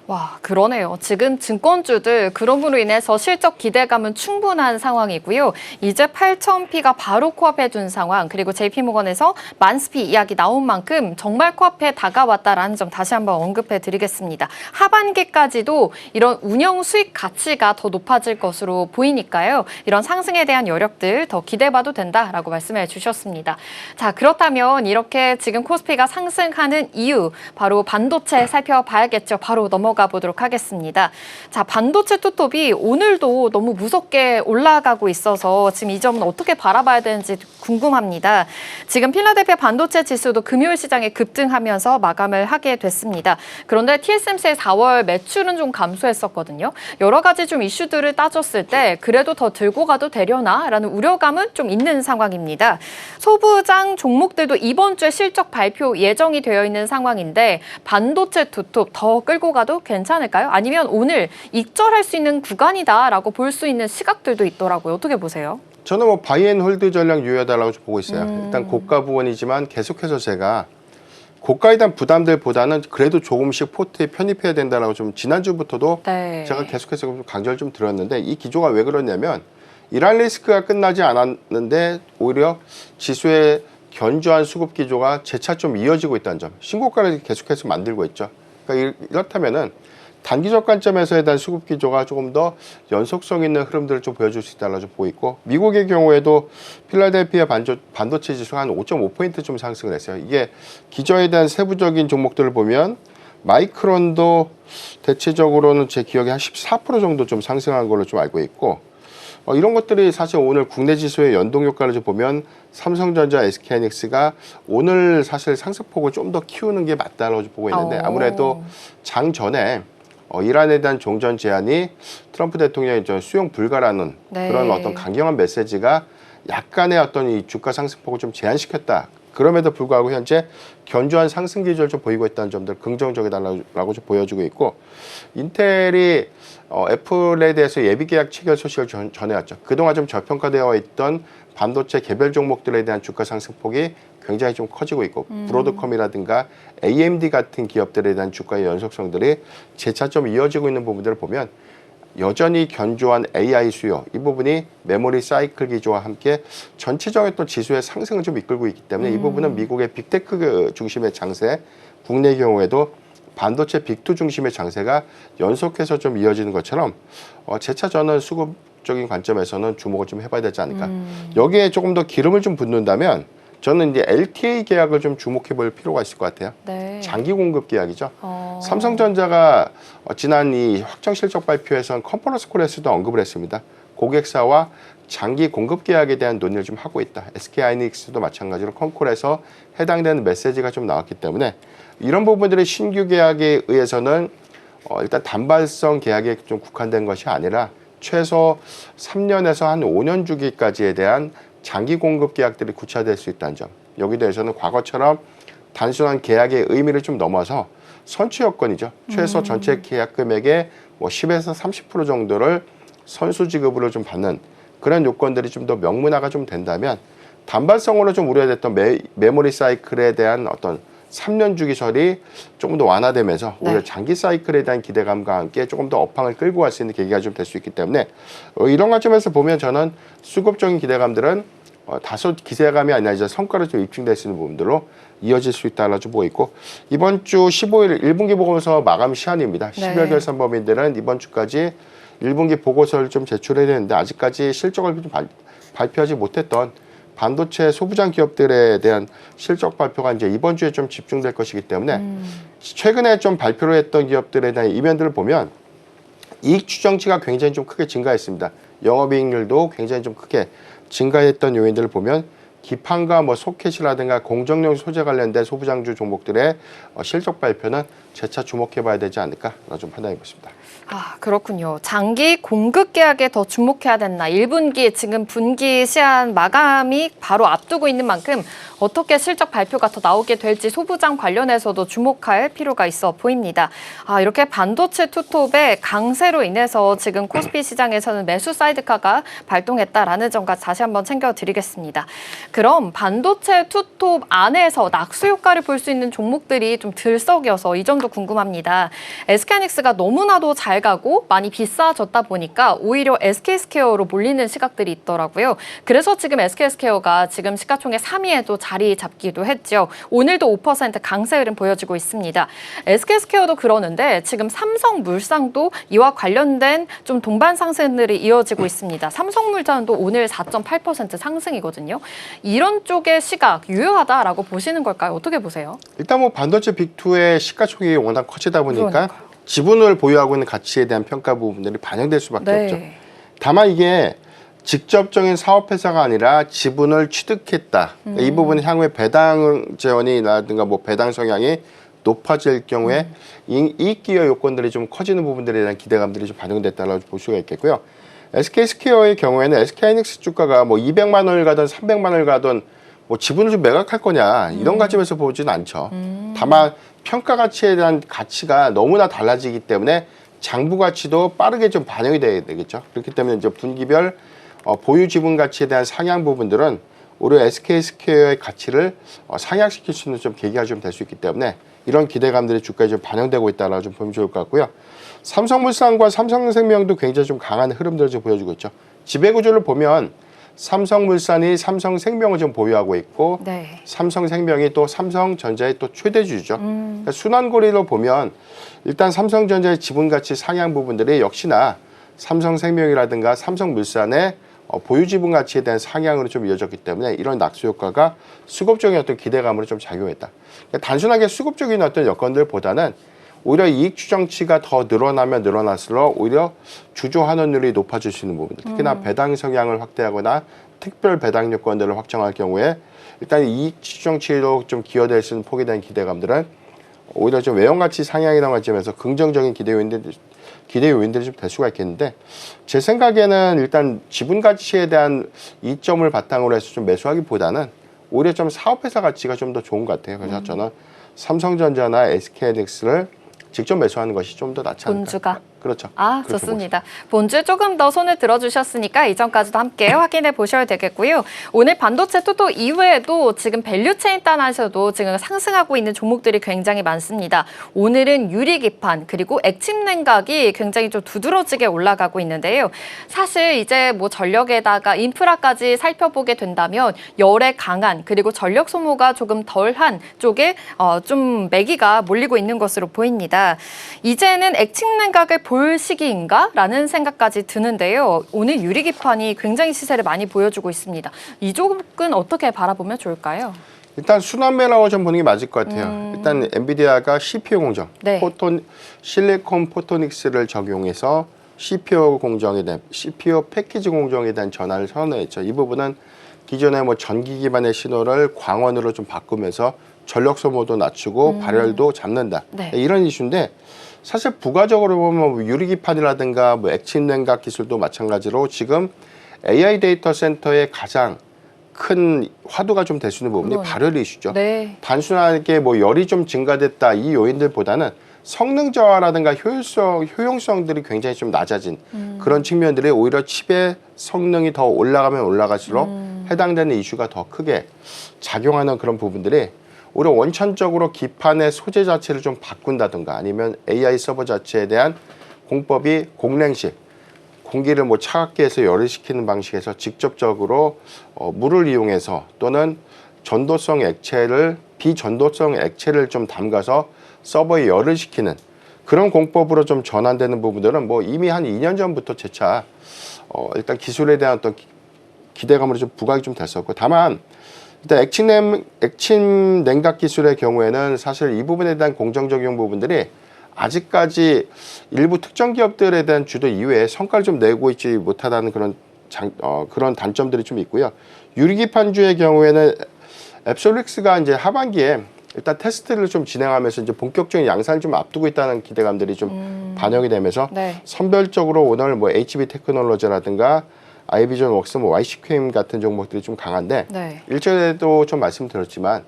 G: 와, 그러네요. 지금 증권주들 그럼으로 인해서 실적 기대감은 충분한 상황이고요. 이제 8,000P가 바로 코앞에 둔 상황, 그리고 JP모건에서 만스피 이야기 나온 만큼 정말 코앞에 다가왔다라는 점 다시 한번 언급해 드리겠습니다. 하반기까지도 이런 운영 수익 가치가 더 높아질 것으로 보이니까요. 이런 상승에 대한 여력들 더 기대해봐도 된다라고 말씀해 주셨습니다. 자, 그렇다면 이렇게 지금 코스피가 상승하는 이유, 바로 반도체 살펴봐야겠죠. 바로 넘어가 보도록 하겠습니다. 자, 반도체 투톱이 오늘도 너무 무섭게 올라가고 있어서 지금 이 점은 어떻게 바라봐야 되는지 궁금합니다. 지금 필라델피아 반도체 지수도 금요일 시장에 급등하면서 마감을 하게 됐습니다. 그런데 TSMC의 4월 매출은 좀 감소했었거든요. 여러 가지 좀 이슈들을 따졌을 때 그래도 더 들고 가도 되려나라는 우려감은 좀 있는 상황입니다. 소부장 종목들도 이번 주에 실적 발표 예정이 되어 있는 상황인데 반도체 투톱 더 끌고 가도 괜찮을까요? 아니면 오늘 익절할 수 있는 구간이다라고 볼 수 있는 시각들도 있더라고요. 어떻게 보세요?
F: 저는 뭐 바이앤홀드 전략 유효하다라고 보고 있어요. 일단 고가 부분이지만 계속해서 제가 고가에 대한 부담들보다는 그래도 조금씩 포트에 편입해야 된다라고 좀 지난주부터도
G: 네.
F: 제가 계속해서 좀 강조를 좀 드렸는데 이 기조가 왜 그러냐면 이란 리스크가 끝나지 않았는데 오히려 지수의 견조한 수급 기조가 재차 좀 이어지고 있다는 점, 신고가를 계속해서 만들고 있죠. 그러니까 이렇다면은 단기적 관점에서에 대한 수급 기조가 조금 더 연속성 있는 흐름들을 좀 보여줄 수 있다고 보고 있고 미국의 경우에도 필라델피아 반도체 지수가 한 5.5포인트 좀 상승을 했어요. 이게 기저에 대한 세부적인 종목들을 보면 마이크론도 대체적으로는 제 기억에 한 14% 정도 좀 상승한 걸로 좀 알고 있고 이런 것들이 사실 오늘 국내 지수의 연동 효과를 좀 보면 삼성전자, SK하이닉스가 오늘 사실 상승폭을 좀 더 키우는 게 맞다고 보고 있는데 아무래도 장 전에 이란에 대한 종전 제한이 트럼프 대통령이 수용 불가라는
G: 네.
F: 그런 어떤 강경한 메시지가 약간의 어떤 이 주가 상승폭을 좀 제한시켰다. 그럼에도 불구하고 현재 견조한 상승 기조를 좀 보이고 있다는 점들 긍정적이다라고 좀 보여주고 있고 인텔이 애플에 대해서 예비 계약 체결 소식을 전해왔죠. 그동안 좀 저평가되어 있던 반도체 개별 종목들에 대한 주가 상승폭이 굉장히 좀 커지고 있고 브로드컴이라든가 AMD 같은 기업들에 대한 주가의 연속성들이 재차 좀 이어지고 있는 부분들을 보면 여전히 견조한 AI 수요, 이 부분이 메모리 사이클 기조와 함께 전체적인 또 지수의 상승을 좀 이끌고 있기 때문에 이 부분은 미국의 빅테크 중심의 장세, 국내 경우에도 반도체 빅2 중심의 장세가 연속해서 좀 이어지는 것처럼 재차 저는 수급적인 관점에서는 주목을 좀 해봐야 되지 않을까. 여기에 조금 더 기름을 좀 붓는다면 저는 이제 LTA 계약을 좀 주목해 볼 필요가 있을 것 같아요.
G: 네.
F: 장기 공급 계약이죠. 삼성전자가 지난 이 확정 실적 발표에서는 컨퍼런스 콜에서도 언급을 했습니다. 고객사와 장기 공급 계약에 대한 논의를 좀 하고 있다. SK하이닉스도 마찬가지로 컨콜에서 해당되는 메시지가 좀 나왔기 때문에 이런 부분들의 신규 계약에 의해서는 일단 단발성 계약에 좀 국한된 것이 아니라 최소 3년에서 한 5년 주기까지에 대한 장기 공급 계약들이 구체화될 수 있다는 점. 여기 대해서는 과거처럼 단순한 계약의 의미를 좀 넘어서 선취 여건이죠. 최소 전체 계약 금액의 뭐 10에서 30% 정도를 선수 지급으로 좀 받는 그런 요건들이 좀 더 명문화가 좀 된다면 단발성으로 좀 우려됐던 메모리 사이클에 대한 어떤 3년 주기설이 조금 더 완화되면서 오히려 장기 사이클에 대한 기대감과 함께 조금 더 업황을 끌고 갈 수 있는 계기가 좀 될 수 있기 때문에 이런 관점에서 보면 저는 수급적인 기대감들은 다소 기대감이 아니라 이제 성과로 좀 입증될 수 있는 부분들로 이어질 수 있다라 좀 보고 있고 이번 주 15일 1분기 보고서 마감 시한입니다. 12월 결산법인들은 이번 주까지 1분기 보고서를 좀 제출해야 되는데 아직까지 실적을 좀 발표하지 못했던 반도체 소부장 기업들에 대한 실적 발표가 이제 이번 주에 좀 집중될 것이기 때문에 최근에 좀 발표를 했던 기업들에 대한 이면들을 보면 이익 추정치가 굉장히 좀 크게 증가했습니다. 영업이익률도 굉장히 좀 크게 증가했던 요인들을 보면 기판과 뭐 소켓이라든가 공정용 소재 관련된 소부장주 종목들의 실적 발표는 재차 주목해봐야 되지 않을까 좀 판단해보겠습니다.
G: 아, 그렇군요. 장기 공급 계약에 더 주목해야 된다. 1분기 지금 분기 시한 마감이 바로 앞두고 있는 만큼 어떻게 실적 발표가 더 나오게 될지 소부장 관련해서도 주목할 필요가 있어 보입니다. 아, 이렇게 반도체 투톱의 강세로 인해서 지금 코스피 시장에서는 매수 사이드카가 발동했다라는 점까지 다시 한번 챙겨드리겠습니다. 그럼 반도체 투톱 안에서 낙수 효과를 볼 수 있는 종목들이 좀 들썩여서 이 점도 궁금합니다. SK하이닉스가 너무나도 잘 가고 많이 비싸졌다 보니까 오히려 SK스퀘어로 몰리는 시각들이 있더라고요. 그래서 지금 SK스퀘어가 지금 시가총액 3위에도 자리 잡기도 했죠. 오늘도 5% 강세 흐름 보여주고 있습니다. SK스퀘어도 그러는데 지금 삼성물산도 이와 관련된 좀 동반 상승들이 이어지고 있습니다. 삼성물산도 오늘 4.8% 상승이거든요. 이런 쪽의 시각 유효하다라고 보시는 걸까요? 어떻게 보세요?
F: 일단 뭐 반도체 빅2의 시가총액이 워낙 커지다 보니까
G: 그러니까요.
F: 지분을 보유하고 있는 가치에 대한 평가 부분들이 반영될 수밖에 없죠. 다만 이게 직접적인 사업회사가 아니라 지분을 취득했다. 그러니까 이 부분은 향후에 배당 재원이라든가 뭐 배당 성향이 높아질 경우에 이익 기여 요건들이 좀 커지는 부분들에 대한 기대감들이 좀 반영됐다고 볼 수가 있겠고요. SK스퀘어의 경우에는 SK하이닉스 주가가 뭐 200만 원을 가든 300만 원을 가든 뭐 지분을 좀 매각할 거냐 이런 관점에서 보지는 않죠. 다만 평가 가치에 대한 가치가 너무나 달라지기 때문에 장부 가치도 빠르게 좀 반영이 돼야 되겠죠. 그렇기 때문에 이제 분기별 보유 지분 가치에 대한 상향 부분들은 오히려 SK스퀘어의 가치를 상향시킬 수 있는 좀 계기가 좀 될 수 있기 때문에 이런 기대감들이 주가에 좀 반영되고 있다라고 좀 보면 좋을 것 같고요. 삼성물산과 삼성생명도 굉장히 좀 강한 흐름들을 좀 보여주고 있죠. 지배구조를 보면 삼성물산이 삼성생명을 좀 보유하고 있고 삼성생명이 또 삼성전자의 또 최대주주죠. 그러니까 순환고리로 보면 일단 삼성전자의 지분가치 상향 부분들이 역시나 삼성생명이라든가 삼성물산의 보유 지분 가치에 대한 상향으로 좀 이어졌기 때문에 이런 낙수 효과가 수급적인 어떤 기대감으로 좀 작용했다. 그러니까 단순하게 수급적인 어떤 여건들보다는 오히려 이익 추정치가 더 늘어나면 늘어날수록 오히려 주주 환원율이 높아질 수 있는 부분들, 특히나 배당 성향을 확대하거나 특별 배당 요건들을 확정할 경우에 일단 이익 추정치로 좀 기여될 수 있는 폭에 대한 기대감들은 오히려 좀 외형가치 상향이라는 관점에서 긍정적인 기대 요인들이 좀 될 수가 있겠는데 제 생각에는 일단 지분 가치에 대한 이점을 바탕으로 해서 좀 매수하기보다는 오히려 좀 사업회사 가치가 좀 더 좋은 것 같아요. 그래서 저는 삼성전자나 SK하이닉스를 직접 매수하는 것이 좀 더 낫지 않을까.
G: 본주가.
F: 그렇죠.
G: 아,
F: 그렇게
G: 좋습니다. 본주에 조금 더 손을 들어주셨으니까 이전까지도 함께 확인해 보셔야 되겠고요. 오늘 반도체 또 이외에도 지금 밸류체인 단에서도 지금 상승하고 있는 종목들이 굉장히 많습니다. 오늘은 유리기판 그리고 액침 냉각이 굉장히 좀 두드러지게 올라가고 있는데요. 사실 이제 뭐 전력에다가 인프라까지 살펴보게 된다면 열에 강한 그리고 전력 소모가 조금 덜한 쪽에 좀 매기가 몰리고 있는 것으로 보입니다. 이제는 액침 냉각을 볼 시기인가? 라는 생각까지 드는데요. 오늘 유리기판이 굉장히 시세를 많이 보여주고 있습니다. 이 쪽은 어떻게 바라보면 좋을까요?
F: 일단 순환매라고 좀 보는 게 맞을 것 같아요. 일단 엔비디아가 CPU 공정,
G: 네.
F: 실리콘 포토닉스를 적용해서 CPU 패키지 공정에 대한 전환을 선언했죠. 이 부분은 기존의 뭐 전기 기반의 신호를 광원으로 좀 바꾸면서 전력 소모도 낮추고 발열도 잡는다.
G: 네.
F: 이런 이슈인데 사실 부가적으로 보면 뭐 유리기판이라든가 뭐 액침 냉각 기술도 마찬가지로 지금 AI 데이터 센터의 가장 큰 화두가 좀 될 수 있는 부분이 발열 이슈죠.
G: 네.
F: 단순하게 뭐 열이 좀 증가됐다 이 요인들보다는 성능 저하라든가 효용성들이 굉장히 좀 낮아진 그런 측면들이 오히려 칩의 성능이 더 올라가면 올라갈수록 해당되는 이슈가 더 크게 작용하는 그런 부분들이 오히려 원천적으로 기판의 소재 자체를 좀 바꾼다든가 아니면 AI 서버 자체에 대한 공법이 공냉식, 공기를 뭐 차갑게 해서 열을 식히는 방식에서 직접적으로 물을 이용해서 또는 비전도성 액체를 좀 담가서 서버에 열을 식히는 그런 공법으로 좀 전환되는 부분들은 뭐 이미 한 2년 전부터 재차 일단 기술에 대한 어떤 기대감으로 좀 부각이 좀 됐었고, 다만 일단 액침 냉각 기술의 경우에는 사실 이 부분에 대한 공정 적용 부분들이 아직까지 일부 특정 기업들에 대한 주도 이외에 성과를 좀 내고 있지 못하다는 그런 단점들이 좀 있고요. 유리기판주의 경우에는 앱솔릭스가 이제 하반기에 일단 테스트를 좀 진행하면서 이제 본격적인 양산을 좀 앞두고 있다는 기대감들이 좀 반영이 되면서
G: 네.
F: 선별적으로 오늘 뭐 HB 테크놀로지라든가 아이비전 웍스, 뭐 YCQM 같은 종목들이 좀 강한데
G: 네.
F: 일전에도 좀 말씀드렸지만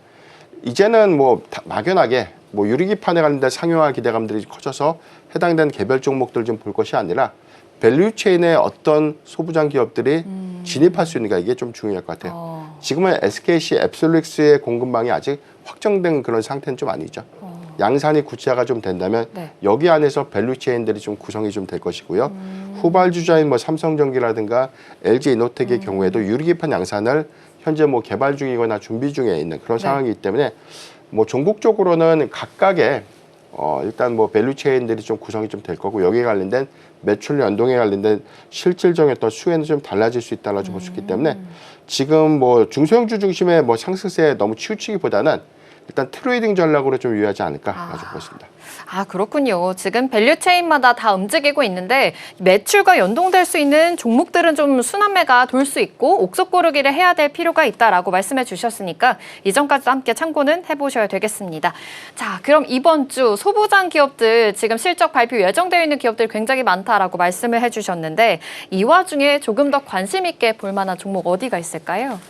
F: 이제는 뭐 막연하게 뭐 유리기판에 관련된 상용화 기대감들이 커져서 해당되는 개별 종목들을 좀 볼 것이 아니라 밸류체인에 어떤 소부장 기업들이 진입할 수 있는가 이게 좀 중요할 것 같아요. 지금은 SKC 앱솔릭스의 공급망이 아직 확정된 그런 상태는 좀 아니죠. 양산이 구체화가 좀 된다면
G: 네.
F: 여기 안에서 밸류체인들이 좀 구성이 좀 될 것이고요. 후발주자인 뭐 삼성전기라든가 LG이노텍의 경우에도 유리기판 양산을 현재 뭐 개발 중이거나 준비 중에 있는 그런 상황이기 때문에 뭐 종국적으로는 각각의 일단 뭐 밸류체인들이 좀 구성이 좀 될 거고 여기에 관련된 매출 연동에 관련된 실질적인 어떤 수혜는 좀 달라질 수 있다고 볼 수 있기 때문에 지금 뭐 중소형주 중심의 뭐 상승세에 너무 치우치기보다는 일단 트레이딩 전략으로 좀 유효하지 않을까 가지고 있습니다.
G: 아, 그렇군요. 지금 밸류체인마다 다 움직이고 있는데 매출과 연동될 수 있는 종목들은 좀 순환매가 돌 수 있고 옥석 고르기를 해야 될 필요가 있다라고 말씀해 주셨으니까 이전까지도 함께 참고는 해보셔야 되겠습니다. 자, 그럼 이번 주 소부장 기업들 지금 실적 발표 예정되어 있는 기업들 굉장히 많다라고 말씀을 해주셨는데 이 와중에 조금 더 관심 있게 볼 만한 종목 어디가 있을까요?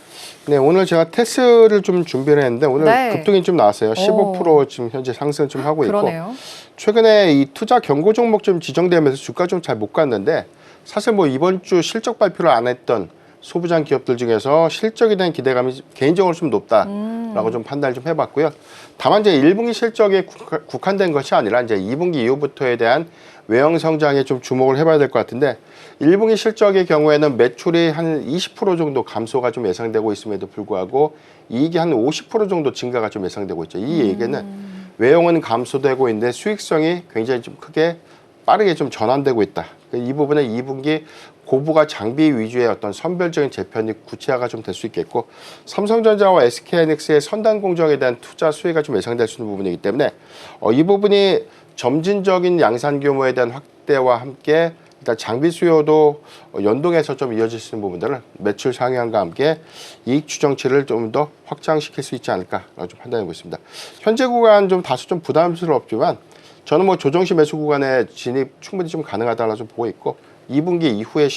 F: 네, 오늘 제가 테스를 좀 준비를 했는데 오늘
G: 네.
F: 급등이 좀 나왔어요. 15% 지금 현재 상승 좀 하고 있고
G: 그러네요.
F: 최근에 이 투자 경고 종목 좀 지정되면서 주가 좀 잘 못 갔는데 사실 뭐 이번 주 실적 발표를 안 했던 소부장 기업들 중에서 실적에 대한 기대감이 개인적으로 좀 높다라고 좀 판단을 좀 해봤고요. 다만 이제 1분기 실적에 국한된 것이 아니라 이제 2분기 이후부터에 대한 외형 성장에 좀 주목을 해봐야 될 것 같은데 1분기 실적의 경우에는 매출이 한 20% 정도 감소가 좀 예상되고 있음에도 불구하고 이익이 한 50% 정도 증가가 좀 예상되고 있죠. 이 얘기는 외형은 감소되고 있는데 수익성이 굉장히 좀 크게 빠르게 좀 전환되고 있다. 이 부분은 2분기 고부가 장비 위주의 어떤 선별적인 재편이 구체화가 좀 될 수 있겠고 삼성전자와 SK하이닉스의 선단 공정에 대한 투자 수혜가 좀 예상될 수 있는 부분이기 때문에 이 부분이 점진적인 양산 규모에 대한 확대와 함께 일단 장비 수요도 연동해서 좀 이어질 수 있는 부분들은 매출 상향과 함께 이익 추정치를 좀 더 확장시킬 수 있지 않을까 좀 판단하고 있습니다. 현재 구간 좀 다소 좀 부담스럽지만 저는 뭐 조정시 매수 구간에 진입 충분히 좀 가능하다고 좀 보고 있고 2분기 이후의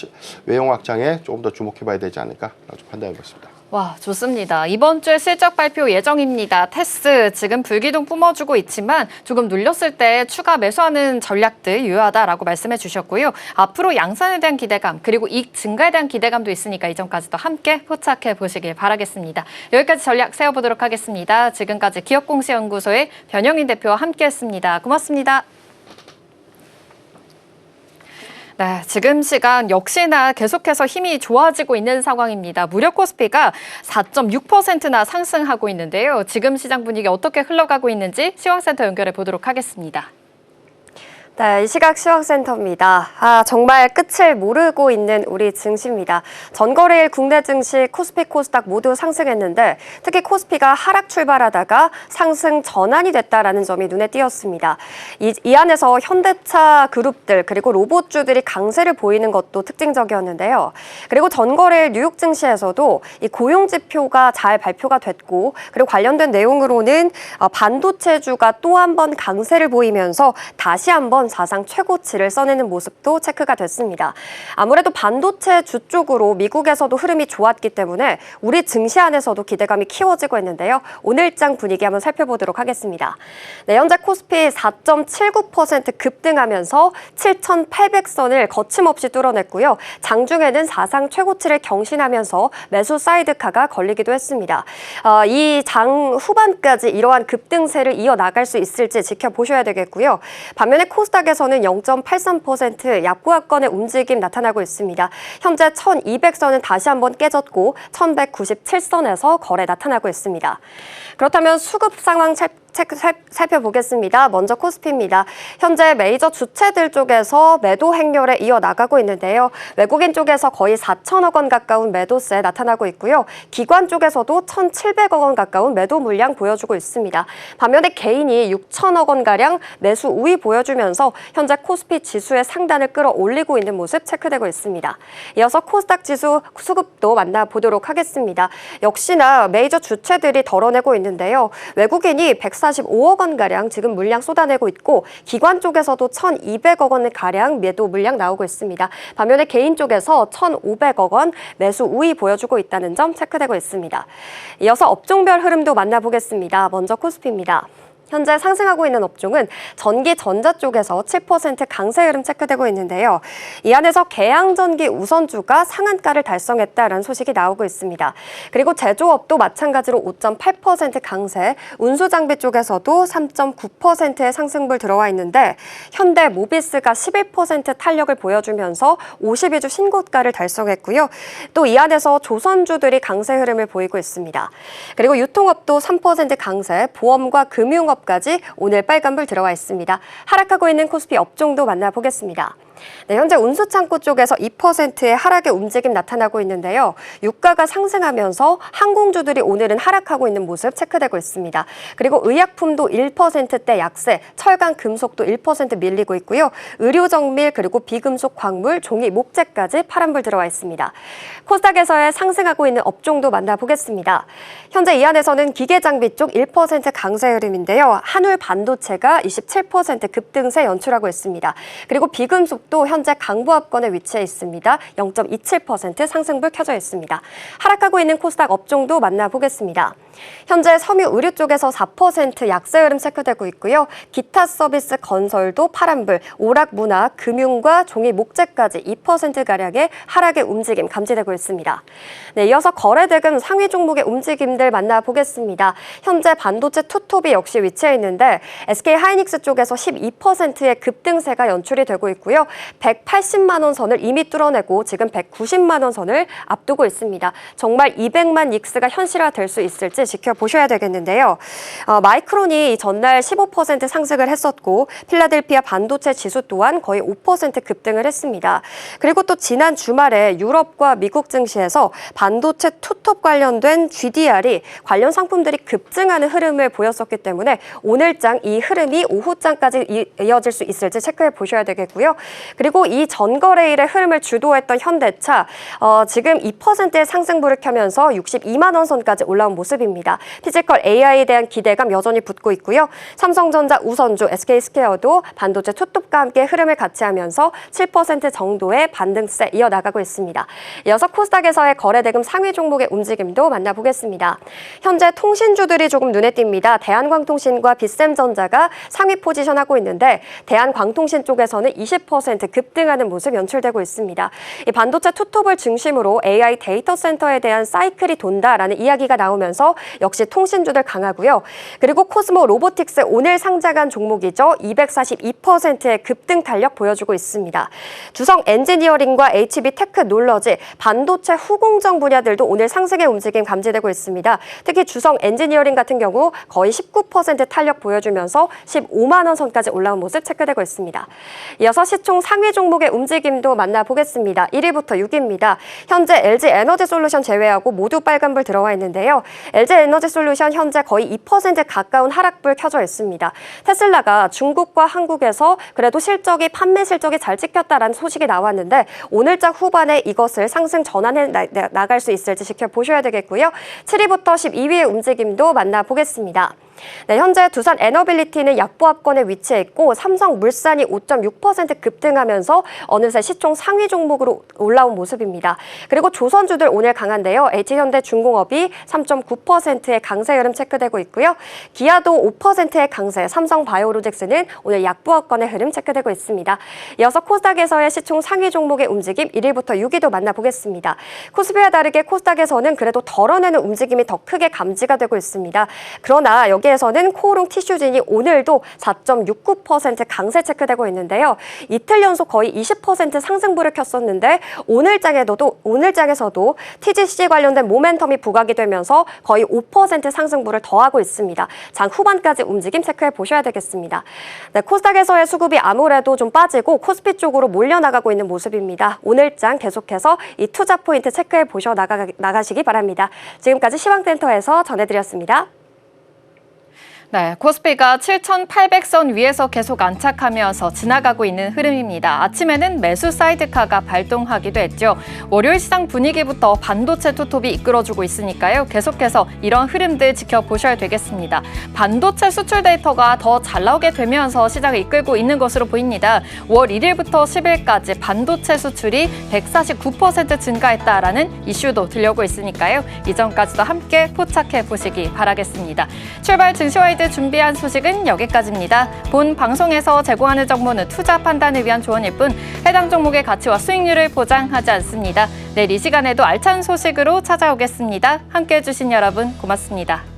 F: 외형 확장에 조금 더 주목해봐야 되지 않을까 좀 판단하고 있습니다.
G: 와, 좋습니다. 이번 주에 실적 발표 예정입니다. 테스 지금 불기둥 뿜어주고 있지만 조금 눌렸을 때 추가 매수하는 전략들 유효하다라고 말씀해 주셨고요. 앞으로 양산에 대한 기대감 그리고 이익 증가에 대한 기대감도 있으니까 이 점까지도 함께 포착해 보시길 바라겠습니다. 여기까지 전략 세워보도록 하겠습니다. 지금까지 기업공시연구소의 변영인 대표와 함께했습니다. 고맙습니다. 네, 지금 시간 역시나 계속해서 힘이 좋아지고 있는 상황입니다. 무료 코스피가 4.6%나 상승하고 있는데요. 지금 시장 분위기 어떻게 흘러가고 있는지 시황센터 연결해 보도록 하겠습니다.
D: 네, 이 시각 시황센터입니다. 정말 끝을 모르고 있는 우리 증시입니다. 전거래일 국내 증시 코스피, 코스닥 모두 상승했는데 특히 코스피가 하락 출발하다가 상승 전환이 됐다라는 점이 눈에 띄었습니다. 이 안에서 현대차 그룹들 그리고 로봇주들이 강세를 보이는 것도 특징적이었는데요. 그리고 전거래일 뉴욕 증시에서도 이 고용 지표가 잘 발표가 됐고 그리고 관련된 내용으로는 반도체주가 또 한 번 강세를 보이면서 다시 한번 사상 최고치를 써내는 모습도 체크가 됐습니다. 아무래도 반도체 주 쪽으로 미국에서도 흐름이 좋았기 때문에 우리 증시 안에서도 기대감이 키워지고 있는데요. 오늘장 분위기 한번 살펴보도록 하겠습니다. 네, 현재 코스피 4.79% 급등하면서 7,800선을 거침없이 뚫어냈고요. 장중에는 사상 최고치를 경신하면서 매수 사이드카가 걸리기도 했습니다. 이 장 후반까지 이러한 급등세를 이어나갈 수 있을지 지켜보셔야 되겠고요. 반면에 코스닥에서는 0.83% 약보합권의 움직임 나타나고 있습니다. 현재 1200선은 다시 한번 깨졌고 1197선에서 거래 나타나고 있습니다. 그렇다면 수급 상황 살펴보겠습니다. 먼저 코스피입니다. 현재 메이저 주체들 쪽에서 매도 행렬에 이어나가고 있는데요. 외국인 쪽에서 거의 4천억 원 가까운 매도세 나타나고 있고요. 기관 쪽에서도 1,700억 원 가까운 매도 물량 보여주고 있습니다. 반면에 개인이 6천억 원가량 매수 우위 보여주면서 현재 코스피 지수의 상단을 끌어올리고 있는 모습 체크되고 있습니다. 이어서 코스닥 지수 수급도 만나보도록 하겠습니다. 역시나 메이저 주체들이 덜어내고 있는데요. 외국인이 145억 원가량 지금 물량 쏟아내고 있고 기관 쪽에서도 1,200억 원가량 매도 물량 나오고 있습니다. 반면에 개인 쪽에서 1,500억 원 매수 우위 보여주고 있다는 점 체크되고 있습니다. 이어서 업종별 흐름도 만나보겠습니다. 먼저 코스피입니다. 현재 상승하고 있는 업종은 전기, 전자 쪽에서 7% 강세 흐름 체크되고 있는데요. 이 안에서 계양전기 우선주가 상한가를 달성했다는 소식이 나오고 있습니다. 그리고 제조업도 마찬가지로 5.8% 강세, 운수장비 쪽에서도 3.9%의 상승분 들어와 있는데 현대 모비스가 11% 탄력을 보여주면서 52주 신고가를 달성했고요. 또 이 안에서 조선주들이 강세 흐름을 보이고 있습니다. 그리고 유통업도 3% 강세, 보험과 금융업 까지 오늘 빨간불 들어와 있습니다. 하락하고 있는 코스피 업종도 만나보겠습니다. 네, 현재 운수창고 쪽에서 2%의 하락의 움직임 나타나고 있는데요. 유가가 상승하면서 항공주들이 오늘은 하락하고 있는 모습 체크되고 있습니다. 그리고 의약품도 1%대 약세, 철강, 금속도 1% 밀리고 있고요. 의료정밀 그리고 비금속, 광물, 종이, 목재까지 파란불 들어와 있습니다. 코스닥에서의 상승하고 있는 업종도 만나보겠습니다. 현재 이 안에서는 기계장비 쪽 1% 강세 흐름인데요. 한울 반도체가 27% 급등세 연출하고 있습니다. 그리고 비금속도 현재 강보합권에 위치해 있습니다. 0.27% 상승불 켜져 있습니다. 하락하고 있는 코스닥 업종도 만나보겠습니다. 현재 섬유 의류 쪽에서 4% 약세 흐름 체크되고 있고요. 기타 서비스 건설도 파란불, 오락 문화, 금융과 종이 목재까지 2%가량의 하락의 움직임 감지되고 있습니다. 네, 이어서 거래대금 상위 종목의 움직임들 만나보겠습니다. 현재 반도체 투톱이 역시 위치해 있는데 SK 하이닉스 쪽에서 12%의 급등세가 연출이 되고 있고요. 180만 원 선을 이미 뚫어내고 지금 190만 원 선을 앞두고 있습니다. 정말 200만 익스가 현실화될 수 있을지 지켜보셔야 되겠는데요. 마이크론이 전날 15% 상승을 했었고 필라델피아 반도체 지수 또한 거의 5% 급등을 했습니다. 그리고 또 지난 주말에 유럽과 미국 증시에서 반도체 투톱 관련된 GDR이 관련 상품들이 급증하는 흐름을 보였었기 때문에 오늘장 이 흐름이 오후장까지 이어질 수 있을지 체크해 보셔야 되겠고요. 그리고 이 전거래일의 흐름을 주도했던 현대차 지금 2%의 상승부를 켜면서 62만 원 선까지 올라온 모습입니다. 피지컬 AI에 대한 기대감 여전히 붙고 있고요. 삼성전자, 우선주, SK스퀘어도 반도체 투톱과 함께 흐름을 같이 하면서 7% 정도의 반등세 이어나가고 있습니다. 이어서 코스닥에서의 거래대금 상위 종목의 움직임도 만나보겠습니다. 현재 통신주들이 조금 눈에 띕니다. 대한광통신과 빗셈전자가 상위 포지션하고 있는데 대한광통신 쪽에서는 20% 급등하는 모습 연출되고 있습니다. 이 반도체 투톱을 중심으로 AI 데이터 센터에 대한 사이클이 돈다라는 이야기가 나오면서 역시 통신주들 강하고요. 그리고 코스모 로보틱스 오늘 상장한 종목이죠. 242%의 급등 탄력 보여주고 있습니다. 주성 엔지니어링과 HB 테크놀러지, 반도체 후공정 분야들도 오늘 상승의 움직임 감지되고 있습니다. 특히 주성 엔지니어링 같은 경우 거의 19% 탄력 보여주면서 15만 원 선까지 올라온 모습 체크되고 있습니다. 이어서 시총 상위 종목의 움직임도 만나보겠습니다. 1위부터 6위입니다. 현재 LG 에너지 솔루션 제외하고 모두 빨간불 들어와 있는데요. LG 에너지 솔루션 현재 거의 2% 가까운 하락불 켜져 있습니다. 테슬라가 중국과 한국에서 그래도 판매 실적이 잘 찍혔다라는 소식이 나왔는데 오늘장 후반에 이것을 상승 전환해 나갈 수 있을지 지켜보셔야 되겠고요. 7위부터 12위의 움직임도 만나보겠습니다. 네, 현재 두산 에너빌리티는 약보합권에 위치해 있고 삼성물산이 5.6% 급등하면서 어느새 시총 상위 종목으로 올라온 모습입니다. 그리고 조선주들 오늘 강한데요. H현대중공업이 3.9%의 강세 흐름 체크되고 있고요. 기아도 5%의 강세, 삼성바이오로직스는 오늘 약보합권의 흐름 체크되고 있습니다. 이어서 코스닥에서의 시총 상위 종목의 움직임 1위부터 6위도 만나보겠습니다. 코스피와 다르게 코스닥에서는 그래도 덜어내는 움직임이 더 크게 감지가 되고 있습니다. 그러나 여기에서는 코오롱 티슈진이 오늘도 4.69% 강세 체크되고 있는데요. 이틀 연속 거의 20% 상승부를 켰었는데 오늘장에서도 TGC 관련된 모멘텀이 부각이 되면서 거의 5% 상승부를 더하고 있습니다. 장 후반까지 움직임 체크해 보셔야 되겠습니다. 네, 코스닥에서의 수급이 아무래도 좀 빠지고 코스피 쪽으로 몰려나가고 있는 모습입니다. 오늘장 계속해서 이 투자 포인트 체크해 보셔 나가시기 바랍니다. 지금까지 시황센터에서 전해드렸습니다.
G: 네, 코스피가 7,800선 위에서 계속 안착하면서 지나가고 있는 흐름입니다. 아침에는 매수 사이드카가 발동하기도 했죠. 월요일 시장 분위기부터 반도체 투톱이 이끌어주고 있으니까요. 계속해서 이런 흐름들 지켜보셔야 되겠습니다. 반도체 수출 데이터가 더 잘 나오게 되면서 시장을 이끌고 있는 것으로 보입니다. 5월 1일부터 10일까지 반도체 수출이 149% 증가했다라는 이슈도 들려오고 있으니까요. 이전까지도 함께 포착해 보시기 바라겠습니다. 출발 증시와이드 준비한 소식은 여기까지입니다. 본 방송에서 제공하는 정보는 투자 판단을 위한 조언일 뿐 해당 종목의 가치와 수익률을 보장하지 않습니다. 내일 이 시간에도 알찬 소식으로 찾아오겠습니다. 함께해 주신 여러분 고맙습니다.